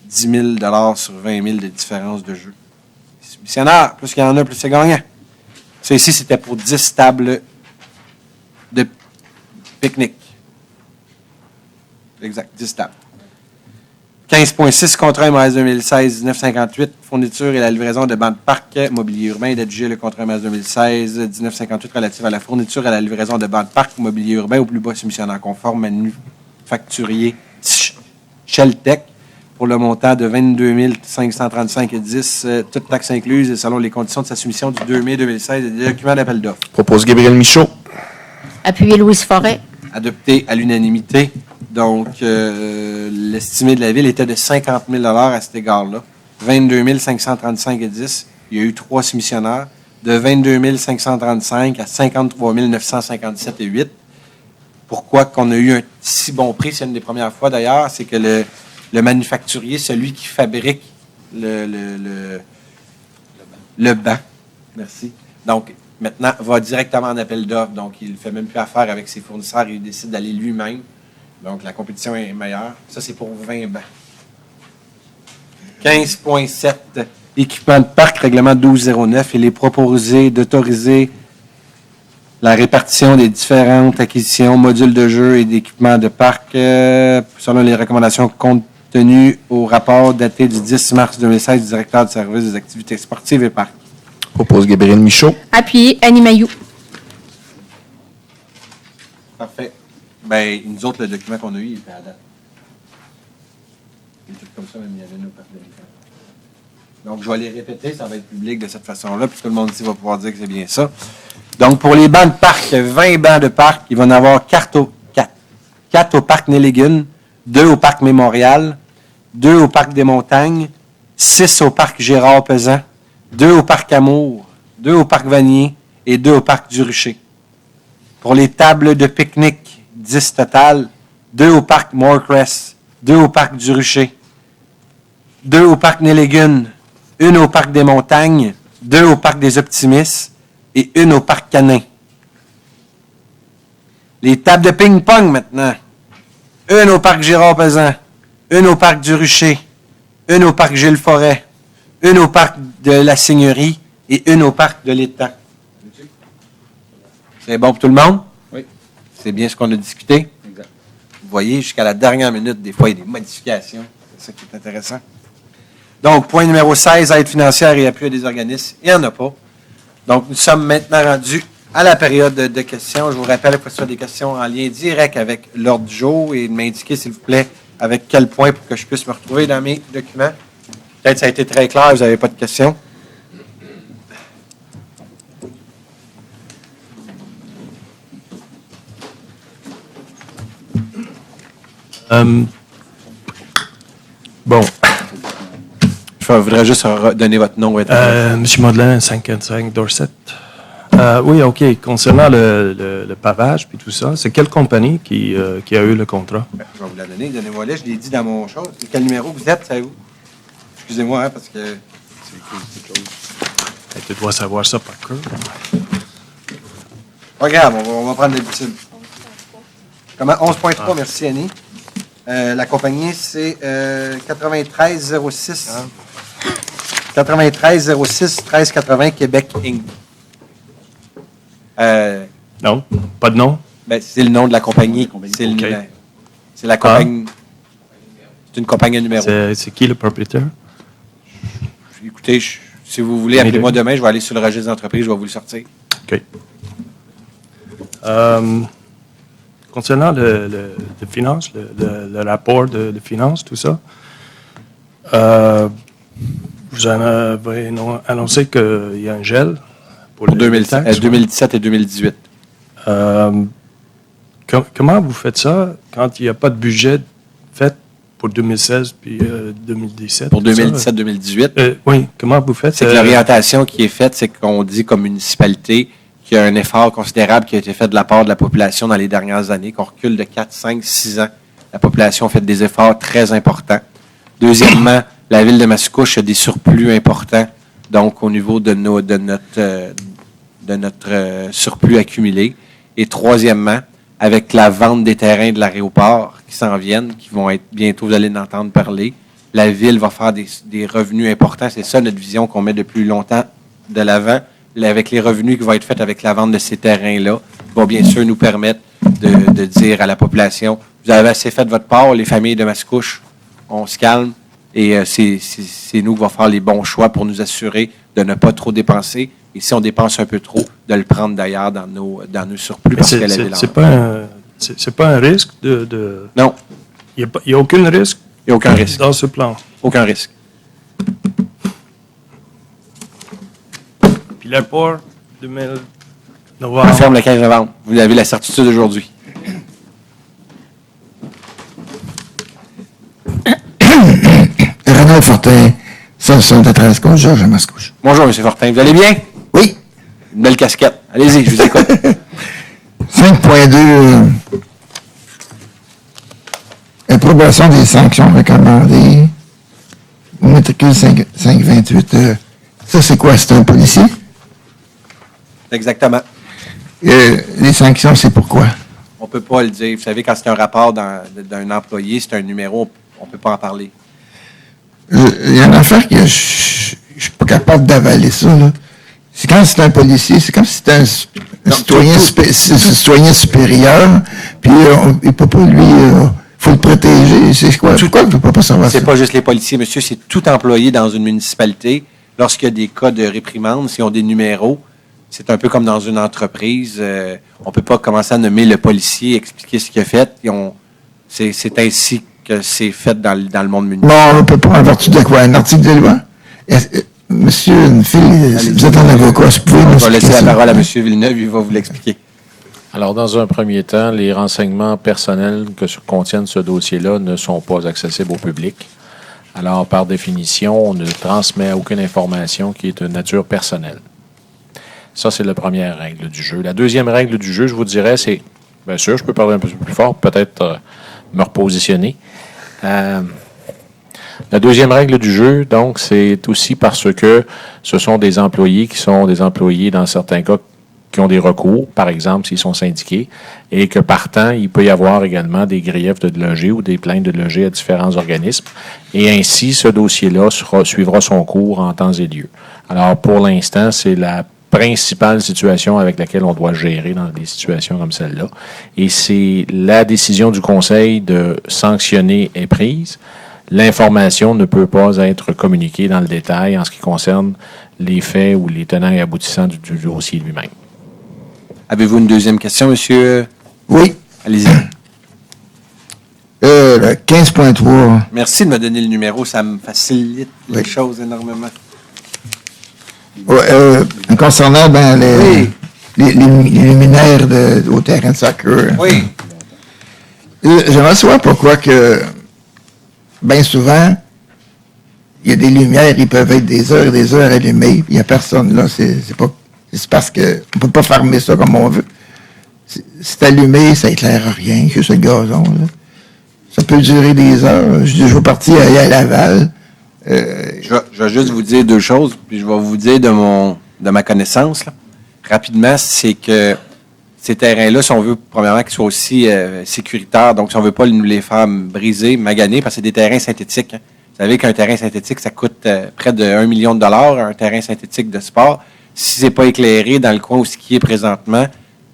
10 000 sur 20 000 de différence de jeu. Les soumissionnaires, plus qu'il y en a, plus c'est gagnant. Ça ici, c'était pour 10 tables de pique-nique. Exact, 10 tables. 15.6, contrat MAS 2016-1958, fourniture et la livraison de bancs de parc mobilier urbain et d'adjuger le contrat MAS 2016-1958 relatif à la fourniture et à la livraison de bancs de parc mobilier urbain au plus bas soumissionnaire conforme manufacturier Sheltec pour le montant de 22 535,10, toutes taxes incluses et selon les conditions de sa soumission du 2 mai 2016 et des documents d'appel d'offres. Propose Gabriel Michaud. Appuyé Louise Forêt. Adopté à l'unanimité. Donc, l'estimé de la ville était de 50 000 à cet égard-là. 22 535,10. Il y a eu 3 soumissionnaires. De 22 535 à 53 957,8. Pourquoi qu'on a eu un si bon prix? C'est une des premières fois d'ailleurs. C'est que le manufacturier, celui qui fabrique le banc, merci. Donc, maintenant, va directement en appel d'offres. Donc, il ne fait même plus affaire avec ses fournisseurs. Il décide d'aller lui-même. Donc, la compétition est meilleure. Ça, c'est pour 20 bancs. 15.7, équipement de parc, règlement 1209. Il est proposé d'autoriser la répartition des différentes acquisitions, modules de jeu et d'équipements de parc selon les recommandations contenues au rapport daté du 10 mars 2016 du directeur du service des activités sportives et parcs. Propose Gabriel Michaud. Appuyé Annie Mailloux. Parfait. Bien, nous autres, le document qu'on a eu, il était à date. Des trucs comme ça, même il y avait nos partenaires. Donc, je vais les répéter, ça va être public de cette façon-là, puis tout le monde ici va pouvoir dire que c'est bien ça. Donc, pour les bancs de parc, 20 bancs de parc, il va en avoir 4 au parc Nelligan, 2 au parc Mémorial, 2 au parc des Montagnes, 6 au parc Gérard-Pesant, 2 au parc Amour, 2 au parc Vanier et 2 au parc du Rucher. Pour les tables de pique-nique, 10 total, 2 au parc Morecrest, 2 au parc du Rucher, 2 au parc Nelligan, 1 au parc des Montagnes, 2 au parc des Optimistes et 1 au parc Canin. Les tables de ping-pong maintenant. 1 au parc Gérard-Pesant, 1 au parc du Rucher, 1 au parc Gilles Forêt, 1 au parc de la Seigneurie et 1 au parc de l'Étang. C'est bon pour tout le monde? Oui. C'est bien ce qu'on a discuté? Exact. Vous voyez, jusqu'à la dernière minute, des fois, il y a des modifications. C'est ça qui est intéressant. Donc, point numéro 16, aide financière et appui à des organismes. Il n'y en a pas. Donc, nous sommes maintenant rendus à la période de questions. Je vous rappelle que ce soit des questions en lien direct avec l'ordre du jour et de m'indiquer, s'il vous plaît, avec quel point pour que je puisse me retrouver dans mes documents. Peut-être ça a été très clair, vous n'avez pas de questions? Bon. Je voudrais juste donner votre nom. Monsieur Modelin, 55 Dorset. Oui, OK. Concernant le pavage puis tout ça, c'est quelle compagnie qui a eu le contrat? Je vais vous la donner. Donnez-moi là. Je l'ai dit dans mon chose. Quel numéro vous êtes, savez-vous? Excusez-moi, parce que c'est quelque chose. Tu dois savoir ça par cœur. Pas grave, on va prendre l'habitude. Comment? 11.3, merci Annie. La compagnie, c'est 9306. 9306 1380 Québec Inc. Non, pas de nom? Ben, c'est le nom de la compagnie. C'est la compagnie. C'est une compagnie numéro. C'est qui le propriétaire? Écoutez, si vous voulez, appelez-moi demain, je vais aller sur le registre d'entreprise, je vais vous le sortir. OK. Concernant le finance, le rapport de finances, tout ça, vous en avez annoncé qu'il y a un gel pour 2017 et 2018. Comment vous faites ça quand il n'y a pas de budget fait pour 2016 puis 2017? Pour 2017-2018? Oui, comment vous faites? C'est que l'orientation qui est faite, c'est qu'on dit comme municipalité qu'il y a un effort considérable qui a été fait de la part de la population dans les dernières années, qu'on recule de 4, 5, 6 ans. La population a fait des efforts très importants. Deuxièmement, la ville de Mascouche a des surplus importants, donc au niveau de notre surplus accumulé. Et troisièmement, avec la vente des terrains de l'aéroport qui s'en viennent, qui vont être bientôt, vous allez en entendre parler, la ville va faire des revenus importants. C'est ça notre vision qu'on met depuis longtemps de l'avant. Avec les revenus qui vont être faits avec la vente de ces terrains-là, va bien sûr nous permettre de dire à la population, vous avez assez fait de votre part, les familles de Mascouche, on se calme, et c'est nous qui va faire les bons choix pour nous assurer de ne pas trop dépenser, et si on dépense un peu trop, de le prendre d'ailleurs dans nos surplus. C'est pas un risque de... Non. Il n'y a aucun risque? Il n'y a aucun risque. Dans ce plan? Aucun risque. Puis l'apport 2000 On novembre. ferme le 15 novembre. Vous avez la certitude aujourd'hui. Ronald Fortin, 173 Côte, Georges Mascouche. Bonjour, M. Fortin. Vous allez bien? Oui. Une belle casquette. Allez-y, je vous écoute. 5.2. Approbation des sanctions recommandées. Matricule 528. Ça, c'est quoi? C'est un policier? Exactement. Les sanctions, c'est pourquoi? On ne peut pas le dire. Vous savez, quand c'est un rapport d'un employé, c'est un numéro, on ne peut pas en parler. Il y a une affaire que je suis pas capable d'avaler ça, là. C'est quand c'est un policier, c'est comme si c'était un citoyen supérieur, puis il ne peut pas, lui, faut le protéger. C'est quoi? Pourquoi il ne peut pas savoir ça? C'est pas juste les policiers, monsieur, c'est tout employé dans une municipalité. Lorsqu'il y a des cas de réprimande, s'ils ont des numéros, c'est un peu comme dans une entreprise. On ne peut pas commencer à nommer le policier, expliquer ce qu'il a fait. C'est ainsi que c'est fait dans le monde municipal. Bon, on ne peut pas, en vertu de quoi? Un article de loi? Monsieur vous êtes un avocat, vous pouvez On va laisser la parole à M. Villeneuve, il va vous l'expliquer. Alors, dans un premier temps, les renseignements personnels que contiennent ce dossier-là ne sont pas accessibles au public. Alors, par définition, on ne transmet aucune information qui est de nature personnelle. Ça, c'est la première règle du jeu. La deuxième règle du jeu, je vous dirais, c'est, bien sûr, je peux parler un peu plus fort, peut-être me repositionner. La deuxième règle du jeu, donc, c'est aussi parce que ce sont des employés qui sont des employés, dans certains cas, qui ont des recours, par exemple, s'ils sont syndiqués, et que, partant, il peut y avoir également des griefs de loger ou des plaintes de loger à différents organismes. Et ainsi, ce dossier-là suivra son cours en temps et lieu. Alors, pour l'instant, c'est la principale situation avec laquelle on doit gérer dans des situations comme celle-là. Et c'est la décision du Conseil de sanctionner est prise. L'information ne peut pas être communiquée dans le détail en ce qui concerne les faits ou les tenants et aboutissants du dossier lui-même. Avez-vous une deuxième question, monsieur? Oui. Allez-y. Le 15.3. Merci de me donner le numéro, ça me facilite les choses énormément. Ouais, concernant les luminaires au terrain de soccer. Oui. J'aimerais savoir pourquoi que, bien souvent, il y a des lumières, ils peuvent être des heures allumées, puis il n'y a personne là. C'est parce qu'on ne peut pas fermer ça comme on veut. C'est allumé, ça éclaire rien, juste le gazon. Là. Ça peut durer des heures. Je vais partir à Laval. Je vais juste vous dire deux choses, puis je vais vous dire de ma connaissance, là. Rapidement, c'est que ces terrains-là, si on veut, premièrement, qu'ils soient aussi sécuritaires, donc si on ne veut pas nous les faire briser, maganer, parce que c'est des terrains synthétiques. Hein. Vous savez qu'un terrain synthétique, ça coûte près de 1 million de dollars, un terrain synthétique de sport. Si c'est pas éclairé dans le coin où ce qui est présentement,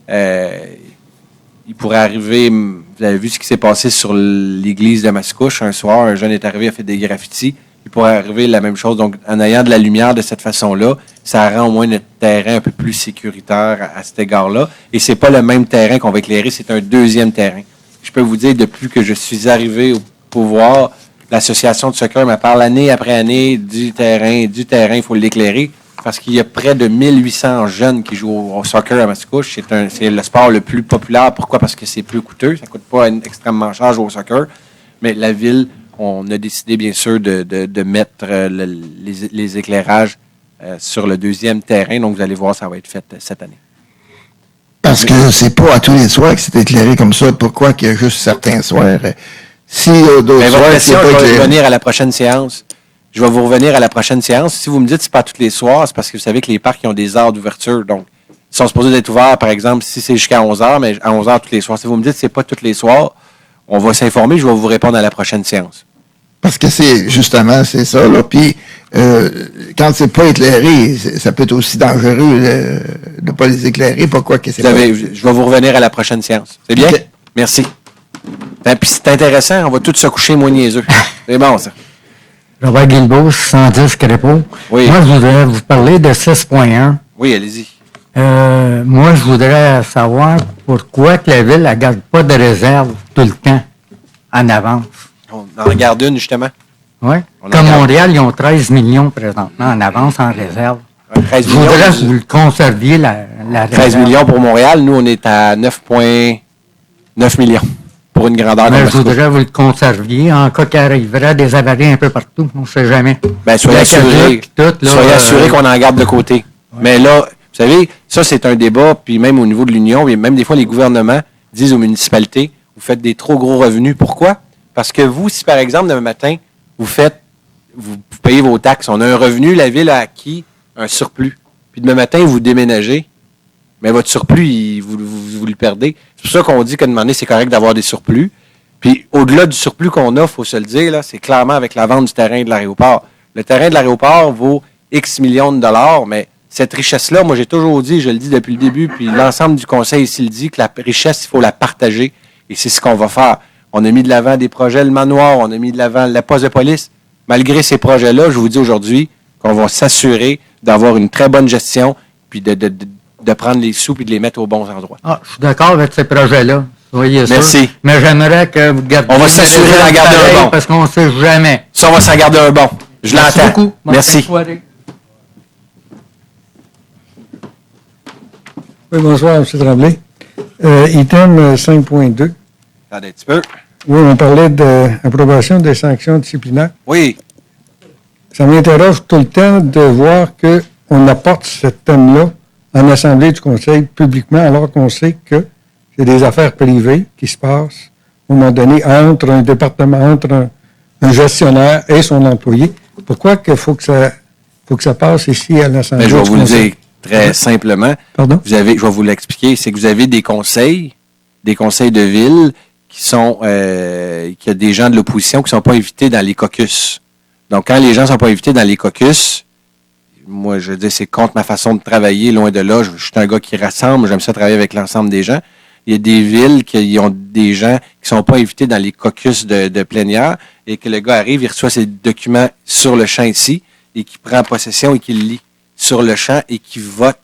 il pourrait arriver, vous avez vu ce qui s'est passé sur l'église de Mascouche. Un soir, un jeune est arrivé, a fait des graffitis. Il pourrait arriver la même chose. Donc, en ayant de la lumière de cette façon-là, ça rend au moins notre terrain un peu plus sécuritaire à cet égard-là. Et c'est pas le même terrain qu'on va éclairer, c'est un deuxième terrain. Je peux vous dire, depuis que je suis arrivé au pouvoir, l'association de soccer me parle année après année du terrain, il faut l'éclairer. Parce qu'il y a près de 1800 jeunes qui jouent au soccer à Mascouche. C'est le sport le plus populaire. Pourquoi? Parce que c'est plus coûteux. Ça ne coûte pas extrêmement cher jouer au soccer. Mais la ville, on a décidé, bien sûr, de mettre les éclairages sur le deuxième terrain. Donc, vous allez voir, ça va être fait cette année. Parce que c'est pas à tous les soirs que c'est éclairé comme ça. Pourquoi qu'il y a juste certains soirs? Si d'autres soirs, c'est pas je vais éclairé. revenir à la prochaine séance. Je vais vous revenir à la prochaine séance. Si vous me dites que ce n'est pas tous les soirs, c'est parce que vous savez que les parcs ils ont des heures d'ouverture. Donc, ils sont supposés d'être ouverts, par exemple, si c'est jusqu'à 11h, mais à 11h tous les soirs. Si vous me dites que ce n'est pas tous les soirs, on va s'informer. Je vais vous répondre à la prochaine séance. Parce que c'est ça, là. Puis, quand c'est pas éclairé, ça peut être aussi dangereux de ne pas les éclairer. Pourquoi que c'est Je vais vous revenir à la prochaine séance. C'est bien? Okay. Merci. Puis c'est intéressant, on va tous se coucher moins niaiseux. C'est bon, ça. Robert Guilbeault, 110 Crépeau. Oui. Moi, je voudrais vous parler de 6.1. Oui, allez-y. Moi, je voudrais savoir pourquoi que la ville ne garde pas de réserve tout le temps en avance. On en garde une, justement. Oui. Comme Montréal, ils ont 13 millions présentement en avance en réserve. 13 je voudrais que vous le conserviez, la réserve. 13 millions pour Montréal. Nous, on est à 9,9 millions. Pour une grandeur mais je voudrais que vous le conserviez en cas qu'il arriverait des avaries un peu partout. On ne sait jamais. Bien, soyez assurés qu'on en garde de côté. Ouais. Mais là, vous savez, ça, c'est un débat, puis même au niveau de l'Union, et même des fois, les gouvernements disent aux municipalités, vous faites des trop gros revenus. Pourquoi? Parce que vous, si par exemple, demain matin, vous payez vos taxes, on a un revenu, la ville a acquis un surplus. Puis demain matin, vous déménagez, mais votre surplus, vous le perdez. C'est pour ça qu'on dit qu'à un moment donné, c'est correct d'avoir des surplus. Puis au-delà du surplus qu'on a, il faut se le dire, là, c'est clairement avec la vente du terrain de l'aéroport. Le terrain de l'aéroport vaut X millions de dollars, mais cette richesse-là, moi j'ai toujours dit, je le dis depuis le début, puis l'ensemble du conseil ici le dit, que la richesse, il faut la partager. Et c'est ce qu'on va faire. On a mis de l'avant des projets, le manoir, on a mis de l'avant la poste de police. Malgré ces projets-là, je vous dis aujourd'hui qu'on va s'assurer d'avoir une très bonne gestion, puis de prendre les sous et de les mettre aux bons endroits. Ah, je suis d'accord avec ces projets-là. Soyez sûr. Merci. Mais j'aimerais que vous gardiez... On va s'assurer d'en garder un bon. Parce qu'on ne sait jamais. Ça, on va s'en garder un bon. Je l'entends. Merci beaucoup. Merci. Oui, bonsoir, M. Tremblay. Item 5.2. Attendez un petit peu. Oui, on parlait d'approbation des sanctions disciplinaires. Oui. Ça m'interroge tout le temps de voir qu'on apporte ce thème-là en Assemblée du Conseil publiquement, alors qu'on sait que c'est des affaires privées qui se passent, à un moment donné, entre un département, entre un gestionnaire et son employé. Pourquoi qu'il faut que ça passe ici à l'Assemblée du Conseil? Je vais vous le dire très simplement. Pardon? Je vais vous l'expliquer. C'est que vous avez des conseils de ville qui sont, qu'il y a des gens de l'opposition qui ne sont pas invités dans les caucus. Donc, quand les gens ne sont pas invités dans les caucus, moi, je dis, c'est contre ma façon de travailler, loin de là. Je suis un gars qui rassemble, j'aime ça travailler avec l'ensemble des gens. Il y a des villes qui ont des gens qui ne sont pas invités dans les caucus de plénière et que le gars arrive, il reçoit ses documents sur le champ ici et qui prend possession et qui le lit sur le champ et qui vote.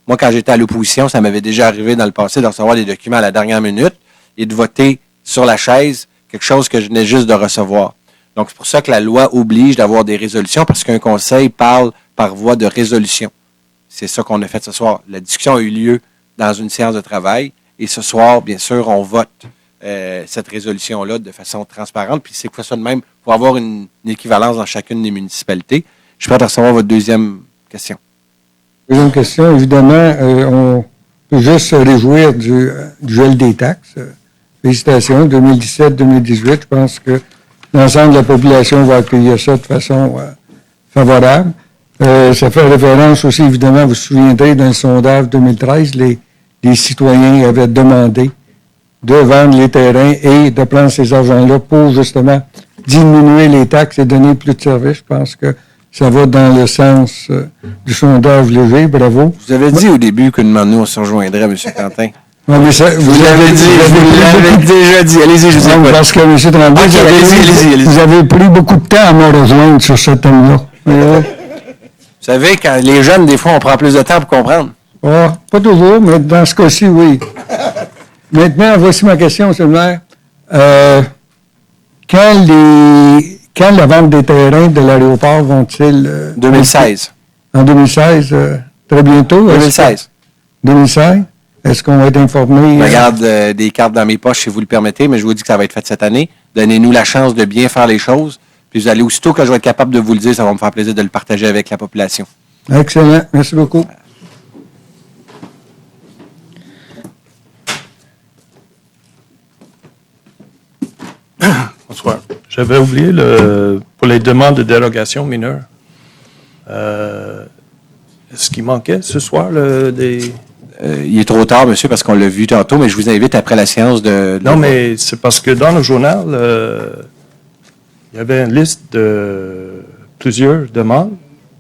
Moi, quand j'étais à l'opposition, ça m'avait déjà arrivé dans le passé de recevoir des documents à la dernière minute et de voter sur la chaise quelque chose que je venais juste de recevoir. Donc, c'est pour ça que la loi oblige d'avoir des résolutions, parce qu'un conseil parle par voie de résolution. C'est ça qu'on a fait ce soir. La discussion a eu lieu dans une séance de travail, et ce soir, bien sûr, on vote cette résolution-là de façon transparente. Puis c'est quoi ça de même? Pour avoir une équivalence dans chacune des municipalités. Je suis prêt à recevoir votre deuxième question. Deuxième question, évidemment, on peut juste se réjouir du gel des taxes. Félicitations, 2017-2018, je pense que l'ensemble de la population va accueillir ça de façon favorable. Ça fait référence aussi, évidemment, vous vous souviendrez, dans le sondage 2013, les citoyens avaient demandé de vendre les terrains et de prendre ces argents-là pour justement diminuer les taxes et donner plus de services. Je pense que ça va dans le sens du sondage léger. Bravo. Vous avez dit au début qu'une moment nous, on se rejoindrait, M. Quentin. Ouais, mais ça, vous l'avez déjà dit. Allez-y, je vous écoute. Parce que, M. Tremblay, vous avez pris beaucoup de temps à me rejoindre sur ce thème-là. Vous savez, quand les jeunes, des fois, on prend plus de temps pour comprendre. Pas toujours, mais dans ce cas-ci, oui. Maintenant, voici ma question, M. le maire. Quand la vente des terrains de l'aéroport vont-ils... 2016. En 2016, très bientôt? 2016. 2016? Est-ce qu'on va être informé? Je regarde des cartes dans mes poches, si vous le permettez, mais je vous dis que ça va être fait cette année. Donnez-nous la chance de bien faire les choses. Puis vous allez, aussitôt que je vais être capable de vous le dire, ça va me faire plaisir de le partager avec la population. Excellent. Merci beaucoup. Bonsoir. J'avais oublié pour les demandes de dérogation mineure. Est-ce qu'il manquait ce soir des... Il est trop tard, monsieur, parce qu'on l'a vu tantôt, mais je vous invite après la séance de... Non, mais c'est parce que dans le journal, il y avait une liste de plusieurs demandes,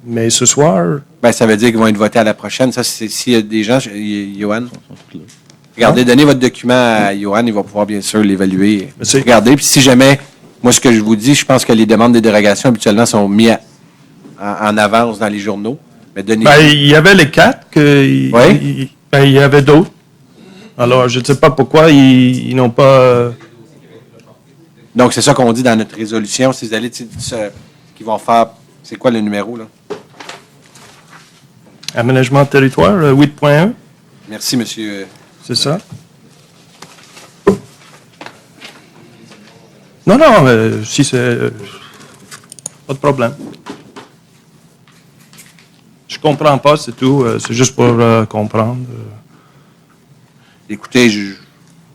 mais ce soir... Ben, ça veut dire qu'ils vont être votés à la prochaine. Ça, c'est s'il y a des gens... Johan? Regardez, donnez votre document à Johan, il va pouvoir bien sûr l'évaluer. Regardez, puis si jamais, moi ce que je vous dis, je pense que les demandes de dérogation habituellement sont mises en avance dans les journaux. Mais donnez... Ben, il y avait les 4, il y avait d'autres. Alors, je ne sais pas pourquoi ils n'ont pas... Donc, c'est ça qu'on dit dans notre résolution. Si vous allez, qu'ils vont faire... C'est quoi le numéro, là? Aménagement de territoire, 8.1. Merci, monsieur. C'est ça? Non, si c'est... pas de problème. Je comprends pas, c'est tout. C'est juste pour comprendre. Écoutez, je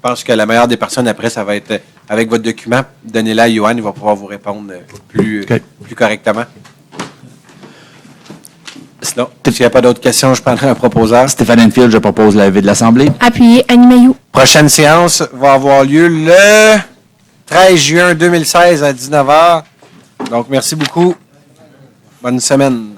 pense que la meilleure des personnes après, ça va être avec votre document. Donnez-le à Johan, il va pouvoir vous répondre plus correctement. Sinon, s'il n'y a pas d'autres questions, je prendrai un proposeur. Stéphane Enfield, je propose l'avis de l'Assemblée. Appuyez Annie Mailloux. Prochaine séance va avoir lieu le 13 juin 2016 à 19h. Donc, merci beaucoup. Bonne semaine.